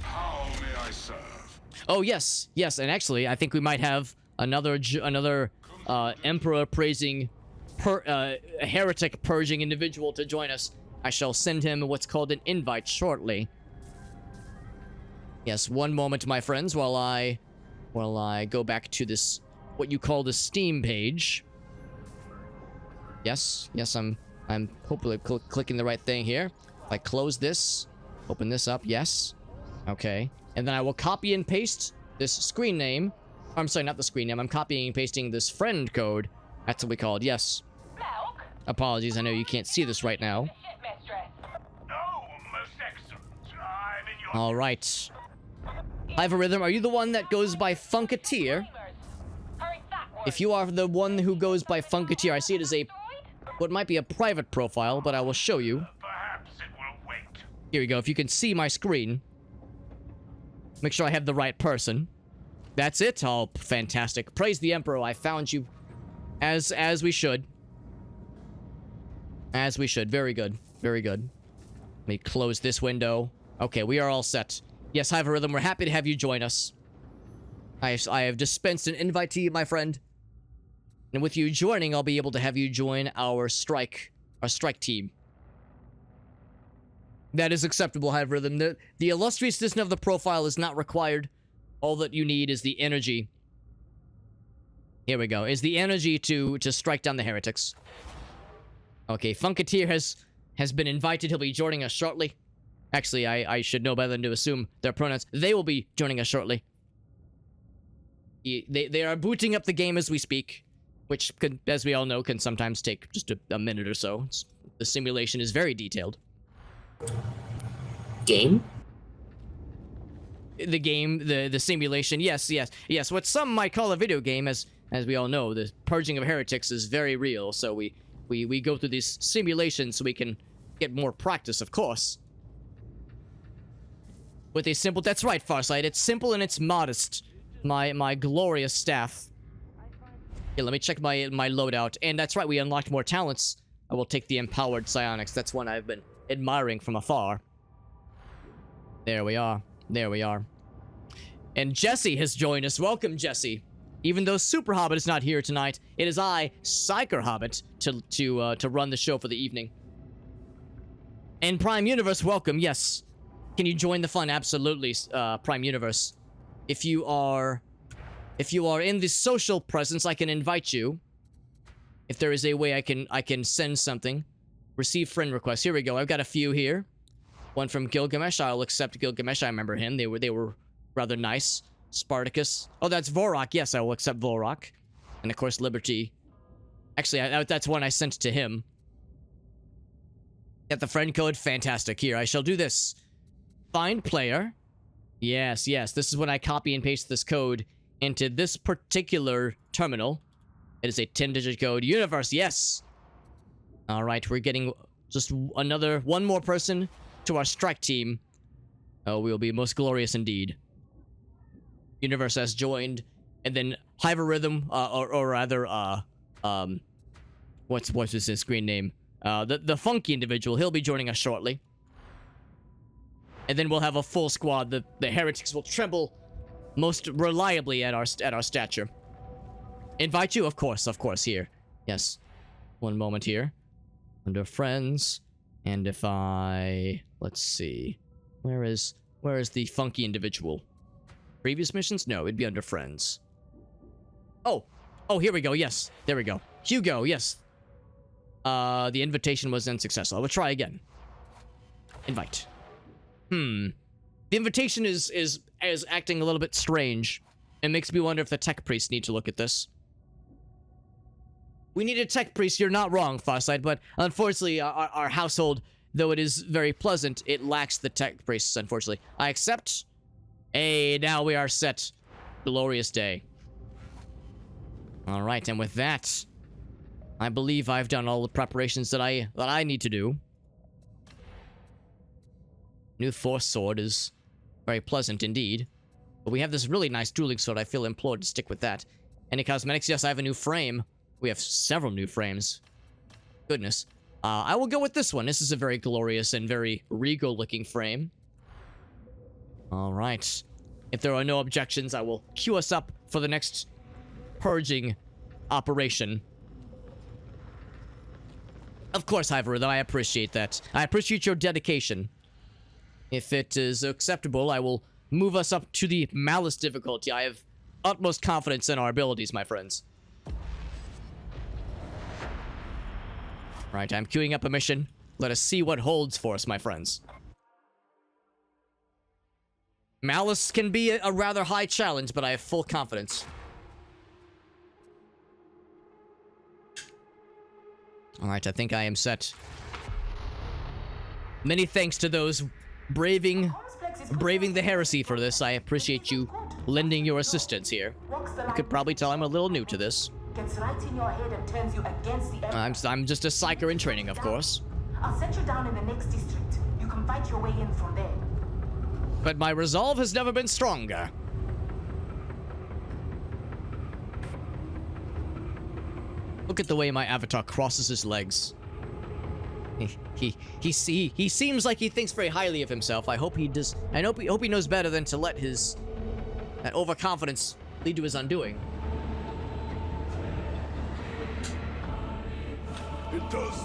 How may I serve? Oh yes, and actually, I think we might have another Emperor praising heretic purging individual to join us. I shall send him what's called an invite shortly. Yes, one moment, my friends, while I go back to this, what you call the Steam page. Yes, I'm hopefully clicking the right thing here. If I close this, open this up, yes. Okay, and then I will copy and paste this screen name. I'm sorry, not the screen name. I'm copying and pasting this friend code. That's what we call it, yes. Milk? Apologies, I know you can't see this right now. Ship mistress. Oh, most excellent. I'm in your... All right. Hyperrhythm, are you the one that goes by Funketeer? Hurry backward. If you are the one who goes by Funketeer, I see it as what might be a private profile, but I will show you. Perhaps it will wait. Here we go. If you can see my screen, make sure I have the right person. That's it. Oh, fantastic. Praise the Emperor. I found you as we should. As we should. Very good. Very good. Let me close this window. Okay, we are all set. Yes, Hyperrhythm, we're happy to have you join us. I have dispensed an invite to you, my friend. And with you joining, I'll be able to have you join our strike team. That is acceptable, Hyperrhythm. The illustriousness of the profile is not required. All that you need is the energy. Here we go. Is the energy to strike down the heretics. Okay, Funketeer has been invited. He'll be joining us shortly. Actually, I should know better than to assume their pronouns. They will be joining us shortly. They are booting up the game as we speak, which, could, as we all know, can sometimes take just a minute or so. The simulation is very detailed. Game? The game, the simulation, yes. What some might call a video game, as we all know, the purging of heretics is very real. So we go through these simulations so we can get more practice, of course. With a simple, that's right, Farsight. It's simple and it's modest. My glorious staff. Yeah, let me check my loadout. And that's right, we unlocked more talents. I will take the empowered psionics. That's one I've been admiring from afar. There we are. There we are. And Jesse has joined us. Welcome, Jesse. Even though PsykerHobbit is not here tonight, it is I, PsykerHobbit, to run the show for the evening. And Prime Universe, welcome. Yes. Can you join the fun? Absolutely, Prime Universe. If you are in the social presence, I can invite you. If there is a way I can send something. Receive friend requests. Here we go. I've got a few here. One from Gilgamesh. I'll accept Gilgamesh. I remember him. They were rather nice. Spartacus. Oh, that's Vorok. Yes, I will accept Vorok. And of course, Liberty. Actually, that's one I sent to him. Get the friend code. Fantastic. Here, I shall do this. Find player. Yes, yes. This is when I copy and paste this code into this particular terminal. It is a 10-digit code. Universe, yes. All right, we're getting just one more person to our strike team. Oh, we will be most glorious indeed. Universe has joined, and then Hyverrhythm, or rather, what's his screen name? The funky individual. He'll be joining us shortly. And then we'll have a full squad. The heretics will tremble most reliably at our stature. Invite you, of course, here. Yes. One moment here. Under friends, and if let's see, where is the funky individual? Previous missions? No, it'd be under friends. Oh, here we go. Yes, there we go. Hugo, yes. The invitation was unsuccessful. I will try again. Invite. The invitation is acting a little bit strange. It makes me wonder if the tech priests need to look at this. We need a tech priest. You're not wrong, Farsight, but unfortunately, our household, though it is very pleasant, it lacks the tech priests, unfortunately. I accept. Hey, now we are set. Glorious day. All right, and with that, I believe I've done all the preparations that I need to do. New Force Sword is very pleasant indeed. But we have this really nice dueling sword. I feel implored to stick with that. Any cosmetics? Yes, I have a new frame. We have several new frames. Goodness. I will go with this one. This is a very glorious and very regal-looking frame. Alright. If there are no objections, I will queue us up for the next purging operation. Of course, Hyver, though, I appreciate that. I appreciate your dedication. If it is acceptable, I will move us up to the Malice difficulty. I have utmost confidence in our abilities, my friends. Right, I'm queuing up a mission. Let us see what holds for us, my friends. Malice can be a rather high challenge, but I have full confidence. Alright, I think I am set. Many thanks to those braving the heresy for this. I appreciate you lending your assistance here. You could probably tell I'm a little new to this. Gets right in your head and turns you against the Emperor. I'm just a psyker in training, of course. I'll set you down in the next district. You can fight your way in from there. But my resolve has never been stronger. Look at the way my avatar crosses his legs. He seems like he thinks very highly of himself. I hope he does. I hope he knows better than to let that overconfidence lead to his undoing.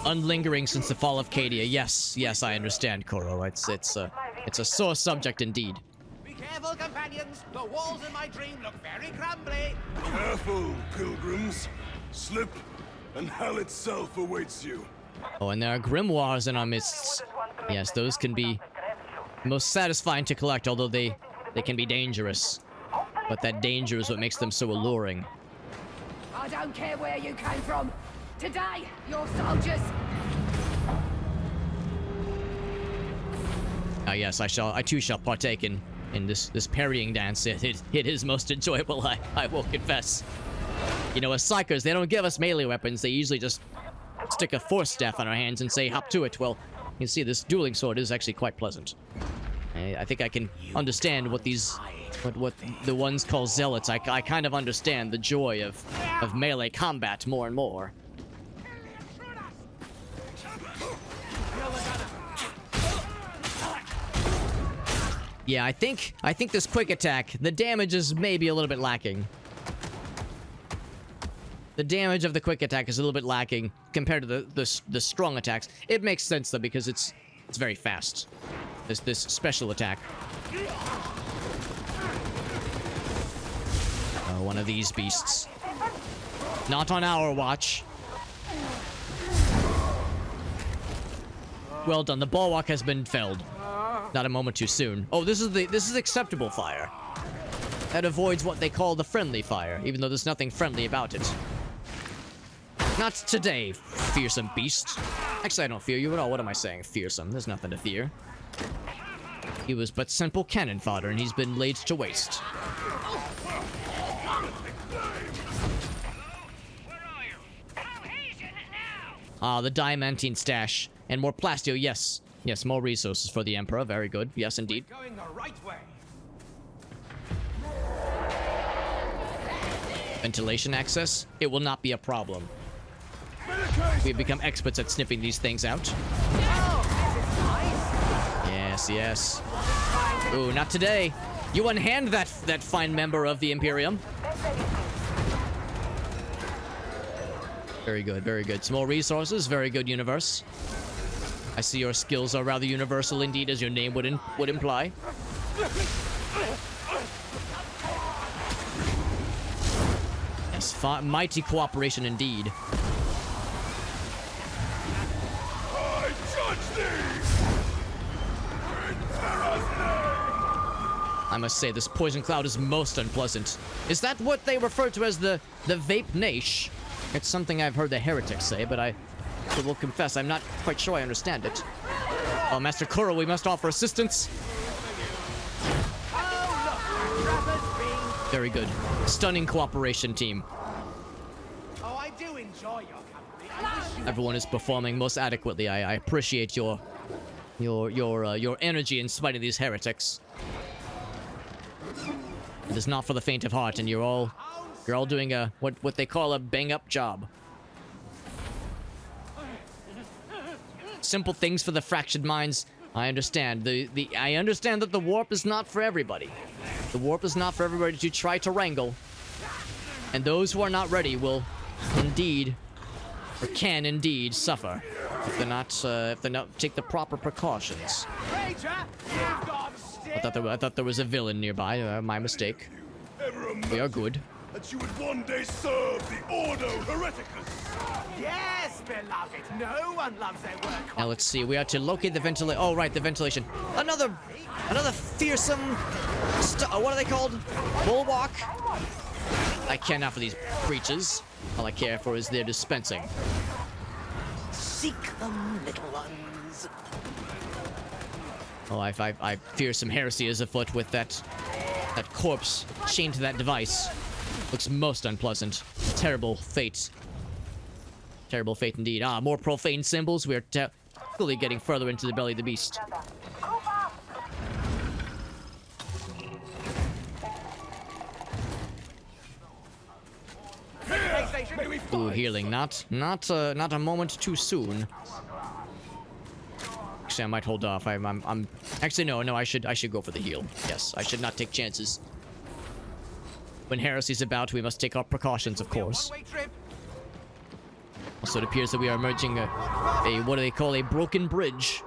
Unlingering since the fall of Cadia. Yes, I understand, Koro. It's a sore subject indeed. Be careful, companions. The walls in my dream look very crumbly. Careful, pilgrims. Slip, and hell itself awaits you. Oh, and there are grimoires in our midst. Yes, those can be most satisfying to collect, although they can be dangerous. But that danger is what makes them so alluring. I don't care where you came from. Today, you're soldiers. Ah, yes, I too shall partake in this parrying dance. It is most enjoyable, I will confess. You know, as Psykers, they don't give us melee weapons. They usually just stick a force staff on our hands and say, hop to it. Well, you can see this dueling sword is actually quite pleasant. I think I can understand what the ones call zealots. I kind of understand the joy of melee combat more and more. Yeah, I think this quick attack, the damage is maybe a little bit lacking. The damage of the quick attack is a little bit lacking compared to the strong attacks. It makes sense though because it's very fast. This special attack. Oh, one of these beasts. Not on our watch. Well done. The bulwark has been felled. Not a moment too soon. Oh, this is acceptable fire. that avoids what they call the friendly fire, even though there's nothing friendly about it. Not today, fearsome beast. Actually, I don't fear you at all. What am I saying? Fearsome. There's nothing to fear. He was but simple cannon fodder, and he's been laid to waste. Ah, the diamantine stash. And more plasteel, yes. Yes, more resources for the Emperor. Very good. Yes, indeed. Going the right way. Ventilation access? It will not be a problem. We've become experts at sniffing these things out. Yes, yes. Ooh, not today. You unhand that fine member of the Imperium. Very good, very good. Some more resources. Very good, universe. I see your skills are rather universal indeed, as your name would imply. Yes, mighty cooperation indeed. I judge thee! I must say, this poison cloud is most unpleasant. Is that what they refer to as the vape niche? It's something I've heard the heretics say, but I will confess I'm not quite sure I understand it. Oh, Master Kuro, we must offer assistance. Very good. Stunning cooperation, team. Oh, I do enjoy your company. Everyone is performing most adequately. I appreciate your energy in spite of these heretics. It is not for the faint of heart, and you're all doing a what they call a bang-up job. Simple things for the fractured minds. I understand. I understand that the warp is not for everybody. The warp is not for everybody to try to wrangle. And those who are not ready will indeed, or can indeed, suffer if they're not take the proper precautions. I thought there was a villain nearby. My mistake. We are good. That you would one day serve the Ordo Hereticus. Yes, beloved. No one loves their work. Now let's see. We are to locate the ventilation. Oh, right, the ventilation. Another fearsome. What are they called? Bulwark. I care not for these creatures. All I care for is their dispensing. Seek them, little ones. Oh, I fear some heresy is afoot with that corpse chained to that device. Looks most unpleasant. Terrible fate. Terrible fate indeed. Ah, more profane symbols. We are totally getting further into the belly of the beast. Ooh, healing. Not a moment too soon. Actually, I might hold off. I'm actually no. I should go for the heal. Yes, I should not take chances. When heresy's about, we must take our precautions, of course. Also, it appears that we are emerging a what do they call a broken bridge.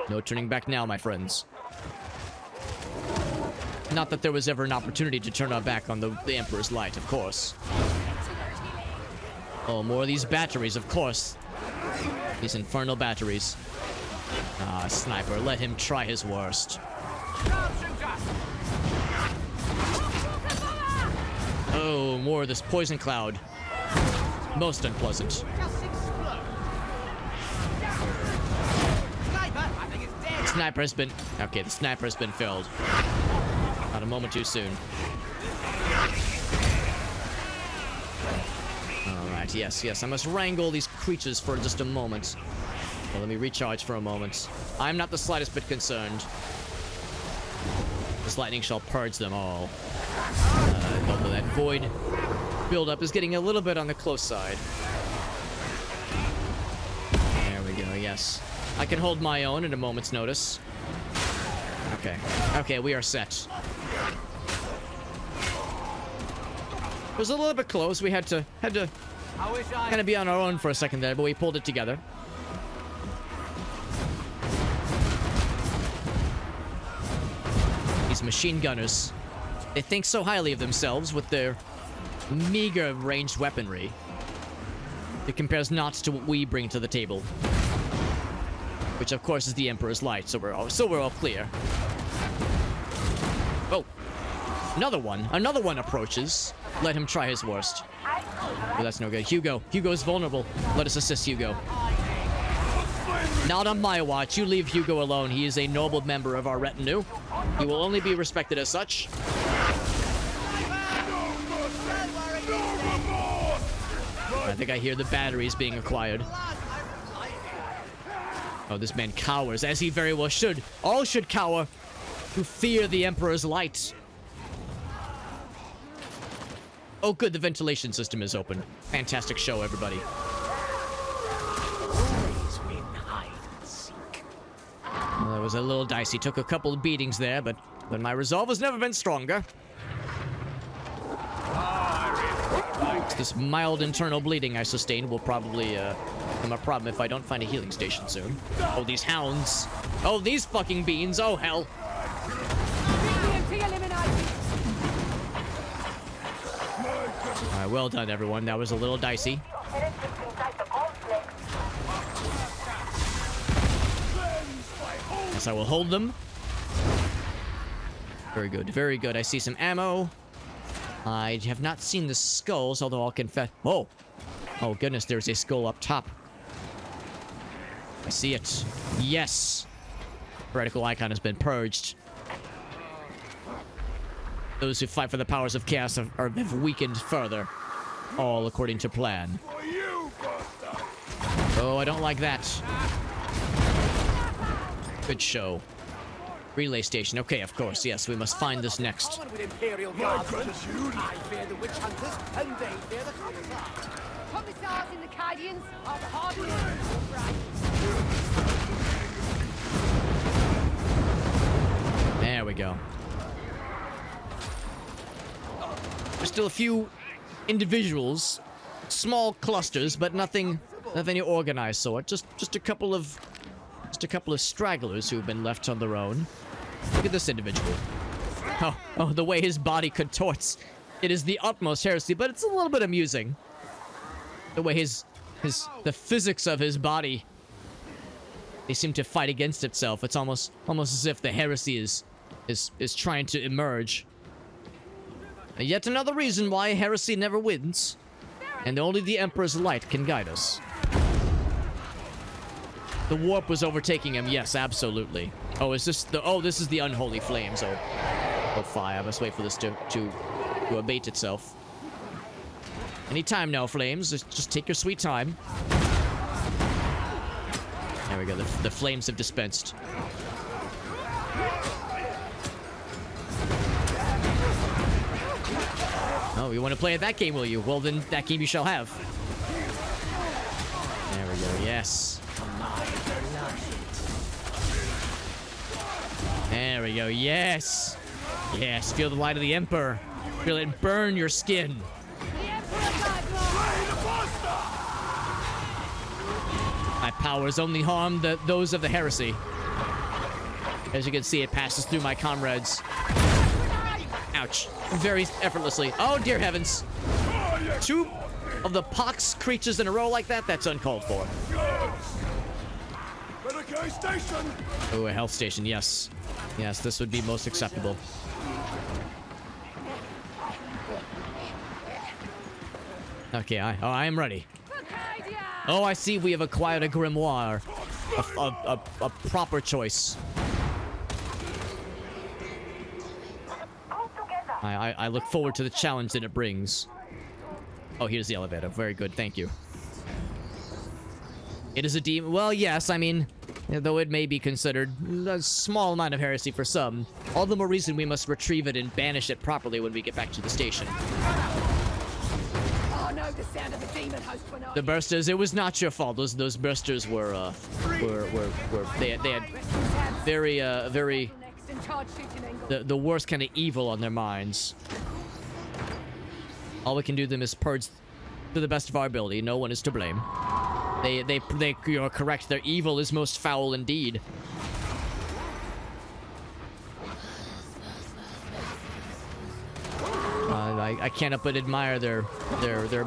No turning back now, my friends. Not that there was ever an opportunity to turn our back on the Emperor's light, of course. Oh, more of these batteries, of course. These infernal batteries. Ah, sniper, let him try his worst. Oh, more of this poison cloud. Most unpleasant. Sniper has been... Okay, the sniper has been filled. Not a moment too soon. Alright, yes. I must wrangle these creatures for just a moment. Well, let me recharge for a moment. I'm not the slightest bit concerned. This lightning shall purge them all. Although that void buildup is getting a little bit on the close side. There we go, yes. I can hold my own at a moment's notice. Okay, we are set. It was a little bit close. We had to kind of be on our own for a second there, but we pulled it together. These machine gunners. They think so highly of themselves with their meager ranged weaponry. It compares not to what we bring to the table. Which, of course, is the Emperor's light, so we're all clear. Oh. Another one approaches. Let him try his worst. But that's no good. Hugo's vulnerable. Let us assist Hugo. Not on my watch. You leave Hugo alone. He is a noble member of our retinue. He will only be respected as such. I think I hear the batteries being acquired. Oh, this man cowers, as he very well should. All should cower, who fear the Emperor's light. Oh, good, the ventilation system is open. Fantastic show, everybody. Well, that was a little dicey. Took a couple of beatings there, but my resolve has never been stronger. This mild internal bleeding I sustained will probably become a problem if I don't find a healing station soon. Oh, these hounds. Oh, these fucking beans. Oh, hell. Alright, well done, everyone. That was a little dicey. Yes, I will hold them. Very good, very good. I see some ammo. I have not seen the skulls, although I'll confess... Oh! Oh, goodness, there's a skull up top. I see it. Yes! Reticle icon has been purged. Those who fight for the powers of chaos have weakened further. All according to plan. Oh, I don't like that. Good show. Relay station. Okay, of course. Yes, we must find this next. There we go. There's still a few individuals, small clusters, but nothing of any organized sort. Just a couple of stragglers who've been left on their own. Look at this individual. Oh, the way his body contorts. It is the utmost heresy, but it's a little bit amusing. The way the physics of his body, they seem to fight against itself. It's almost as if the heresy is trying to emerge. Yet another reason why heresy never wins, and only the Emperor's light can guide us. The warp was overtaking him. Yes, absolutely. Oh, is this the... Oh, this is the unholy flames. Oh, fire. I must wait for this to abate itself. Any time now, flames. Just take your sweet time. There we go. The flames have dispensed. Oh, you want to play at that game, will you? Well, then that game you shall have. There we go. Yes. There we go. Yes. Yes. Feel the light of the Emperor. Feel it burn your skin. My powers only harm those of the heresy. As you can see, it passes through my comrades. Ouch. Very effortlessly. Oh, dear heavens. 2 of the pox creatures in a row like that? That's uncalled for. Oh, a health station, yes. Yes, this would be most acceptable. Okay, I am ready. Oh, I see we have acquired a grimoire. A proper choice. I look forward to the challenge that it brings. Oh, here's the elevator. Very good, thank you. It is a demon. Well, yes, I mean, though it may be considered a small amount of heresy for some, all the more reason we must retrieve it and banish it properly when we get back to the station. Oh no, the sound of the demon host when I... The bursters, it was not your fault. Those bursters were they had very the worst kind of evil on their minds. All we can do them is purge to the best of our ability. No one is to blame. You're correct. Their evil is most foul indeed. I can't help but admire their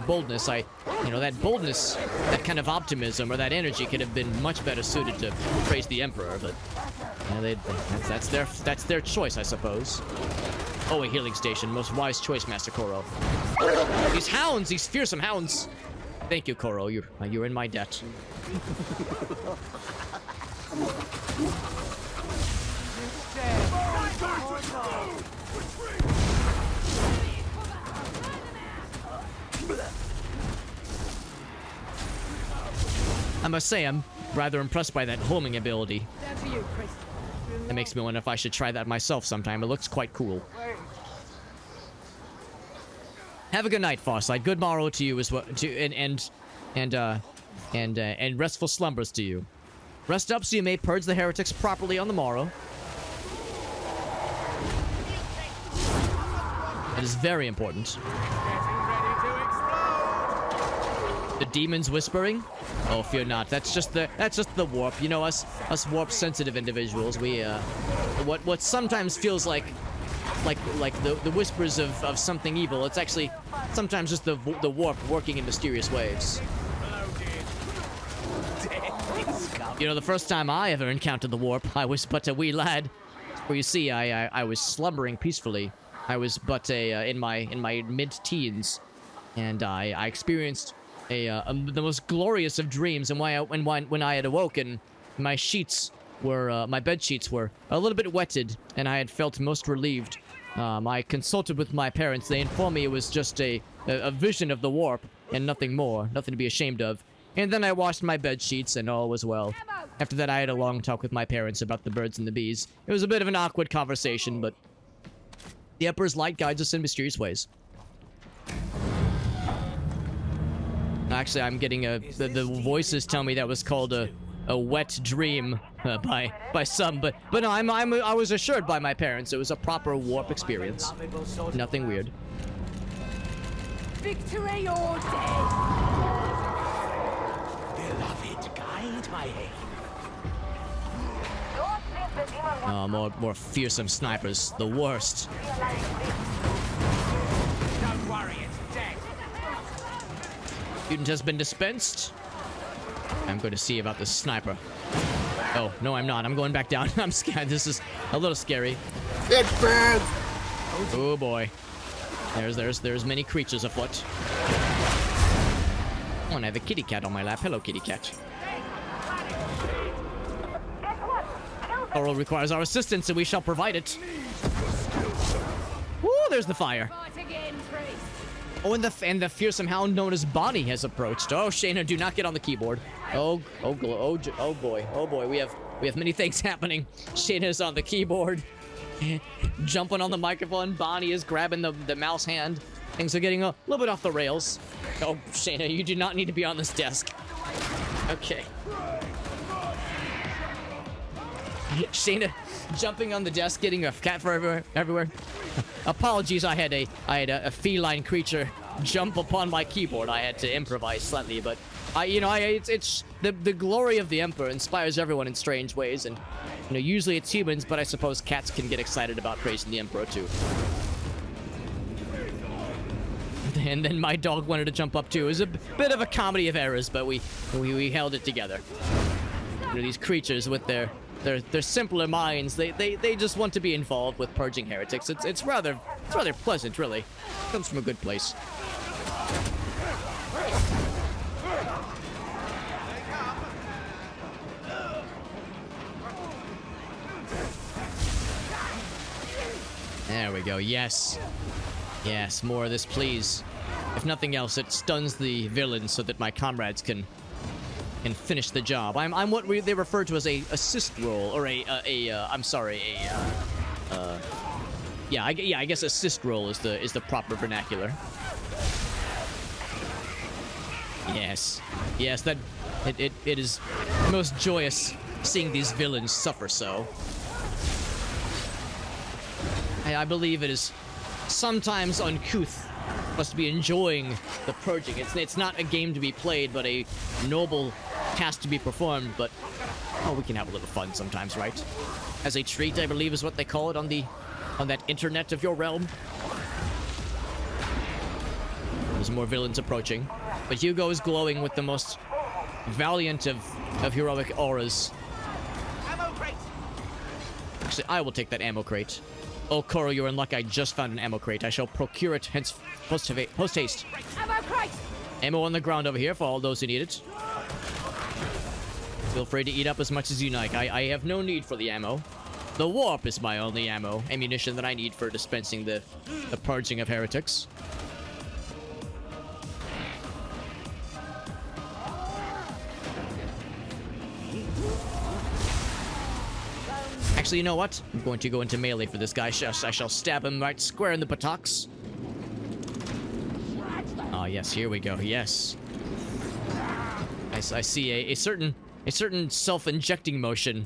boldness. That boldness, that kind of optimism or that energy could have been much better suited to praise the Emperor, but that's their choice, I suppose. Oh, a healing station. Most wise choice, Master Koro. These hounds, these fearsome hounds. Thank you, Koro. You're in my debt. I must say, I'm rather impressed by that homing ability. That makes me wonder if I should try that myself sometime. It looks quite cool. Have a good night, Farsight. Good morrow to you as well. And restful slumbers to you. Rest up so you may purge the heretics properly on the morrow. That is very important. The demons whispering? Oh, fear not. That's just the warp. You know, us warp sensitive individuals. We what sometimes feels like the whispers of something evil. It's actually sometimes just the warp working in mysterious ways. You know, the first time I ever encountered the warp, I was but a wee lad. Where you see, I was slumbering peacefully. I was but in my mid-teens, and I experienced the most glorious of dreams. And when I had awoken, my sheets were my bed sheets were a little bit wetted, and I had felt most relieved. I consulted with my parents. They informed me it was just a vision of the warp and nothing more, nothing to be ashamed of. And then I washed my bed sheets, and all was well. After that, I had a long talk with my parents about the birds and the bees. It was a bit of an awkward conversation, but the Emperor's light guides us in mysterious ways. Actually, I'm getting the voices tell me that was called a wet dream by some, but no, I was assured by my parents it was a proper warp experience. Nothing weird. Victory or death! Beloved, guide my aim. Oh, more fearsome snipers. The worst. Don't worry, it's dead. Mutant has been dispensed. I'm going to see about this sniper. Oh, no, I'm not. I'm going back down. I'm scared. This is a little scary. It's bad. Oh boy. There's many creatures afoot. Oh, and I have a kitty cat on my lap. Hello, kitty cat. Oral requires our assistance, and we shall provide it. Woo, there's the fire. Oh, and the fearsome hound known as Bonnie has approached. Oh, Shayna, do not get on the keyboard. Oh boy. We have many things happening. Shayna's on the keyboard, jumping on the microphone. Bonnie is grabbing the mouse hand. Things are getting a little bit off the rails. Oh, Shayna, you do not need to be on this desk. Okay. Shayna jumping on the desk, getting a cat for everywhere. Apologies, I had a feline creature jump upon my keyboard. I had to improvise slightly, but it's the glory of the Emperor inspires everyone in strange ways, and usually it's humans, but I suppose cats can get excited about praising the Emperor too. And then my dog wanted to jump up too. It was a bit of a comedy of errors, but we held it together. These creatures with their simpler minds, they just want to be involved with purging heretics. It's rather pleasant, really. It comes from a good place. There we go. Yes, more of this, please. If nothing else, it stuns the villains so that my comrades can finish the job. I'm what they refer to as a assist role, or I guess assist role is the proper vernacular. Yes, that it is most joyous seeing these villains suffer so. I believe it is sometimes uncouth for us to be enjoying the purging. It's not a game to be played, but a noble task to be performed. But we can have a little fun sometimes, right? As a treat, I believe is what they call it on that internet of your realm. There's more villains approaching, but Hugo is glowing with the most valiant of heroic auras. Ammo crate. Actually, I will take that ammo crate. Oh, Koro, you're in luck. I just found an ammo crate. I shall procure it hence post haste. Ammo crate! Ammo on the ground over here for all those who need it. Feel free to eat up as much as you like. I have no need for the ammo. The warp is my only ammunition that I need for dispensing the purging of heretics. Actually, you know what? I'm going to go into melee for this guy. I shall stab him right square in the buttocks. Ah, yes, here we go. Yes. I see a certain self-injecting motion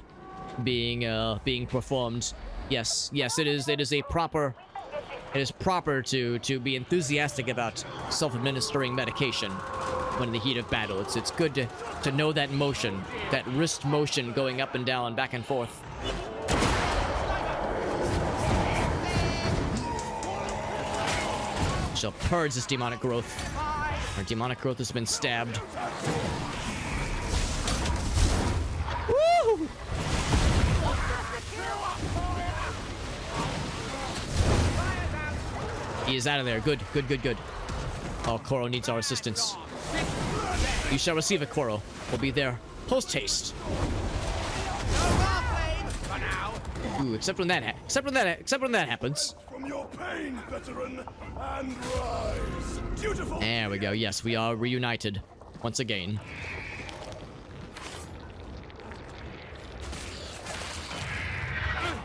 being performed. Yes, it is proper to be enthusiastic about self-administering medication when in the heat of battle. It's good to know that motion, that wrist motion going up and down, back and forth. Shall purge this demonic growth. Our demonic growth has been stabbed. Woo! He is out of there. Good. Oh, Koro needs our assistance. You shall receive it, Koro. We'll be there. Post haste. Ooh, except when that happens. From your pain, veteran, and rise. Beautiful. There we go. Yes, we are reunited once again.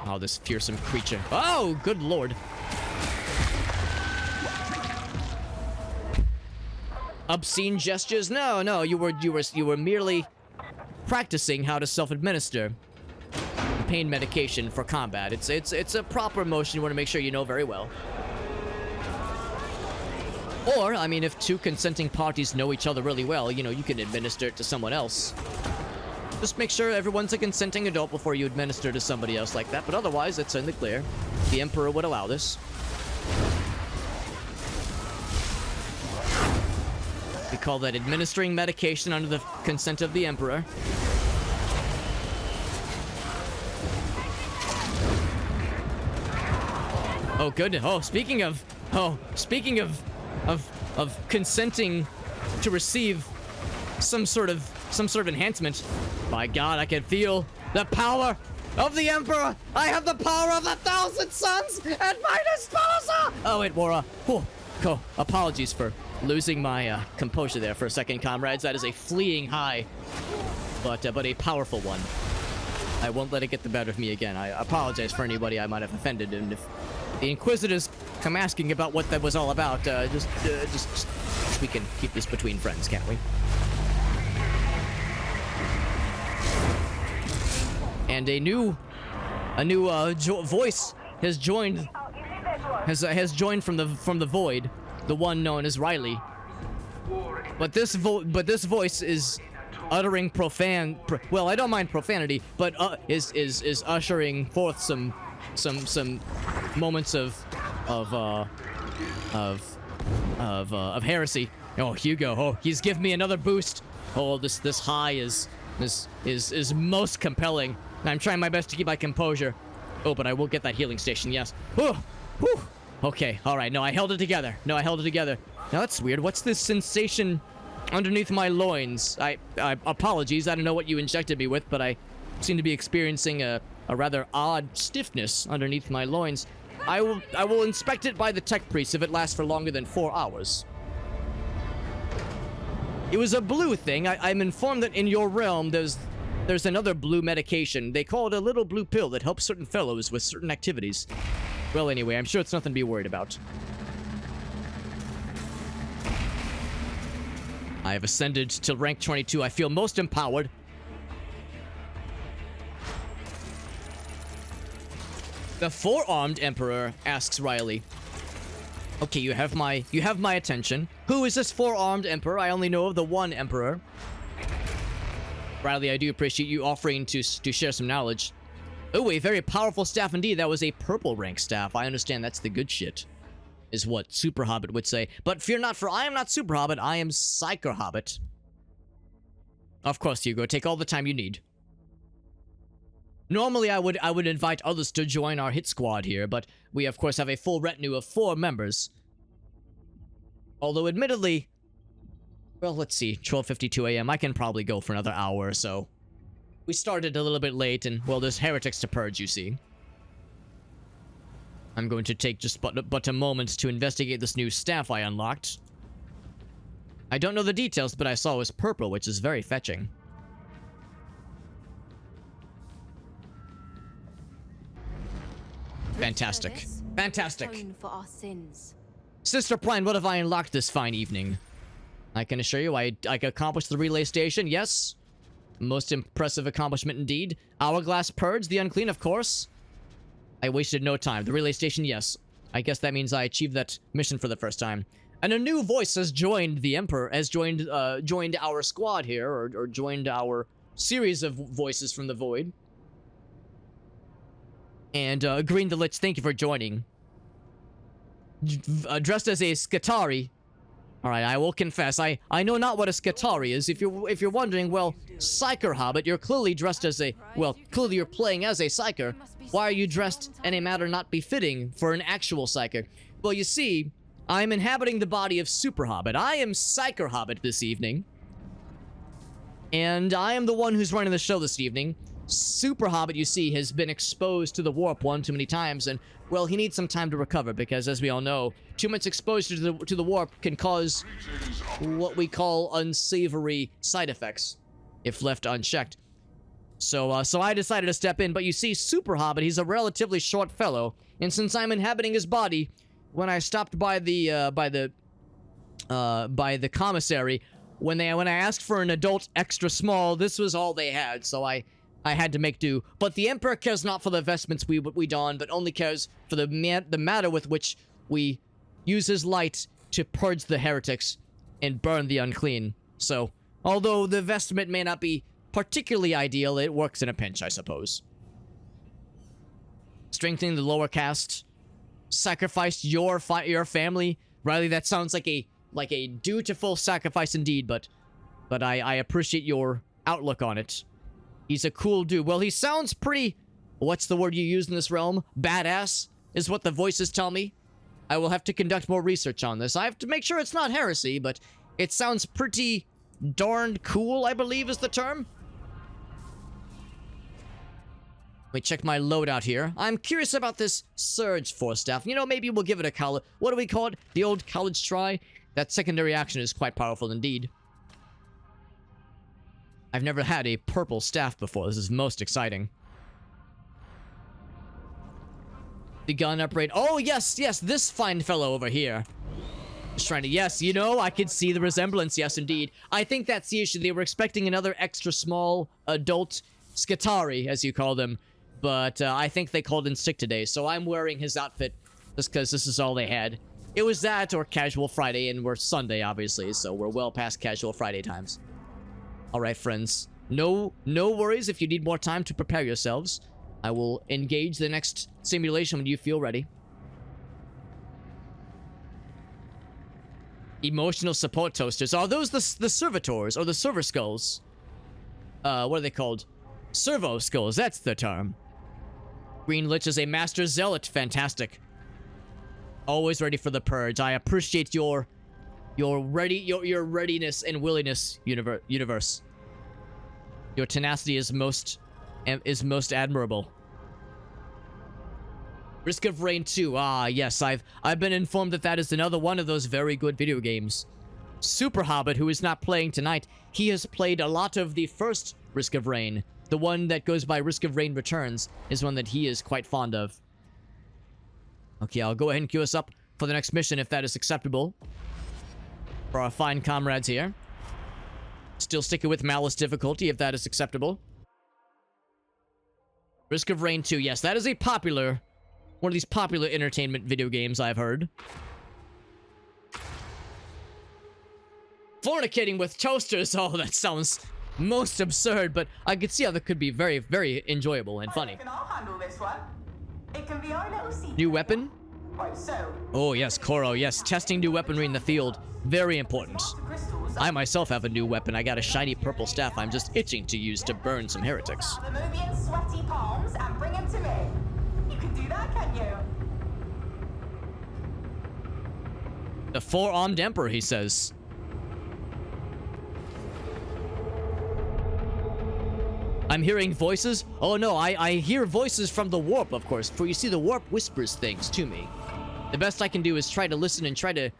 Oh, this fearsome creature. Oh, good lord. Obscene gestures? No, you were merely practicing how to self-administer pain medication for combat. It's a proper motion you want to make sure you know very well. Or, I mean, if two consenting parties know each other really well, you know, you can administer it to someone else. Just make sure everyone's a consenting adult before you administer to somebody else like that, but otherwise, it's in the clear. The Emperor would allow this. We call that administering medication under the consent of the Emperor. Oh, good. Oh, speaking of consenting to receive some sort of enhancement. My God, I can feel the power of the Emperor. I have the power of 1,000 suns at my disposal. Oh, it wore a apologies for losing my composure there for a second, comrades. That is a fleeting high, but a powerful one. I won't let it get the better of me again. I apologize for anybody I might have offended, and if the Inquisitors come asking about what that was all about, just we can keep this between friends, can't we? And a new voice has joined from the void, the one known as Riley. But this voice is uttering well, I don't mind profanity, but is ushering forth some moments of heresy. Oh, Hugo. Oh, he's giving me another boost. Oh, this high is most compelling. I'm trying my best to keep my composure. Oh, but I will get that healing station. Yes. Whew. Whew. Okay. All right. No, I held it together. Now that's weird. What's this sensation underneath my loins? I apologies. I don't know what you injected me with, but I seem to be experiencing a rather odd stiffness underneath my loins. I will inspect it by the tech priest if it lasts for longer than 4 hours. It was a blue thing. I'm informed that in your realm there's another blue medication. They call it a little blue pill that helps certain fellows with certain activities. Well, anyway, I'm sure it's nothing to be worried about. I have ascended to rank 22. I feel most empowered. The four-armed Emperor, asks Riley. Okay, you have my attention. Who is this four-armed Emperor? I only know of the one Emperor. Riley, I do appreciate you offering to share some knowledge. Oh, a very powerful staff indeed. That was a purple rank staff. I understand that's the good shit, is what PsykerHobbit would say. But fear not, for I am not PsykerHobbit. I am PsykerHobbit. Of course, Hugo. Take all the time you need. Normally, I would invite others to join our hit squad here, but we, of course, have a full retinue of 4 members. Although, admittedly, well, let's see, 12:52 a.m. I can probably go for another hour or so. We started a little bit late, and, well, there's heretics to purge, you see. I'm going to take just but a moment to investigate this new staff I unlocked. I don't know the details, but I saw it was purple, which is very fetching. Fantastic. Fantastic. For our sins. Sister Prime, what have I unlocked this fine evening? I can assure you I accomplished the relay station, yes. Most impressive accomplishment indeed. Hourglass Purge, the unclean, of course. I wasted no time. The relay station, yes. I guess that means I achieved that mission for the first time. And a new voice has joined the Emperor, has joined our squad here, or joined our series of voices from the void. And, Green the Lich, thank you for joining. Dressed as a Skitari. Alright, I will confess, I know not what a Skitari is. If you're wondering, well, PsykerHobbit, you're clearly dressed as a... Well, clearly you're playing as a Psyker. Why are you dressed in a manner not befitting for an actual Psyker? Well, you see, I'm inhabiting the body of SuperHobbit. I am PsykerHobbit this evening. And I am the one who's running the show this evening. SuperHobbit, you see, has been exposed to the warp one too many times, and, well, he needs some time to recover, because, as we all know, too much exposure to the warp can cause what we call unsavory side effects, if left unchecked. So I decided to step in, but you see, SuperHobbit, he's a relatively short fellow, and since I'm inhabiting his body, when I stopped by the commissary, when I asked for an adult extra small, this was all they had, so I had to make do. But the Emperor cares not for the vestments we don, but only cares for the matter with which we use his light to purge the heretics and burn the unclean. So, although the vestment may not be particularly ideal, it works in a pinch, I suppose. Strengthening the lower caste. Sacrificed your family. Riley, that sounds like a dutiful sacrifice indeed, but I appreciate your outlook on it. He's a cool dude. Well, he sounds pretty... What's the word you use in this realm? Badass, is what the voices tell me. I will have to conduct more research on this. I have to make sure it's not heresy, but it sounds pretty darned cool, I believe is the term. Let me check my loadout here. I'm curious about this Surge Force staff. You know, maybe we'll give it a college... What do we call it? The old college try? That secondary action is quite powerful indeed. I've never had a purple staff before. This is most exciting. The gun upgrade. Oh, yes, this fine fellow over here. Just trying to... Yes, you know, I could see the resemblance. Yes, indeed. I think that's the issue. They were expecting another extra small adult Skitari, as you call them. But I think they called in sick today, so I'm wearing his outfit just because this is all they had. It was that or Casual Friday, and we're Sunday, obviously, so we're well past Casual Friday times. Alright, friends. No worries if you need more time to prepare yourselves. I will engage the next simulation when you feel ready. Emotional support toasters. Are those the servitors or the server skulls? What are they called? Servo skulls, that's the term. Green Lich is a master zealot. Fantastic. Always ready for the purge. I appreciate your readiness and willingness, universe. Your tenacity is most admirable. Risk of Rain 2. Ah, yes, I've been informed that is another one of those very good video games. SuperHobbit, who is not playing tonight, he has played a lot of the first Risk of Rain. The one that goes by Risk of Rain Returns is one that he is quite fond of. Okay, I'll go ahead and queue us up for the next mission if that is acceptable. For our fine comrades here. Still sticking with Malice difficulty if that is acceptable. Risk of Rain 2. Yes, that is a popular... One of these popular entertainment video games I've heard. Fornicating with toasters. Oh, that sounds most absurd, but I could see how that could be very, very enjoyable and funny. I'll handle this one. It can be our little secret. New weapon? Right, so. Oh, yes, Koro. Yes, testing new weaponry in the field. Very important. Crystals I myself have a new weapon. I got a shiny purple staff I'm just itching to use to burn some heretics. Remove your sweaty palms and bring them to me. You can do that, can you? The four-armed emperor, he says. I'm hearing voices? Oh no, I hear voices from the warp, of course, for you see the warp whispers things to me. The best I can do is try to listen and try to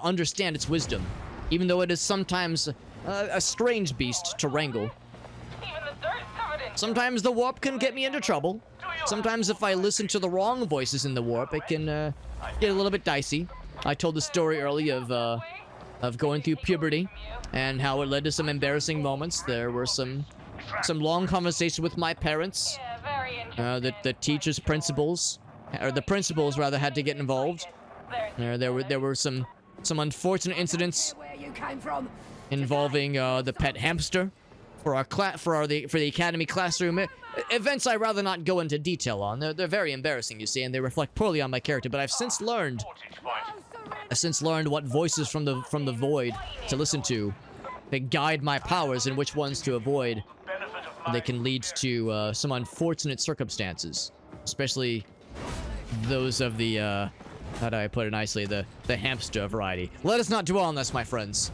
understand its wisdom, even though it is sometimes a strange beast to wrangle. Sometimes the warp can get me into trouble. Sometimes if I listen to the wrong voices in the warp, it can get a little bit dicey. I told the story earlier of going through puberty and how it led to some embarrassing moments. There were some long conversations with my parents. The teachers, principals, or the principals rather, had to get involved. There were some unfortunate incidents involving the pet hamster for the academy classroom. Events I'd rather not go into detail on. They're very embarrassing, you see, and they reflect poorly on my character. But I've since learned what voices from the void to listen to. They guide my powers and which ones to avoid. They can lead to some unfortunate circumstances, especially those of the how do I put it nicely, the hamster variety. Let us not dwell on this, my friends.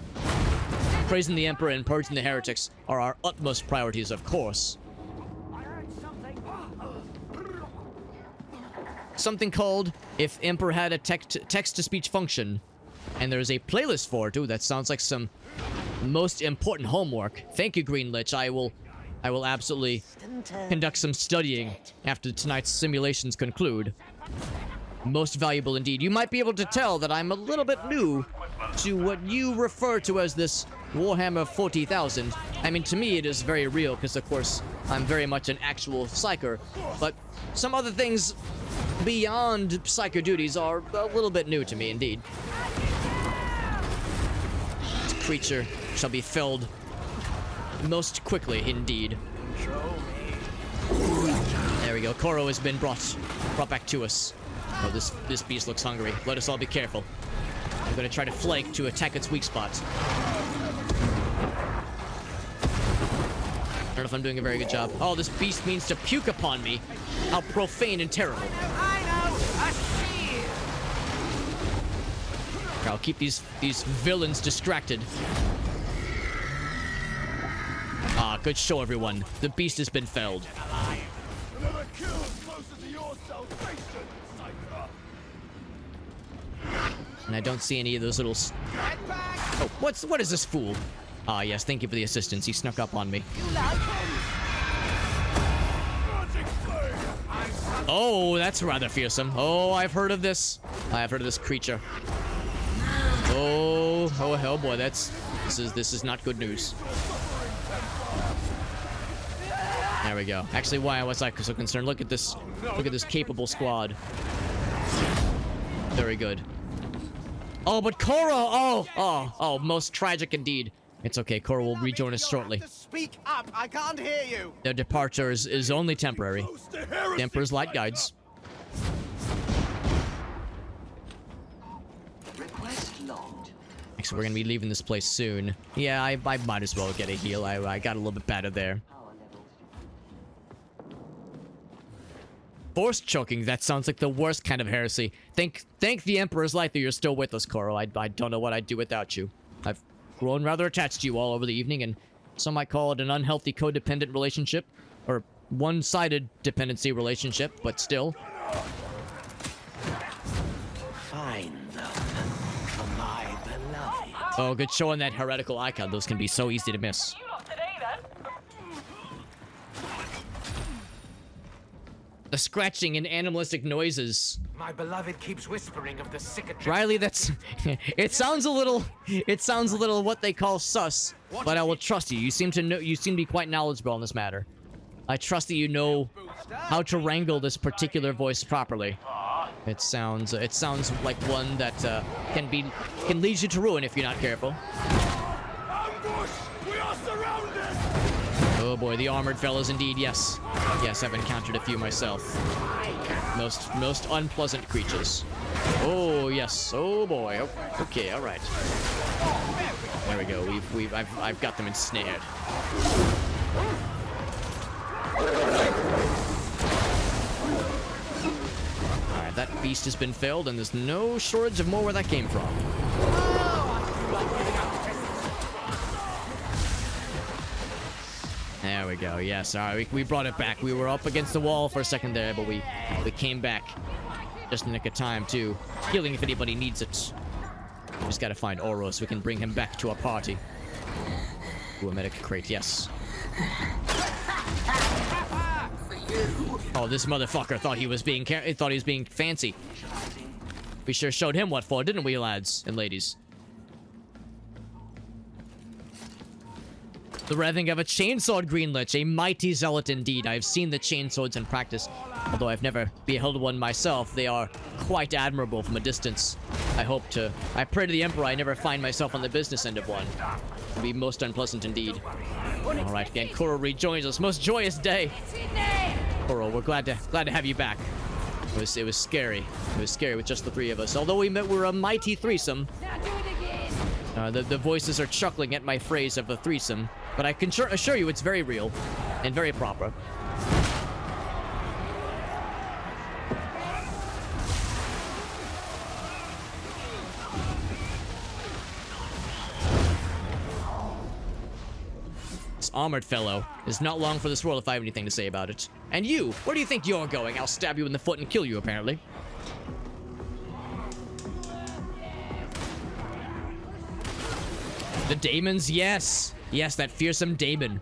Praising the Emperor and purging the heretics are our utmost priorities, of course. Something called If Emperor Had a Text-to-Speech Function, and there's a playlist for it. Ooh, that sounds like some most important homework. Thank you, Green Lich. I will absolutely conduct some studying after tonight's simulations conclude. Most valuable indeed. You might be able to tell that I'm a little bit new to what you refer to as this Warhammer 40,000. I mean, to me it is very real because, of course, I'm very much an actual Psyker, but some other things beyond Psyker duties are a little bit new to me indeed. This creature shall be felled most quickly indeed. There we go. Koro has been brought back to us. Oh, this beast looks hungry. Let us all be careful. I'm gonna try to flank to attack its weak spot. I don't know if I'm doing a very good job. Oh, this beast means to puke upon me. How profane and terrible. I know! A shield! I'll keep these villains distracted. Ah, good show, everyone. The beast has been felled. Another kill closer to your salvation, Psyker. And I don't see any of those little... Oh, what is this fool? Ah, yes, thank you for the assistance. He snuck up on me. Oh, that's rather fearsome. Oh, I've heard of this. I've heard of this creature. Oh, hell boy, this is not good news. There we go. Actually, why was I so concerned? Look at this capable squad. Very good. Oh, but Koro! Oh, most tragic indeed. It's okay, Koro will rejoin us shortly. Speak up, I can't hear you. Their departure is only temporary. The Emperor's light guides. Actually, we're gonna be leaving this place soon. Yeah, I might as well get a heal. I got a little bit better there. Force choking, that sounds like the worst kind of heresy. Thank the Emperor's light that you're still with us, Koro. I don't know what I'd do without you. I've grown rather attached to you all over the evening, and some might call it an unhealthy codependent relationship, or one-sided dependency relationship, but still. Find them for my beloved. Oh, good showing that heretical icon. Those can be so easy to miss. The scratching and animalistic noises. My beloved keeps whispering of the cicatrice. Riley, that's... It sounds a little what they call sus, but I will trust you. You seem to be quite knowledgeable on this matter. I trust that you know how to wrangle this particular voice properly. It sounds like one that can lead you to ruin if you're not careful. Ambush! We are surrounded! Oh boy, the armored fellows indeed, yes. Yes, I've encountered a few myself. Most unpleasant creatures. Oh, yes. Oh boy. Okay, alright. There we go. I've got them ensnared. Alright, that beast has been felled, and there's no shortage of more where that came from. There we go. Yes, alright, we brought it back. We were up against the wall for a second there, but we came back just in the nick of time, too. Healing if anybody needs it. We just gotta find Oro so we can bring him back to our party. Ooh, a medic crate, yes. Oh, this motherfucker thought he was being fancy. We sure showed him what for, didn't we, lads and ladies? The revving of a chainsword, Greenlich, a mighty zealot indeed. I've seen the chainswords in practice, although I've never beheld one myself. They are quite admirable from a distance. I pray to the Emperor I never find myself on the business end of one. It would be most unpleasant indeed. Alright, again, Kuro rejoins us. Most joyous day. Kuro, we're glad to have you back. It was scary. It was scary with just the three of us. Although we're a mighty threesome. The voices are chuckling at my phrase of a threesome, but I can assure you it's very real and very proper. This armored fellow is not long for this world if I have anything to say about it. And you, where do you think you're going? I'll stab you in the foot and kill you, apparently. The daemons, yes. Yes, that fearsome daemon.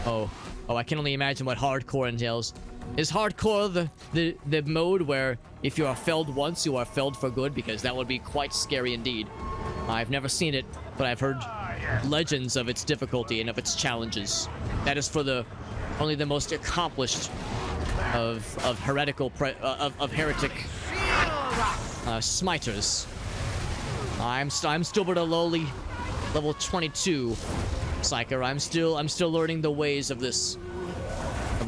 Oh, I can only imagine what hardcore entails. Is hardcore the mode where if you are felled once, you are felled for good? Because that would be quite scary indeed. I've never seen it, but I've heard legends of its difficulty and of its challenges. That is for only the most accomplished of heretic smiters. I'm still but a lowly level 22 Psyker. I'm still learning the ways of this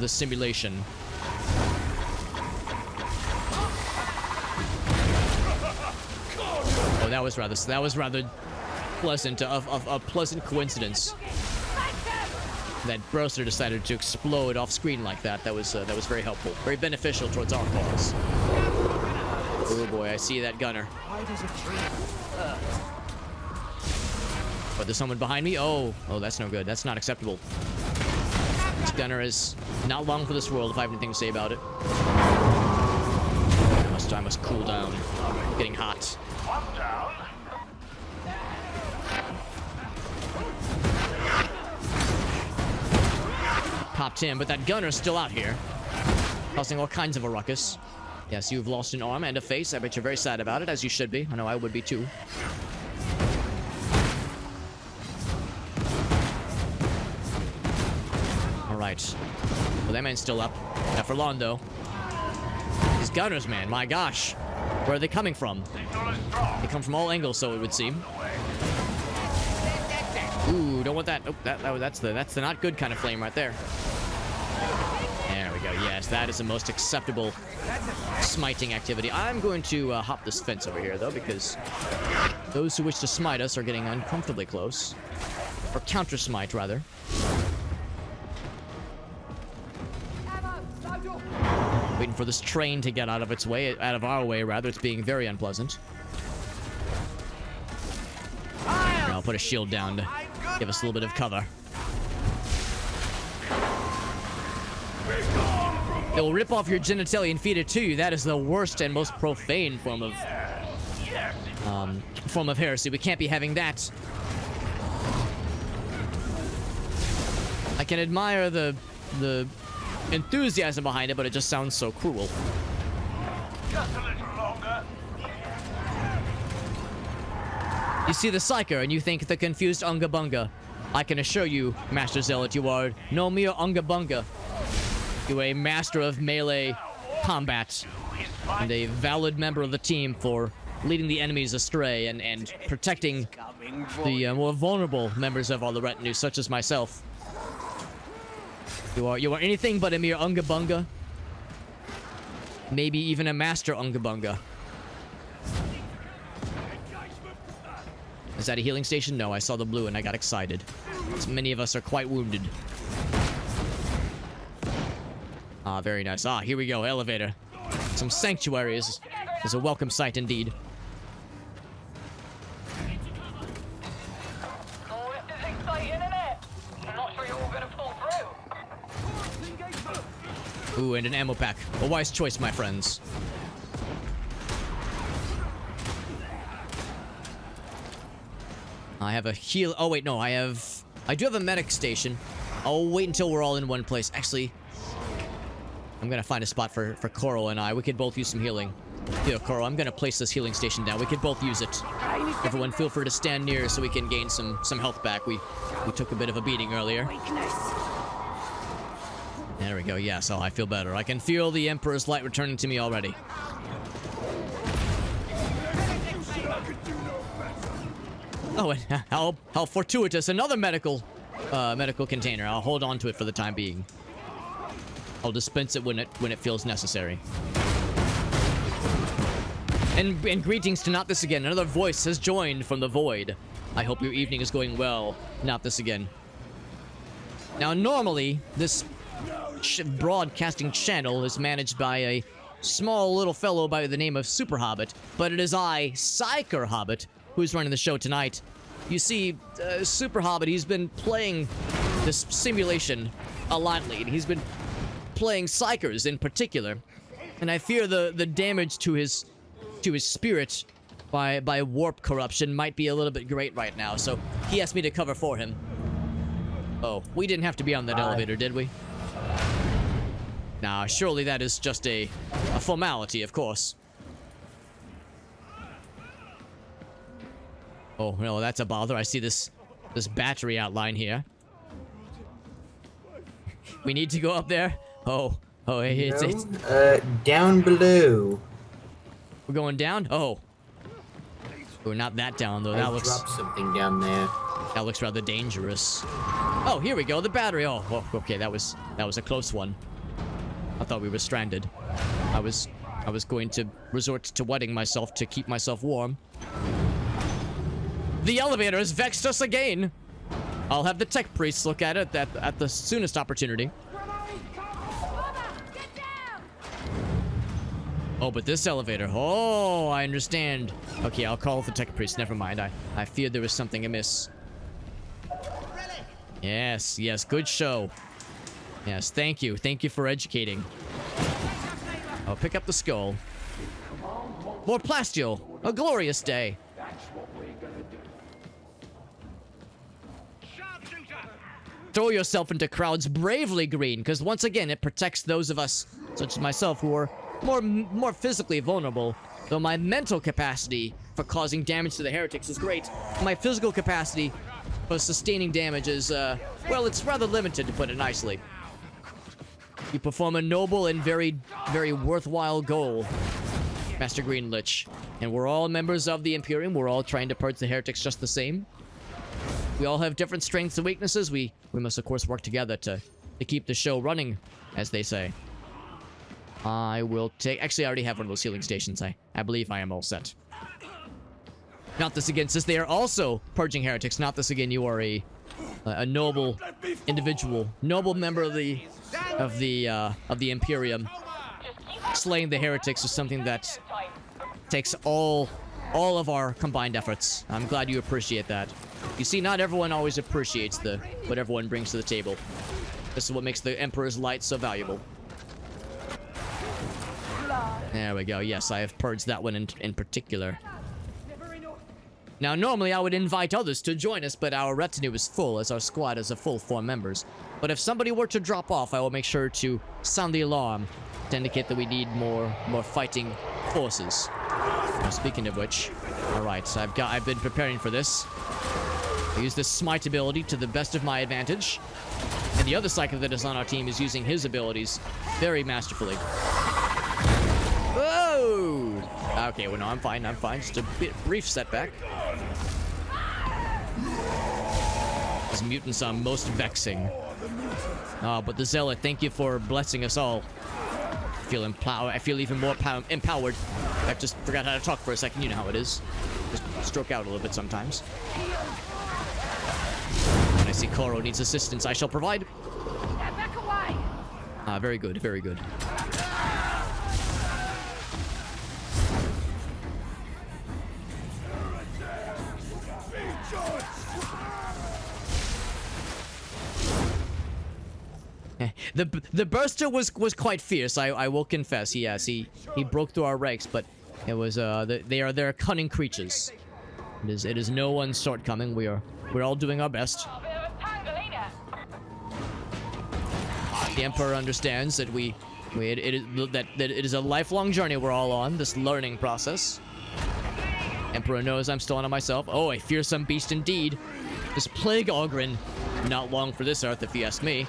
simulation. Oh, that was rather pleasant, a pleasant coincidence that Broster decided to explode off screen like that. That was very helpful, very beneficial towards our cause. Oh boy, I see that gunner. But there's someone behind me. Oh, that's no good. That's not acceptable. This gunner is not long for this world if I have anything to say about it. I must cool down. I'm getting hot. Popped him, but that gunner's still out here, causing all kinds of a ruckus. Yes, you've lost an arm and a face. I bet you're very sad about it, as you should be. I know I would be too. Alright. Well, that man's still up. Not for long, though. These gunners, man, my gosh. Where are they coming from? They come from all angles, so it would seem. Ooh, don't want that. Oh, that's the not good kind of flame right there. There we go. Yes, that is the most acceptable smiting activity. I'm going to hop this fence over here, though, because those who wish to smite us are getting uncomfortably close. Or counter-smite, rather. Waiting for this train to get out of our way, rather. It's being very unpleasant. Here, I'll put a shield down to give us a little bit of cover. It will rip off your genitalia and feed it to you. That is the worst and most profane form of heresy. We can't be having that. I can admire the enthusiasm behind it, but it just sounds so cruel. Just a little longer. You see the Psyker, and you think the confused Unga Bunga. I can assure you, Master Zealot, you are no mere Unga Bunga. You are a master of melee combat, and a valid member of the team for leading the enemies astray and protecting the more vulnerable members of the retinue, such as myself. You are anything but a mere Unga Bunga. Maybe even a master Unga Bunga. Is that a healing station? No, I saw the blue and I got excited. As many of us are quite wounded. Ah, very nice. Ah, here we go. Elevator. Some sanctuaries is a welcome sight indeed. Oh, this is exciting, isn't it? I'm not sure you're all gonna pull through. Ooh, and an ammo pack. A wise choice, my friends. I have a heal. Oh, wait, no. I do have a medic station. I'll wait until we're all in one place. Actually, I'm gonna find a spot for Coral and I. We could both use some healing. Here, Coral, I'm gonna place this healing station down. We could both use it. Everyone feel free to stand near so we can gain some health back. We took a bit of a beating earlier. There we go. Yes, oh, I feel better. I can feel the Emperor's light returning to me already. Oh, and how fortuitous. Another medical container. I'll hold on to it for the time being. I'll dispense it when it feels necessary. And greetings to Not This Again. Another voice has joined from the void. I hope your evening is going well. Not This Again. Now, normally, this broadcasting channel is managed by a small little fellow by the name of PsykerHobbit, but it is I, PsykerHobbit, who's running the show tonight. You see, PsykerHobbit, he's been playing this simulation a lot lately. He's been playing Psykers in particular, and I fear the damage to his spirit by warp corruption might be a little bit great right now, so he asked me to cover for him. Oh, we didn't have to be on that elevator, did we? Nah, surely that is just a formality, of course. Oh, no, that's a bother. I see this battery outline here. We need to go up there? Oh, it's down below. We're going down? Oh. We're not that down, though. That looks... dropped something down there. That looks rather dangerous. Oh, here we go. The battery. Oh, okay. That was a close one. I thought we were stranded. I was going to resort to wetting myself to keep myself warm. The elevator has vexed us again. I'll have the tech priests look at it at the soonest opportunity. Oh, but this elevator. Oh, I understand. Okay, I'll call the tech priest. Never mind. I feared there was something amiss. Yes, good show. Yes, thank you. Thank you for educating. I'll pick up the skull. More plasteel. A glorious day. Throw yourself into crowds bravely, Green, because once again, it protects those of us, such as myself, who are more physically vulnerable. Though my mental capacity for causing damage to the heretics is great, my physical capacity for sustaining damage is, well, it's rather limited, to put it nicely. You perform a noble and very, very worthwhile goal, Master Greenlich. And we're all members of the Imperium. We're all trying to purge the heretics just the same. We all have different strengths and weaknesses. We must, of course, work together to keep the show running, as they say. I will take... Actually, I already have one of those healing stations. I believe I am all set. Not This Again, since they are also purging heretics. Not This Again, you are a noble individual, noble member of the Imperium. Slaying the heretics is something that takes all of our combined efforts. I'm glad you appreciate that. You see, not everyone always appreciates what everyone brings to the table. This is what makes the Emperor's light so valuable. There we go. Yes, I have purged that one in particular. Now, normally I would invite others to join us, but our retinue is full, as our squad is a full 4 members. But if somebody were to drop off, I will make sure to sound the alarm to indicate that we need more fighting forces. Now, speaking of which, all right, so I've been preparing for this. I use this smite ability to the best of my advantage, and the other Psyker that is on our team is using his abilities very masterfully. Whoa! Okay, well, no, I'm fine. Just a brief setback. These mutants are most vexing. Oh, but the Zealot, thank you for blessing us all. I feel even more empowered. I just forgot how to talk for a second. You know how it is. Just stroke out a little bit sometimes. When I see Koro needs assistance, I shall provide. Get back away! Ah, very good, very good. The burster was quite fierce. I will confess. Yes, he broke through our ranks, but it was they're cunning creatures. It is no one's shortcoming. We're all doing our best. The Emperor understands that it is a lifelong journey we're all on. This learning process. Emperor knows I'm still on it myself. Oh, a fearsome beast indeed. This plague Ogren, not long for this earth, if you ask me.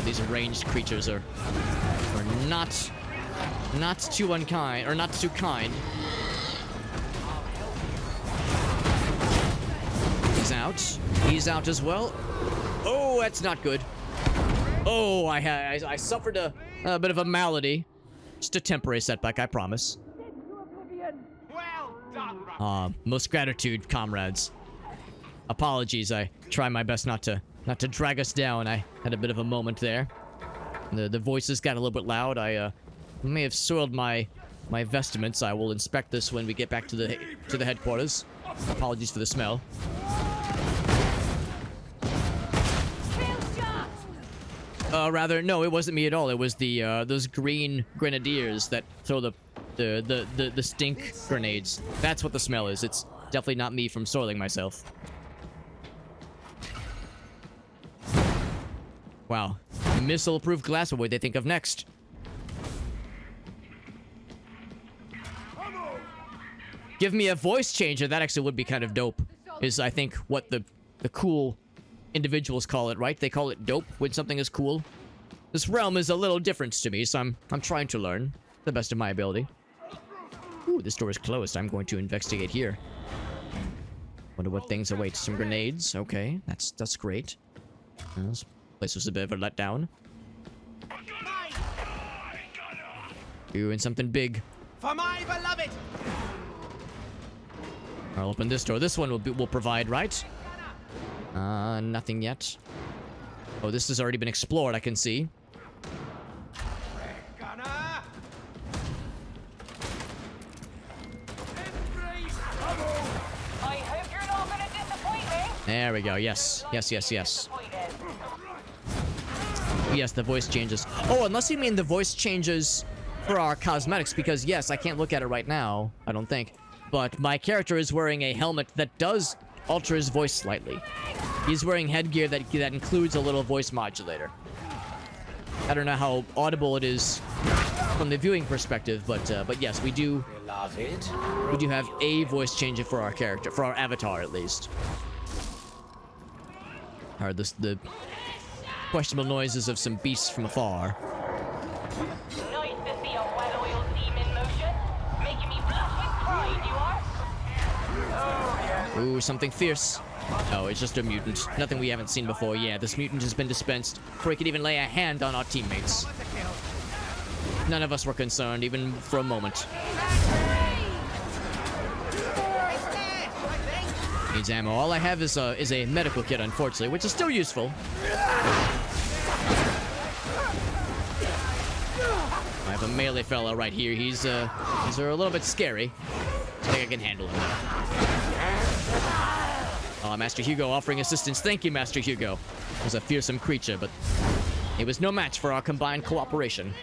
These ranged creatures are not too unkind, or not too kind. He's out. He's out as well. Oh, that's not good. Oh, I suffered a bit of a malady. Just a temporary setback, I promise. Most gratitude, comrades. Apologies, I try my best not to drag us down. I had a bit of a moment there. The voices got a little bit loud. I may have soiled my vestments. I will inspect this when we get back to the headquarters. Apologies for the smell. Rather, no, it wasn't me at all. It was those green grenadiers that throw the stink grenades. That's what the smell is. It's definitely not me from soiling myself. Wow. Missile-proof glass. What would they think of next? Give me a voice changer. That actually would be kind of dope. Is, I think, what the cool individuals call it, right? They call it dope when something is cool. This realm is a little different to me, so I'm trying to learn to the best of my ability. Ooh, this door is closed. I'm going to investigate here. Wonder what things await. Some grenades. Okay, that's great. This place was a bit of a letdown. Doing something big. For my beloved. I'll open this door. This one will provide, right? Nothing yet. Oh, this has already been explored, I can see. There we go. Yes. Yes, yes, yes. Yes, the voice changes. Oh, unless you mean the voice changes for our cosmetics, because yes, I can't look at it right now, I don't think. But my character is wearing a helmet that does alter his voice slightly. He's wearing headgear that includes a little voice modulator. I don't know how audible it is from the viewing perspective, but yes, we do have a voice changer for our character, for our avatar at least. Heard the questionable noises of some beasts from afar. Nice to see a well-oiled team in motion. Making me blush with pride, you are. Oh, yeah. Ooh, something fierce. Oh, it's just a mutant. Nothing we haven't seen before. Yeah, this mutant has been dispensed before he could even lay a hand on our teammates. None of us were concerned, even for a moment. Needs ammo. All I have is a medical kit, unfortunately, which is still useful. I have a melee fella right here. He's a little bit scary. I think I can handle him though. Master Hugo offering assistance. Thank you, Master Hugo. He was a fearsome creature, but he was no match for our combined cooperation.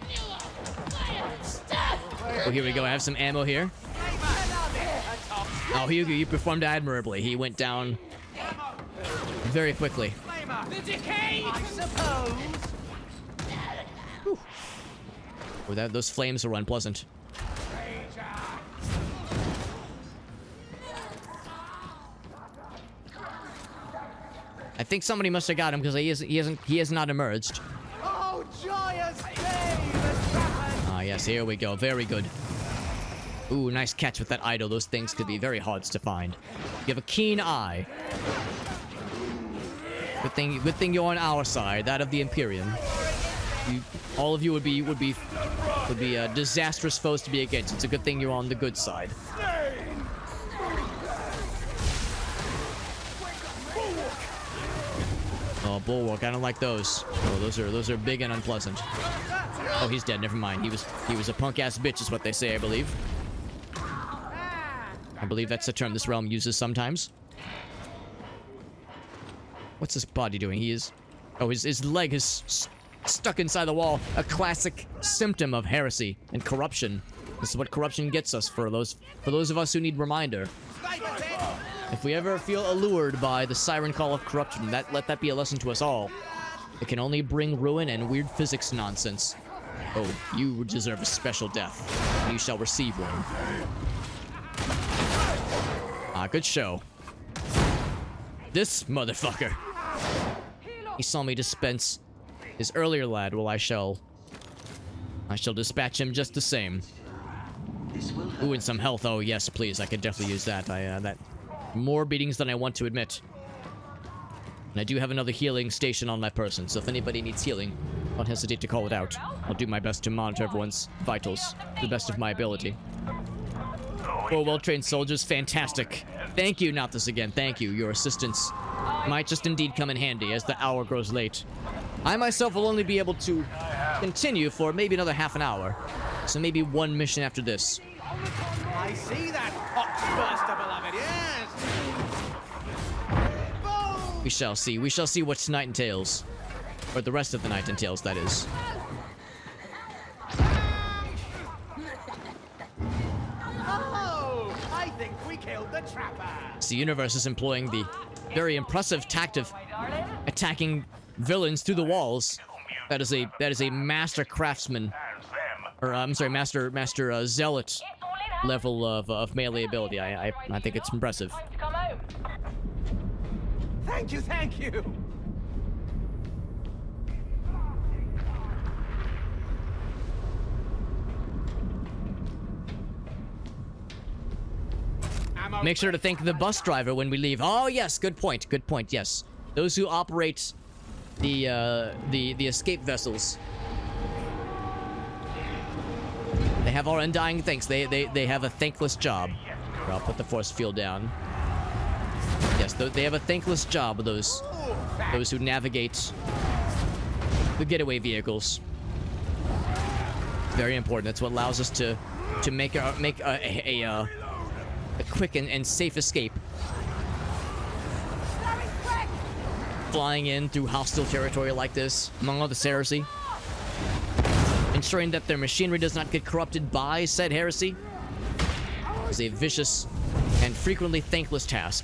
Oh, here we go. I have some ammo here. Oh, Hugo, you performed admirably. He went down very quickly. The decay, I suppose. Oh, those flames were unpleasant. I think somebody must have got him because he has not emerged. Oh, joyous day has happened. Ah, yes, here we go. Very good. Ooh, nice catch with that idol. Those things could be very hard to find. You have a keen eye. Good thing you're on our side, that of the Imperium. All of you would be would be disastrous foes to be against. It's a good thing you're on the good side. Oh, bulwark. I don't like those. Oh, those are big and unpleasant. Oh, he's dead. Never mind. He was a punk ass bitch, is what they say, I believe. I believe that's the term this realm uses sometimes. What's his body doing? He is... Oh, his leg is stuck inside the wall. A classic symptom of heresy and corruption. This is what corruption gets us for those of us who need reminder. If we ever feel allured by the siren call of corruption, let that be a lesson to us all. It can only bring ruin and weird physics nonsense. Oh, you deserve a special death, and you shall receive one. Ah, good show. This motherfucker. He saw me dispense his earlier lad. Well, I shall dispatch him just the same. Ooh, and some health. Oh, yes, please. I could definitely use that. That more beatings than I want to admit. And I do have another healing station on my person, so if anybody needs healing, don't hesitate to call it out. I'll do my best to monitor everyone's vitals to the best of my ability. Oh, well-trained soldiers. Fantastic. Thank you, not this again. Thank you. Your assistance might just indeed come in handy as the hour grows late. I myself will only be able to continue for maybe another half an hour. So maybe one mission after this. I see that hot burster, beloved, yes! Boom! We shall see. We shall see what tonight entails. Or the rest of the night entails, that is. Oh! I think we killed the trapper! So the universe is employing the very impressive tact of attacking villains through the walls. That is a master craftsman. Or, I'm sorry, master zealot level of melee ability. I think it's impressive. Thank you, thank you! Make sure to thank the bus driver when we leave. Oh, yes, good point, yes. Those who operate the escape vessels. They have our undying thanks. They have a thankless job. Here, I'll put the force field down. Yes, they have a thankless job, those who navigate the getaway vehicles. Very important. That's what allows us to make a quick and safe escape. Flying in through hostile territory like this, among other heresy. Ensuring that their machinery does not get corrupted by said heresy is a vicious and frequently thankless task.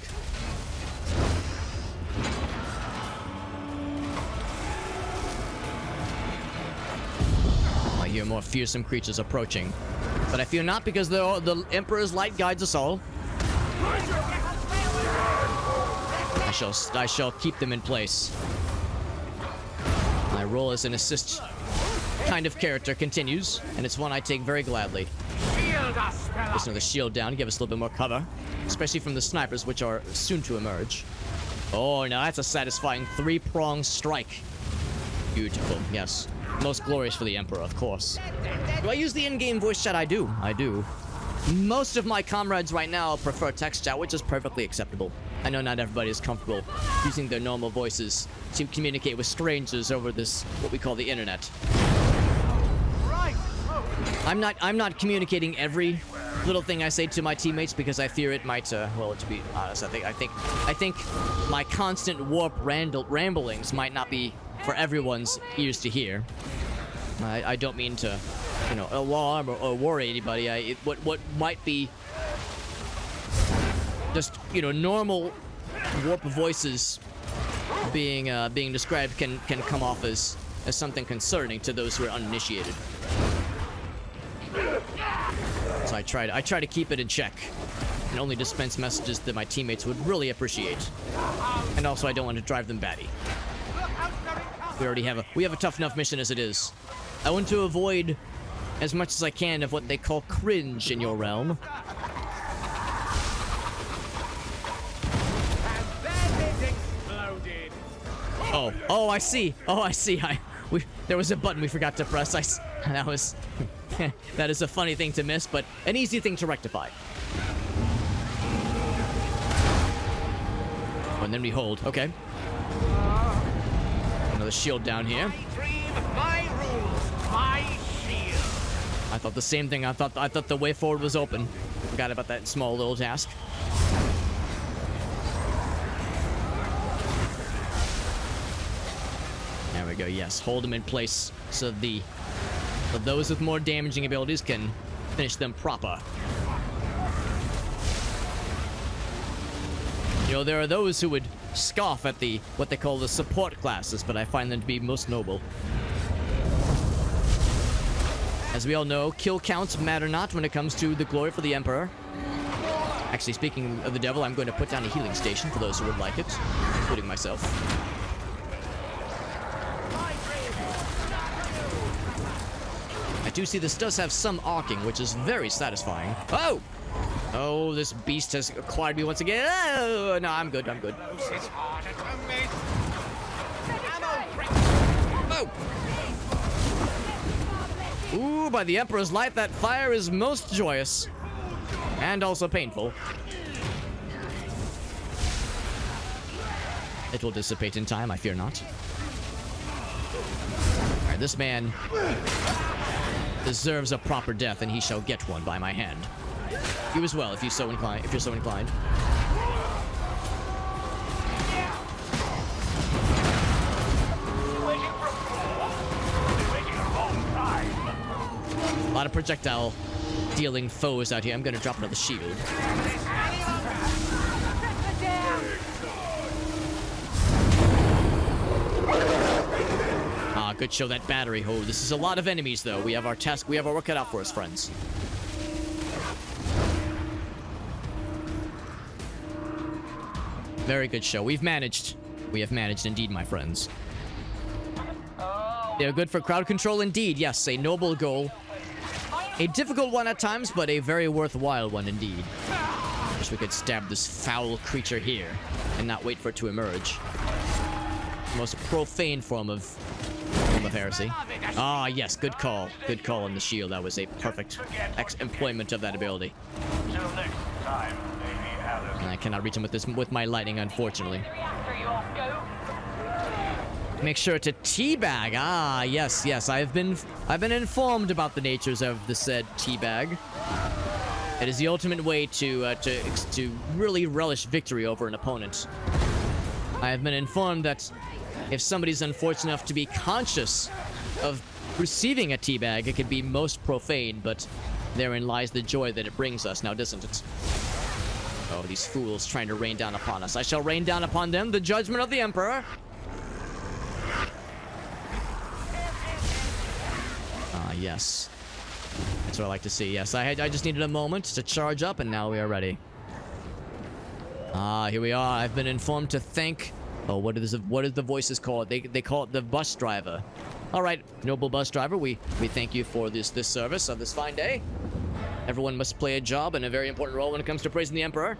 I hear more fearsome creatures approaching, but I fear not, because the Emperor's light guides us all. I shall keep them in place. My role as an assist kind of character continues, and it's one I take very gladly. Just another shield down to give us a little bit more cover, especially from the snipers, which are soon to emerge. Oh, now that's a satisfying three-pronged strike. Beautiful, yes. Most glorious for the Emperor, of course. Do I use the in-game voice chat? I do. Most of my comrades right now prefer text chat, which is perfectly acceptable. I know not everybody is comfortable using their normal voices to communicate with strangers over this, what we call the internet. I'm not communicating every little thing I say to my teammates because I fear it might, well, to be honest, I think my constant warp ramblings might not be for everyone's ears to hear. I don't mean to, alarm or worry anybody. What might be just, normal warp voices being described can come off as something concerning to those who are uninitiated. So I try to keep it in check and only dispense messages that my teammates would really appreciate. And also, I don't want to drive them batty. We have a tough enough mission as it is. I want to avoid as much as I can of what they call cringe in your realm. Oh, I see. There was a button we forgot to press. That is a funny thing to miss, but an easy thing to rectify. Oh, and then we hold. Okay. Another shield down here. My dream, my rules, my shield. I thought the same thing. I thought the way forward was open. Forgot about that small little task. There we go. Yes, hold them in place so those with more damaging abilities can finish them proper. You know, there are those who would scoff at what they call the support classes, but I find them to be most noble. As we all know, kill counts matter not when it comes to the glory for the Emperor. Actually, speaking of the devil, I'm going to put down a healing station for those who would like it, including myself. I do see this does have some arcing, which is very satisfying. Oh! Oh, this beast has acquired me once again. Oh, no, I'm good, I'm good. Oh! Ooh, by the Emperor's light, that fire is most joyous. And also painful. It will dissipate in time, I fear not. Alright, this man deserves a proper death, and he shall get one by my hand. You as well, if you're so inclined. A lot of projectile dealing foes out here. I'm gonna drop another shield. Ah, good show that battery. Oh, this is a lot of enemies, though. We have our work cut out for us, friends. Very good show. We have managed indeed, my friends. They're good for crowd control indeed. Yes, a noble goal. A difficult one at times, but a very worthwhile one indeed. Wish we could stab this foul creature here and not wait for it to emerge. The most profane form of heresy. Ah, yes, good call. Good call on the shield. That was a perfect employment of that ability. And I cannot reach him with my lightning, unfortunately. Make sure to teabag. Ah, yes, yes. I've been informed about the natures of the said teabag. It is the ultimate way to really relish victory over an opponent. I have been informed that if somebody's unfortunate enough to be conscious of receiving a teabag, it can be most profane, but therein lies the joy that it brings us, now doesn't it? Oh, these fools trying to rain down upon us. I shall rain down upon them the judgment of the Emperor. Ah, yes. That's what I like to see. Yes, I just needed a moment to charge up, and now we are ready. Ah, here we are. I've been informed to thank... Oh, what is the voices called? They call it the bus driver. All right, noble bus driver, we thank you for this service of this fine day. Everyone must play a job and a very important role when it comes to praising the Emperor.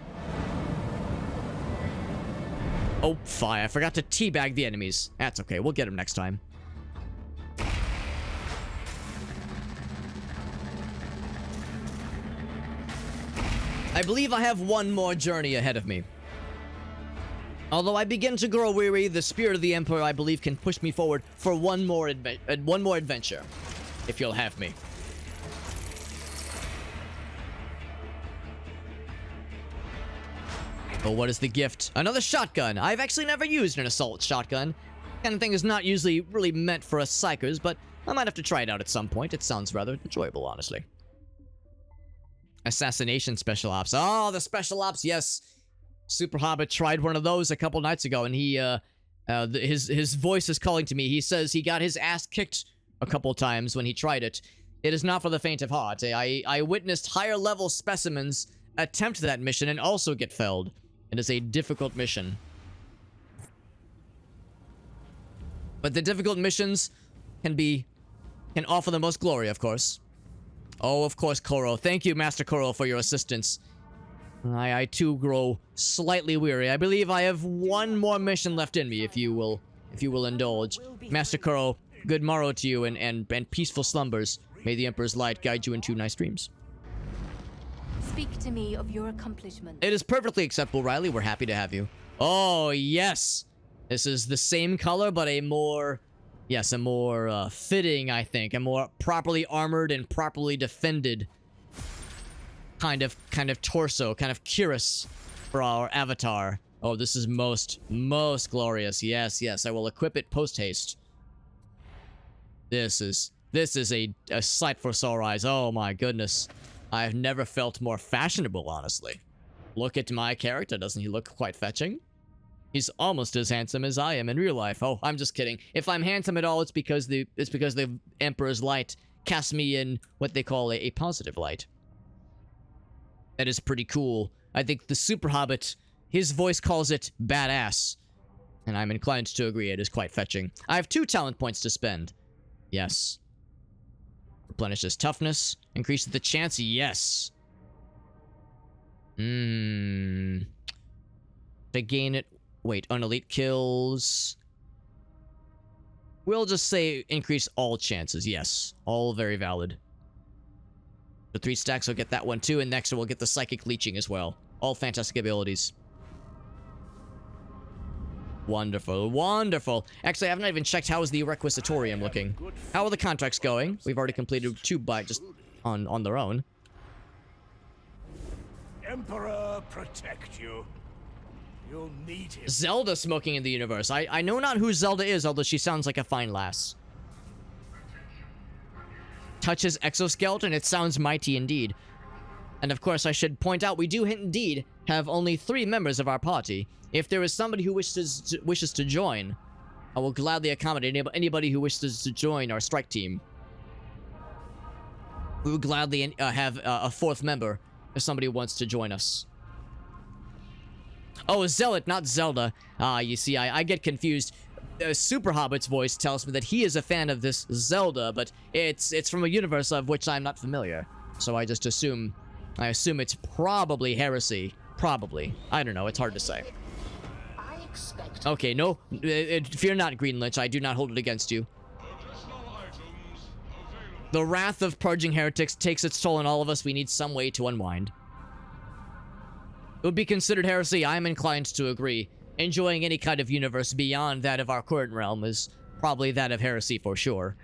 Oh, fire. I forgot to teabag the enemies. That's okay. We'll get them next time. I believe I have one more journey ahead of me. Although I begin to grow weary, the spirit of the Emperor, I believe, can push me forward for one more adventure, if you'll have me. Oh, what is the gift? Another shotgun. I've actually never used an assault shotgun. Kind of thing is not usually really meant for us Psykers, but I might have to try it out at some point. It sounds rather enjoyable, honestly. Assassination special ops. Oh, the special ops, yes. PsykerHobbit tried one of those a couple nights ago, and he, his voice is calling to me. He says he got his ass kicked a couple times when he tried it. It is not for the faint of heart. I witnessed higher level specimens attempt that mission and also get felled. It is a difficult mission. But the difficult missions can offer the most glory, of course. Oh, of course, Koro. Thank you, Master Koro, for your assistance. I too grow slightly weary. I believe I have one more mission left in me, if you will indulge. Master Koro, good morrow to you and peaceful slumbers. May the Emperor's light guide you into nice dreams. Speak to me of your accomplishments. It is perfectly acceptable, Riley. We're happy to have you. Oh, yes. This is the same color, but a more... Yes, a more fitting, I think. A more properly armored and properly defended kind of torso, kind of cuirass for our avatar. Oh, this is most glorious. Yes, yes. I will equip it post-haste. This is a sight for sore eyes. Oh, my goodness. I've never felt more fashionable, honestly. Look at my character. Doesn't he look quite fetching? He's almost as handsome as I am in real life. Oh, I'm just kidding. If I'm handsome at all, it's because the Emperor's light casts me in what they call a positive light. That is pretty cool. I think the Super Hobbit, his voice calls it badass. And I'm inclined to agree, it is quite fetching. I have 2 talent points to spend. Yes. Replenishes toughness. Increases the chance. Yes. To gain it. Wait, unelite kills. We'll just say increase all chances. Yes. All very valid. The 3 stacks will get that one too, and next we'll get the psychic leeching as well. All fantastic abilities. Wonderful, wonderful. Actually, I haven't even checked how is the Requisitorium looking. How are the contracts going? We've already completed 2 by just on their own. Emperor protect you. You'll need him. Zelda smoking in the universe. I know not who Zelda is, although she sounds like a fine lass. Touches exoskeleton, it sounds mighty indeed. And of course, I should point out, we do indeed have only 3 members of our party. If there is somebody who wishes to join, I will gladly accommodate anybody who wishes to join our strike team. We would gladly have a 4th member if somebody wants to join us. Oh, Zealot, not Zelda. You see, I get confused. Super Hobbit's voice tells me that he is a fan of this Zelda, but it's from a universe of which I'm not familiar. So I just assume... I assume it's probably heresy. Probably. I don't know, it's hard to say. Okay, no, fear not, Green Lich, I do not hold it against you. The wrath of purging heretics takes its toll on all of us. We need some way to unwind. It would be considered heresy. I am inclined to agree. Enjoying any kind of universe beyond that of our current realm is probably that of heresy for sure.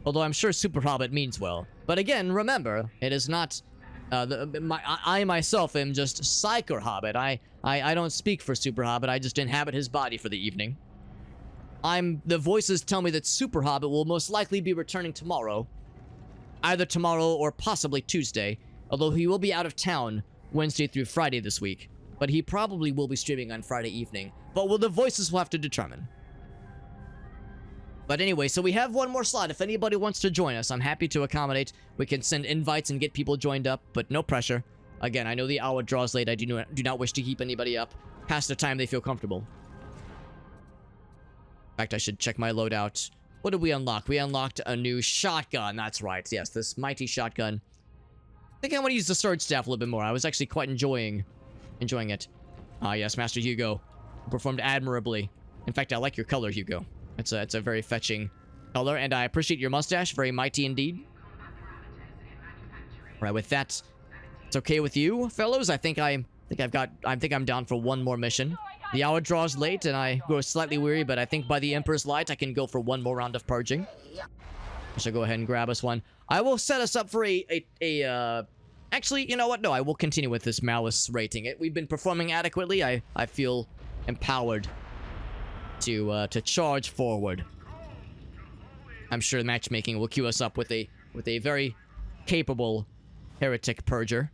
Although I'm sure Super Hobbit means well. But again, remember, it is not... I myself am just PsykerHobbit. I don't speak for Super Hobbit. I just inhabit his body for the evening. The voices tell me that Super Hobbit will most likely be returning tomorrow. Either tomorrow or possibly Tuesday. Although he will be out of town Wednesday through Friday this week. But he probably will be streaming on Friday evening. But the voices will have to determine. But anyway, so we have 1 more slot. If anybody wants to join us, I'm happy to accommodate. We can send invites and get people joined up, but no pressure. Again, I know the hour draws late. I do not wish to keep anybody up past the time they feel comfortable. In fact, I should check my loadout. What did we unlock? We unlocked a new shotgun. That's right. Yes, this mighty shotgun. I think I want to use the sword staff a little bit more. I was actually quite enjoying it. Ah, yes, Master Hugo performed admirably. In fact, I like your color, Hugo. It's a very fetching color, and I appreciate your mustache. Very mighty indeed. Right, with that, it's okay with you, fellows. I think I'm down for 1 more mission. The hour draws late, and I grow slightly weary, but I think by the Emperor's light, I can go for 1 more round of purging. I shall go ahead and grab us one. I will set us up for actually, you know what? No, I will continue with this malice rating. We've been performing adequately. I feel empowered to charge forward. I'm sure matchmaking will queue us up with a very capable heretic purger.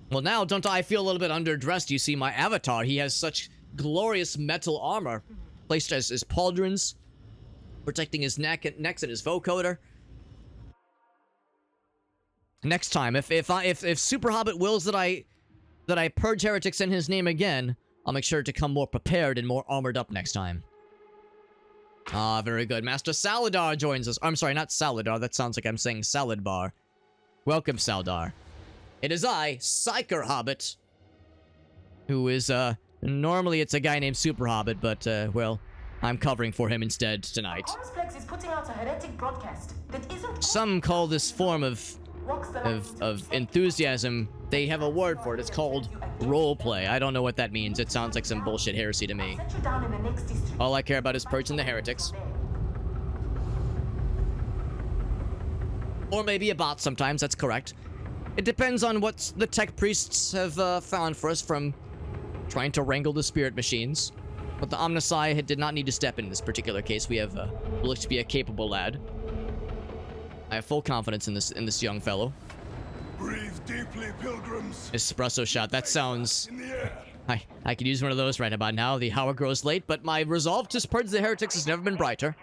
Well, now don't I feel a little bit underdressed? You see my avatar. He has such glorious metal armor placed as his pauldrons, protecting his necks and his vocoder. Next time, if Super Hobbit wills that I purge heretics in his name again, I'll make sure to come more prepared and more armored up next time. Ah, very good. Master Saladar joins us. I'm sorry, not Saladar. That sounds like I'm saying salad bar. Welcome, Saldar. It is I, PsykerHobbit, who is, normally it's a guy named Super Hobbit, but, well, I'm covering for him instead tonight. Armsplex is putting out a heretic broadcast that isn't... Some call this form of enthusiasm, they have a word for it. It's called roleplay. I don't know what that means. It sounds like some bullshit heresy to me. All I care about is purging the heretics. Or maybe a bot sometimes, that's correct. It depends on what the tech priests have found for us from trying to wrangle the spirit machines. But the Omnisci did not need to step in this particular case. We have looks to be a capable lad. I have full confidence in this young fellow. Breathe deeply, pilgrims. Espresso shot. That sounds... In the air. I could use one of those right about now. The hour grows late, but my resolve to purge the heretics has never been brighter.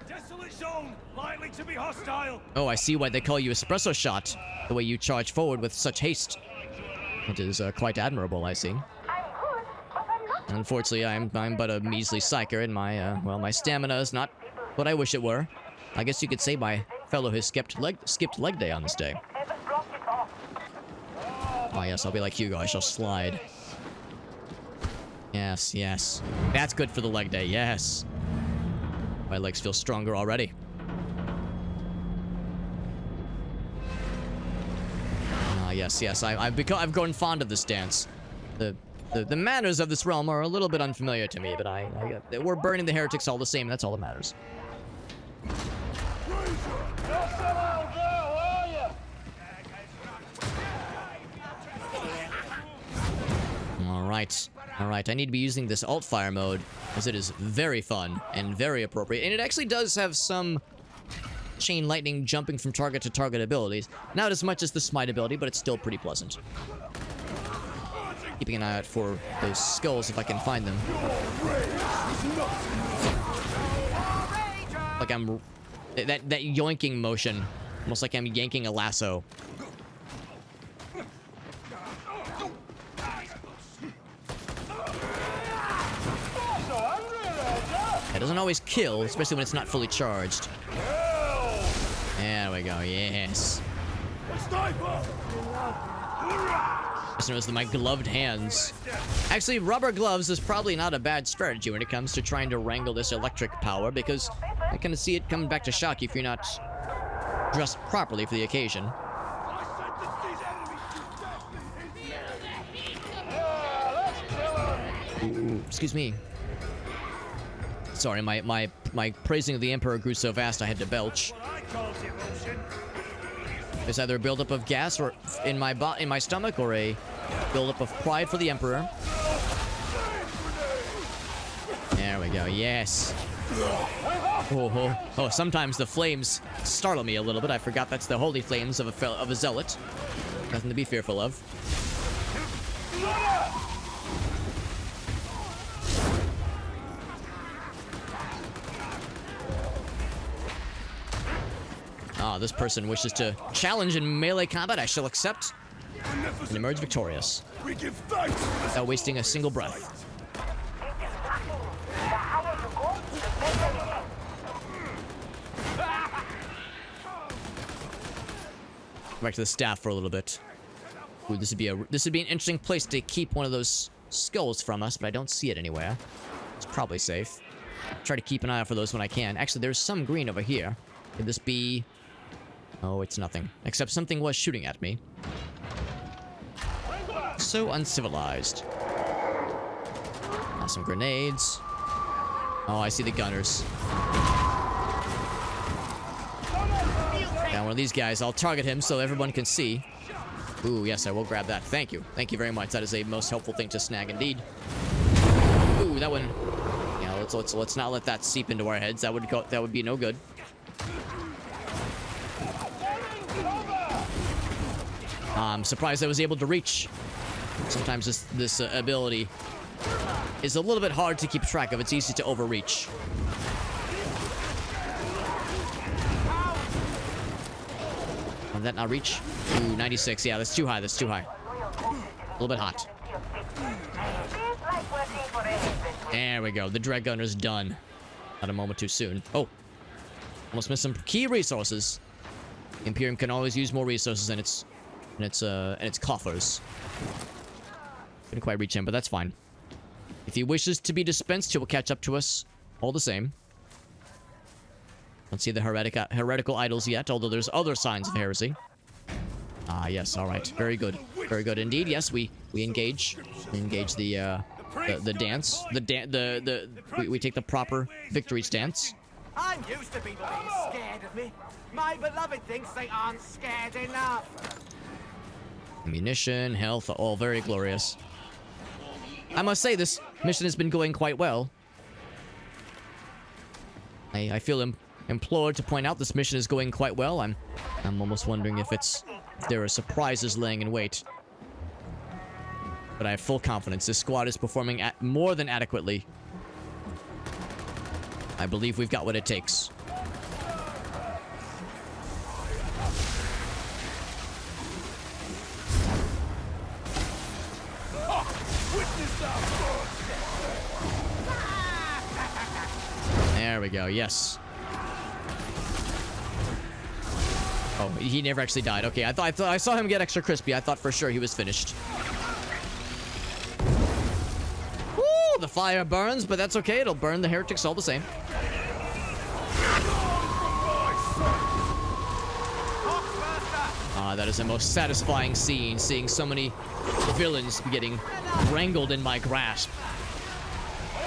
Desolate zone, likely to be hostile. Oh, I see why they call you Espresso shot. The way you charge forward with such haste. It is quite admirable, I see. Unfortunately, I'm but a measly psyker, and my stamina is not what I wish it were. I guess you could say my fellow has skipped leg day on this day. Oh yes, I'll be like Hugo, I shall slide. Yes, yes. That's good for the leg day, yes. My legs feel stronger already. Ah, yes, yes, I've grown fond of this dance. The manners of this realm are a little bit unfamiliar to me, but we're burning the heretics all the same, that's all that matters. Alright, I need to be using this alt-fire mode, as it is very fun and very appropriate. And it actually does have some chain lightning jumping from target to target abilities. Not as much as the smite ability, but it's still pretty pleasant. Keeping an eye out for those skulls if I can find them. Like I'm... That yoinking motion. Almost like I'm yanking a lasso. It doesn't always kill, especially when it's not fully charged. There we go, yes. Just notice my gloved hands. Actually, rubber gloves is probably not a bad strategy when it comes to trying to wrangle this electric power, because I kind of see it coming back to shock you if you're not dressed properly for the occasion. Ooh, excuse me. Sorry, my praising of the Emperor grew so fast I had to belch. There's either a buildup of gas or in my stomach, or a buildup of pride for the Emperor. There we go. Yes. Oh, sometimes the flames startle me a little bit. I forgot that's the holy flames of a zealot. Nothing to be fearful of. Ah, this person wishes to challenge in melee combat. I shall accept and emerge victorious without wasting a single breath. Back to the staff for a little bit. Ooh, this would be an interesting place to keep one of those skulls from us, but I don't see it anywhere. It's probably safe. Try to keep an eye out for those when I can. Actually, there's some green over here. Could this be... Oh, it's nothing. Except something was shooting at me. So uncivilized. Some grenades. Oh, I see the gunners. Now, one of these guys, I'll target him so everyone can see. Ooh, yes, I will grab that. Thank you. Thank you very much. That is a most helpful thing to snag indeed. Ooh, that one. Yeah, let's not let that seep into our heads. That would be no good. I'm surprised I was able to reach. Sometimes this ability is a little bit hard to keep track of. It's easy to overreach. Did that not reach? Ooh, 96. Yeah, that's too high. That's too high. A little bit hot. There we go. The Dread Gunner's done. Not a moment too soon. Oh. Almost missed some key resources. Imperium can always use more resources in its coffers. Couldn't quite reach him, but that's fine. If he wishes to be dispensed, he will catch up to us all the same. Don't see the heretical idols yet, although there's other signs of heresy. Ah, yes, all right. Very good. Very good indeed. Yes, we engage. We engage the dance. We take the proper victory stance. I'm used to people being scared of me. My beloved thinks they aren't scared enough. Ammunition, health, all very glorious. I must say, this mission has been going quite well. I feel implored to point out this mission is going quite well. I'm almost wondering if there are surprises laying in wait. But I have full confidence this squad is performing more than adequately. I believe we've got what it takes. There we go, yes. Oh, he never actually died. Okay, I thought I saw him get extra crispy. I thought for sure he was finished. Woo! The fire burns, but that's okay. It'll burn the heretics all the same. That is the most satisfying scene, seeing so many villains getting wrangled in my grasp.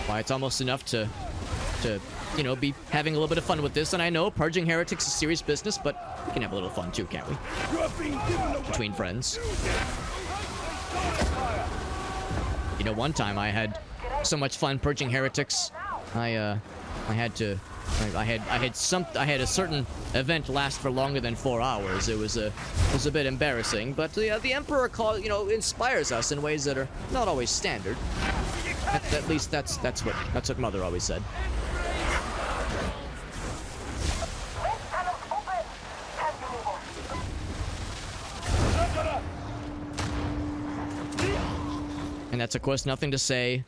Why, it's almost enough to you know, be having a little bit of fun with this. And I know purging heretics is serious business, but we can have a little fun too, can't we? Between friends. You know, one time I had so much fun purging heretics. I had a certain event last for longer than 4 hours. It was a bit embarrassing, but the Emperor inspires us in ways that are not always standard. At least that's what Mother always said. And that's of course nothing to say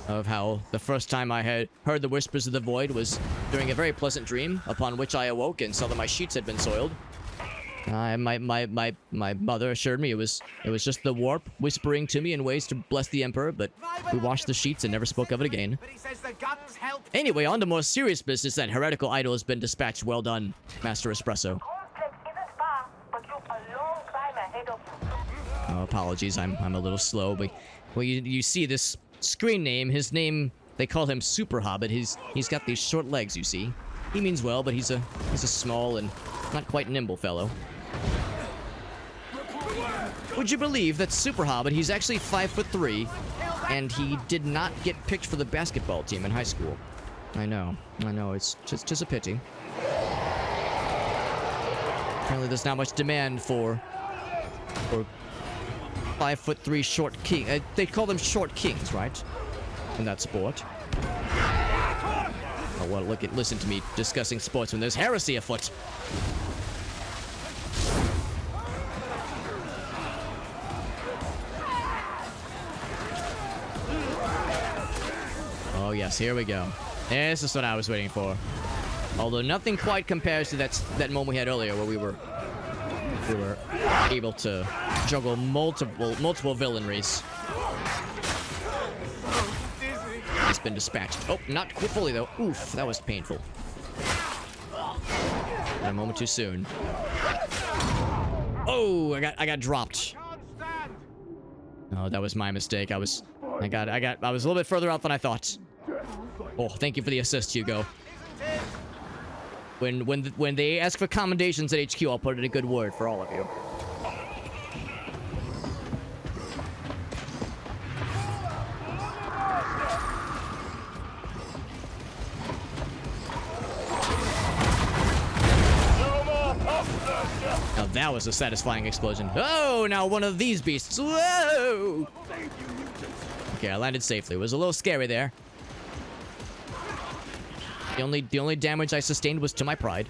of how the first time I had heard the whispers of the void was during a very pleasant dream, upon which I awoke and saw that my sheets had been soiled. My mother assured me it was just the warp whispering to me in ways to bless the Emperor, but we washed the sheets and never spoke of it again. Anyway, on to more serious business. That heretical idol has been dispatched. Well done, Master Espresso. Oh, apologies, I'm a little slow, but well, you see this screen name, his name, they call him PsykerHobbit. He's got these short legs, you see. He means well, but he's a small and not quite nimble fellow. Would you believe that PsykerHobbit, he's actually 5'3", and he did not get picked for the basketball team in high school. I know, it's just a pity. Apparently there's not much demand for 5'3" short king. They call them short kings, right? In that sport. Oh, well, listen to me discussing sports when there's heresy afoot. Oh yes, here we go. This is what I was waiting for. Although nothing quite compares to that moment we had earlier where we were able to juggle multiple villainries. He's been dispatched. Oh, not fully though. Oof, that was painful. A moment too soon. Oh, I got dropped. Oh, that was my mistake. I was a little bit further out than I thought. Oh, thank you for the assist, Hugo. When they ask for commendations at HQ, I'll put in a good word for all of you. Now that was a satisfying explosion. Oh, now one of these beasts. Whoa! Okay, I landed safely. It was a little scary there. The only damage I sustained was to my pride.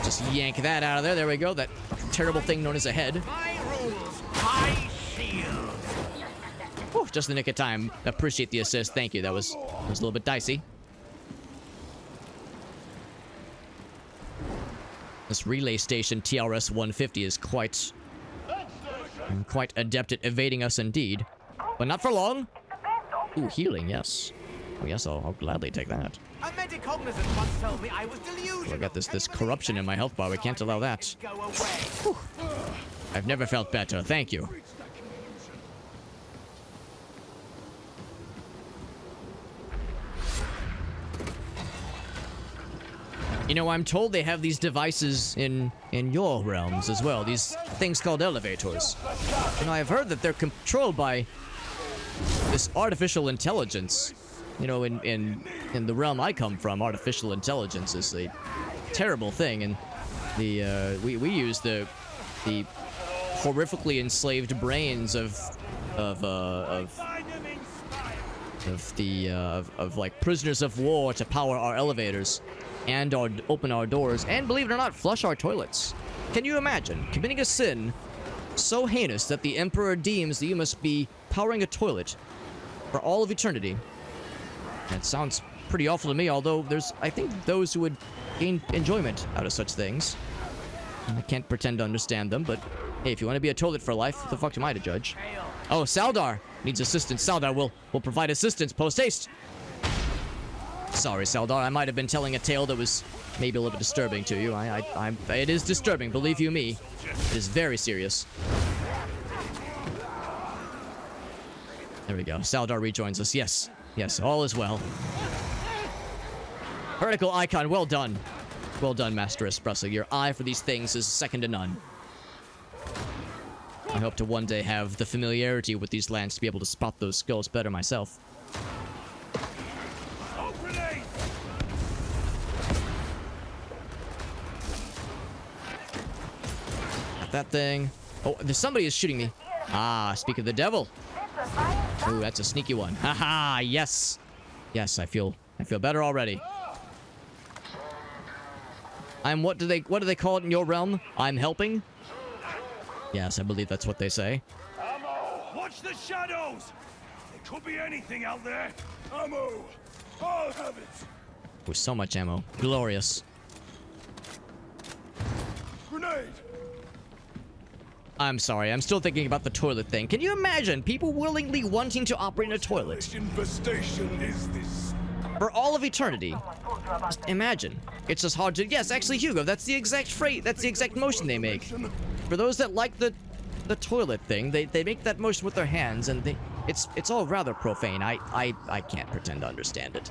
Just yank that out of there. There we go. That terrible thing known as a head. Whew, just the nick of time. Appreciate the assist. Thank you. That was a little bit dicey. This relay station TRS-150 is quite adept at evading us indeed. But not for long. Ooh, healing, yes. Oh, yes, I'll gladly take that. A metacognizant once told me I was delusional. I got this corruption in my health bar. We can't allow that. Go away. Whew. I've never felt better. Thank you. You know, I'm told they have these devices in your realms as well. These things called elevators. You know, I've heard that they're controlled by this artificial intelligence. You know, in the realm I come from, artificial intelligence is a terrible thing, and the we use the horrifically enslaved brains of like prisoners of war to power our elevators and open our doors, and believe it or not, flush our toilets. Can you imagine committing a sin so heinous that the Emperor deems that you must be powering a toilet for all of eternity? That sounds pretty awful to me, although there's, I think, those who would gain enjoyment out of such things. I can't pretend to understand them, but hey, if you want to be a toilet for life, what the fuck am I to judge? Oh, Saldar needs assistance. Saldar will provide assistance post-haste. Sorry, Saldar, I might have been telling a tale that was maybe a little bit disturbing to you. It is disturbing, believe you me. It is very serious. There we go. Saldar rejoins us. Yes. Yes, all is well. Vertical icon, well done. Well done, Master Espresso. Your eye for these things is second to none. I hope to one day have the familiarity with these lands to be able to spot those skulls better myself. Got that thing. Oh, there's somebody is shooting me. Ah, speak of the devil. Ooh, that's a sneaky one. Haha, yes. Yes, I feel better already. I'm what do they call it in your realm? I'm helping? Yes, I believe that's what they say. Ammo! Watch the shadows! There could be anything out there. Ammo! I'll have it! With so much ammo. Glorious. Grenade! I'm sorry, I'm still thinking about the toilet thing. Can you imagine people willingly wanting to operate in a toilet? Which infestation is this? For all of eternity. Just imagine. It's just hard to... Yes, actually, Hugo, that's the exact phrase, that's the exact motion they make. For those that like the toilet thing, they make that motion with their hands, and it's all rather profane. I can't pretend to understand it.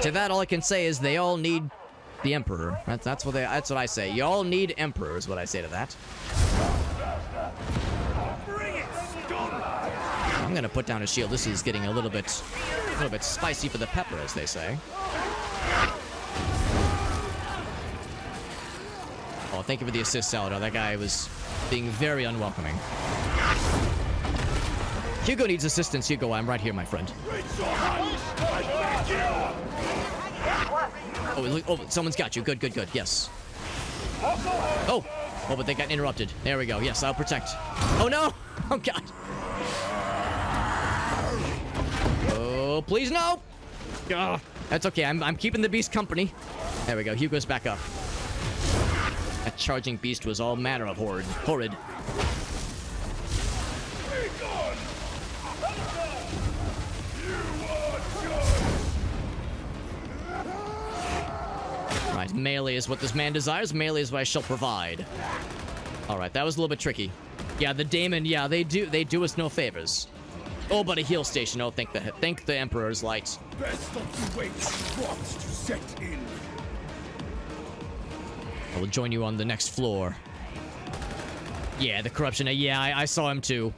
To that, all I can say is they all need the Emperor. That's what I say. You all need Emperor, is what I say to that. I'm gonna put down a shield. This is getting a little bit spicy for the pepper, as they say. Oh, thank you for the assist, Salado. That guy was being very unwelcoming. Hugo needs assistance. Hugo, I'm right here, my friend. Oh, someone's got you. Good, good, good. Yes. Oh, but they got interrupted. There we go. Yes, I'll protect. Oh, no. Oh, God. Oh, please, no. Oh, that's okay. I'm keeping the beast company. There we go. Hugo's back up. That charging beast was all manner of horrid. Right, melee is what this man desires. Melee is what I shall provide. All right, that was a little bit tricky. Yeah, the daemon. Yeah, they do us no favors. Oh, but a heal station. Oh, thank the Emperor's light. Best not to wait for rocks to set in. I will join you on the next floor. Yeah, the corruption. Yeah, I saw him too.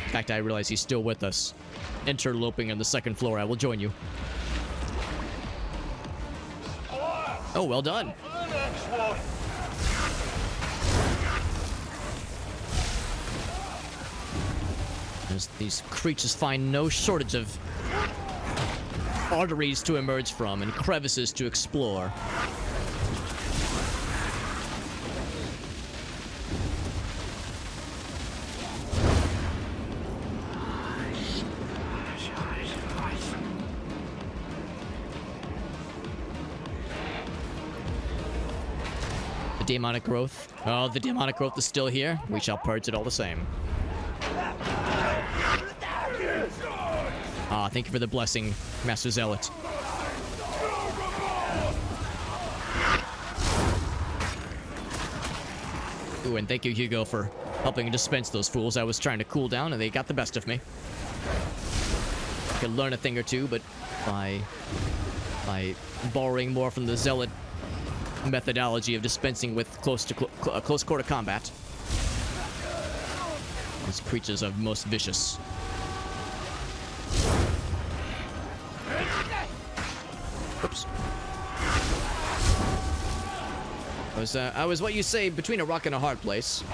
In fact, I realize he's still with us. Interloping on the second floor. I will join you. Oh, well done. These creatures find no shortage of arteries to emerge from and crevices to explore. demonic growth. Oh, the demonic growth is still here. We shall purge it all the same. Ah, thank you for the blessing, Master Zealot. Ooh, and thank you, Hugo, for helping dispense those fools. I was trying to cool down, and they got the best of me. I could learn a thing or two, but by borrowing more from the Zealot methodology of dispensing with close quarter combat, these creatures are most vicious. Oops. I was what you say, between a rock and a hard place.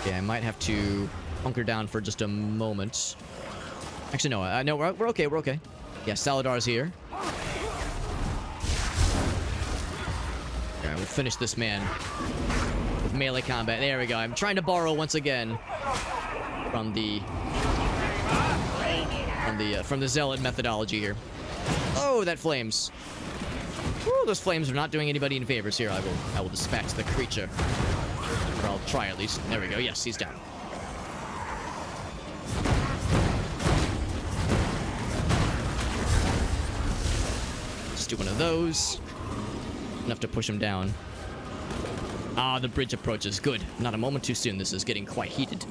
Yeah, I might have to hunker down for just a moment. Actually, no. No, we're okay. We're okay. Yeah, Saladar's here. Alright, we'll finish this man with melee combat. There we go. I'm trying to borrow once again from the Zealot methodology here. Oh, that flames. Ooh, those flames are not doing anybody any favors here. I will dispatch the creature. Or I'll try at least. There we go. Yes, he's down. Just do one of those. Enough to push him down. Ah, the bridge approaches. Good. Not a moment too soon. This is getting quite heated.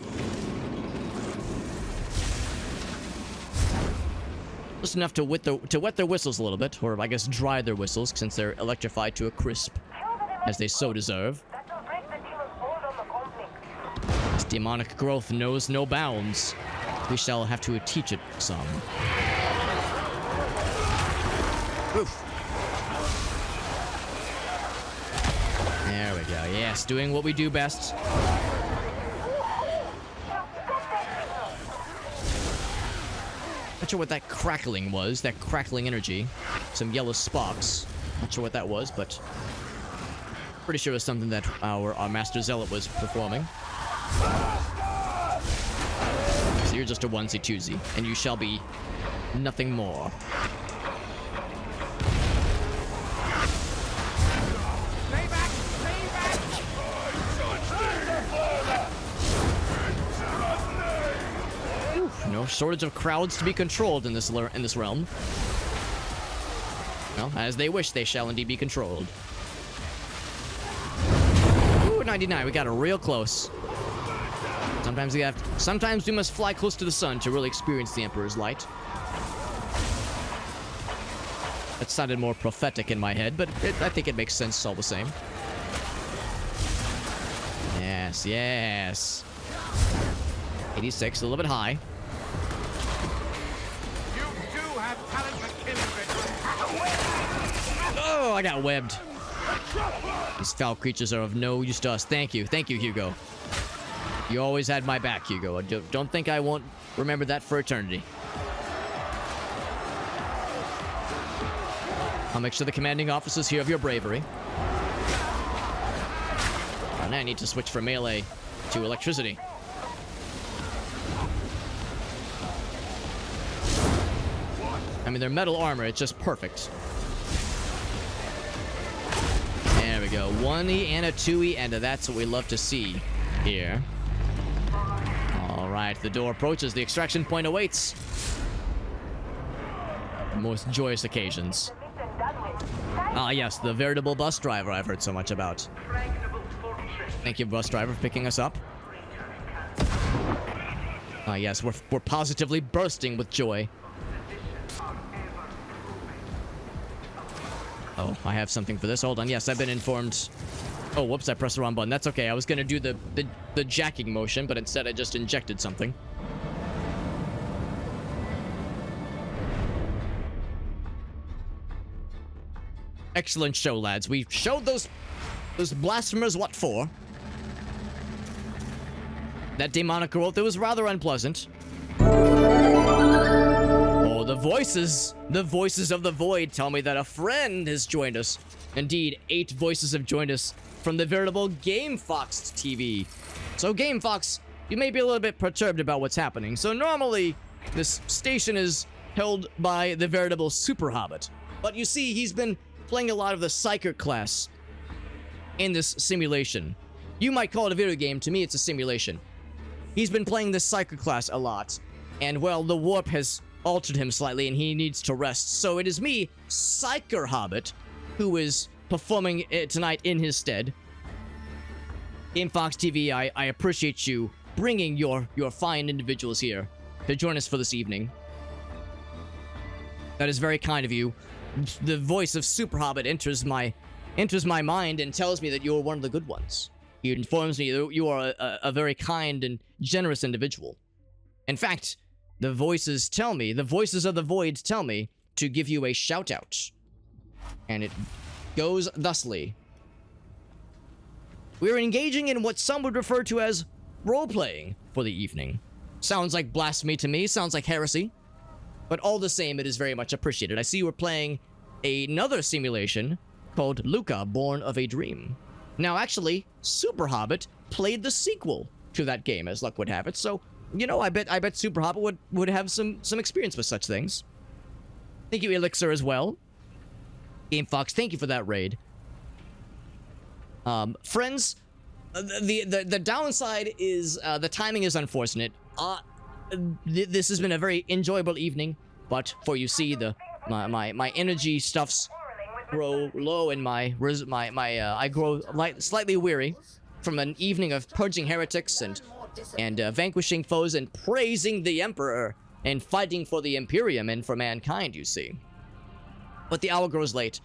Just enough to wet their whistles a little bit, or I guess dry their whistles, since they're electrified to a crisp, as they so deserve. This demonic growth knows no bounds. We shall have to teach it some. Oof. There we go. Yes, doing what we do best. Not sure what that crackling was, that crackling energy. Some yellow sparks. Not sure what that was, but pretty sure it was something that our Master Zealot was performing. So you're just a onesie-twosie, and you shall be nothing more. No shortage of crowds to be controlled in this realm. Well, as they wish, they shall indeed be controlled. Ooh, 99. We got it real close. Sometimes we must fly close to the sun to really experience the Emperor's light. That sounded more prophetic in my head, but I think it makes sense all the same. Yes, yes. 86, a little bit high. Oh, I got webbed. These foul creatures are of no use to us. Thank you, Hugo. You always had my back, Hugo. Don't think I won't remember that for eternity. I'll make sure the commanding officers hear of your bravery. And I need to switch from melee to electricity. I mean, their metal armor, it's just perfect. There we go. 1E and a 2E, and that's what we love to see here. Alright, the door approaches. The extraction point awaits. The most joyous occasions. Ah, yes, the veritable bus driver I've heard so much about. Thank you, bus driver, for picking us up. Ah, yes, we're positively bursting with joy. Oh, I have something for this. Hold on. Yes, I've been informed. Oh, whoops, I pressed the wrong button. That's okay. I was going to do the jacking motion, but instead I just injected something. Excellent show, lads. We showed those blasphemers what for. That demonic growth, it was rather unpleasant. Oh, the voices of the void tell me that a friend has joined us. Indeed, 8 voices have joined us from the veritable Game Fox TV. So Game Fox, you may be a little bit perturbed about what's happening. So normally, this station is held by the veritable Super Hobbit. But you see, he's been playing a lot of the Psyker class in this simulation. You might call it a video game. To me, it's a simulation. He's been playing this Psyker class a lot, and well, the warp has altered him slightly, and he needs to rest. So it is me, PsykerHobbit, who is performing it tonight in his stead. Game Fox TV, I appreciate you bringing your fine individuals here to join us for this evening. That is very kind of you. The voice of Super Hobbit enters my mind and tells me that you are one of the good ones. He informs me that you are a very kind and generous individual. In fact, the voices of the void tell me to give you a shout out. And it goes thusly. We are engaging in what some would refer to as role-playing for the evening. Sounds like blasphemy to me, sounds like heresy. But all the same, it is very much appreciated. I see we're playing another simulation called Luca, Born of a Dream. Now, actually, Super Hobbit played the sequel to that game, as luck would have it. So, you know, I bet Super Hobbit would have some experience with such things. Thank you, Elixir, as well. Game Fox, thank you for that raid. Friends, the downside is the timing is unfortunate. This has been a very enjoyable evening, but for you see, my energy stuffs grow low, and I grow slightly weary from an evening of purging heretics and vanquishing foes and praising the Emperor and fighting for the Imperium and for mankind, you see. But the hour grows late,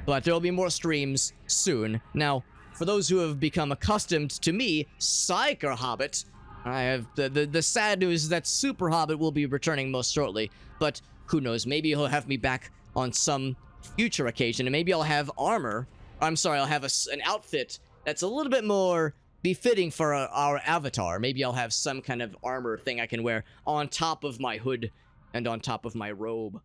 but there will be more streams soon. Now, for those who have become accustomed to me, PsykerHobbit, I have the sad news is that Super Hobbit will be returning most shortly, but who knows, maybe he'll have me back on some future occasion, and maybe I'll have armor. I'm sorry, I'll have an outfit that's a little bit more befitting for our avatar. Maybe I'll have some kind of armor thing I can wear on top of my hood and on top of my robe.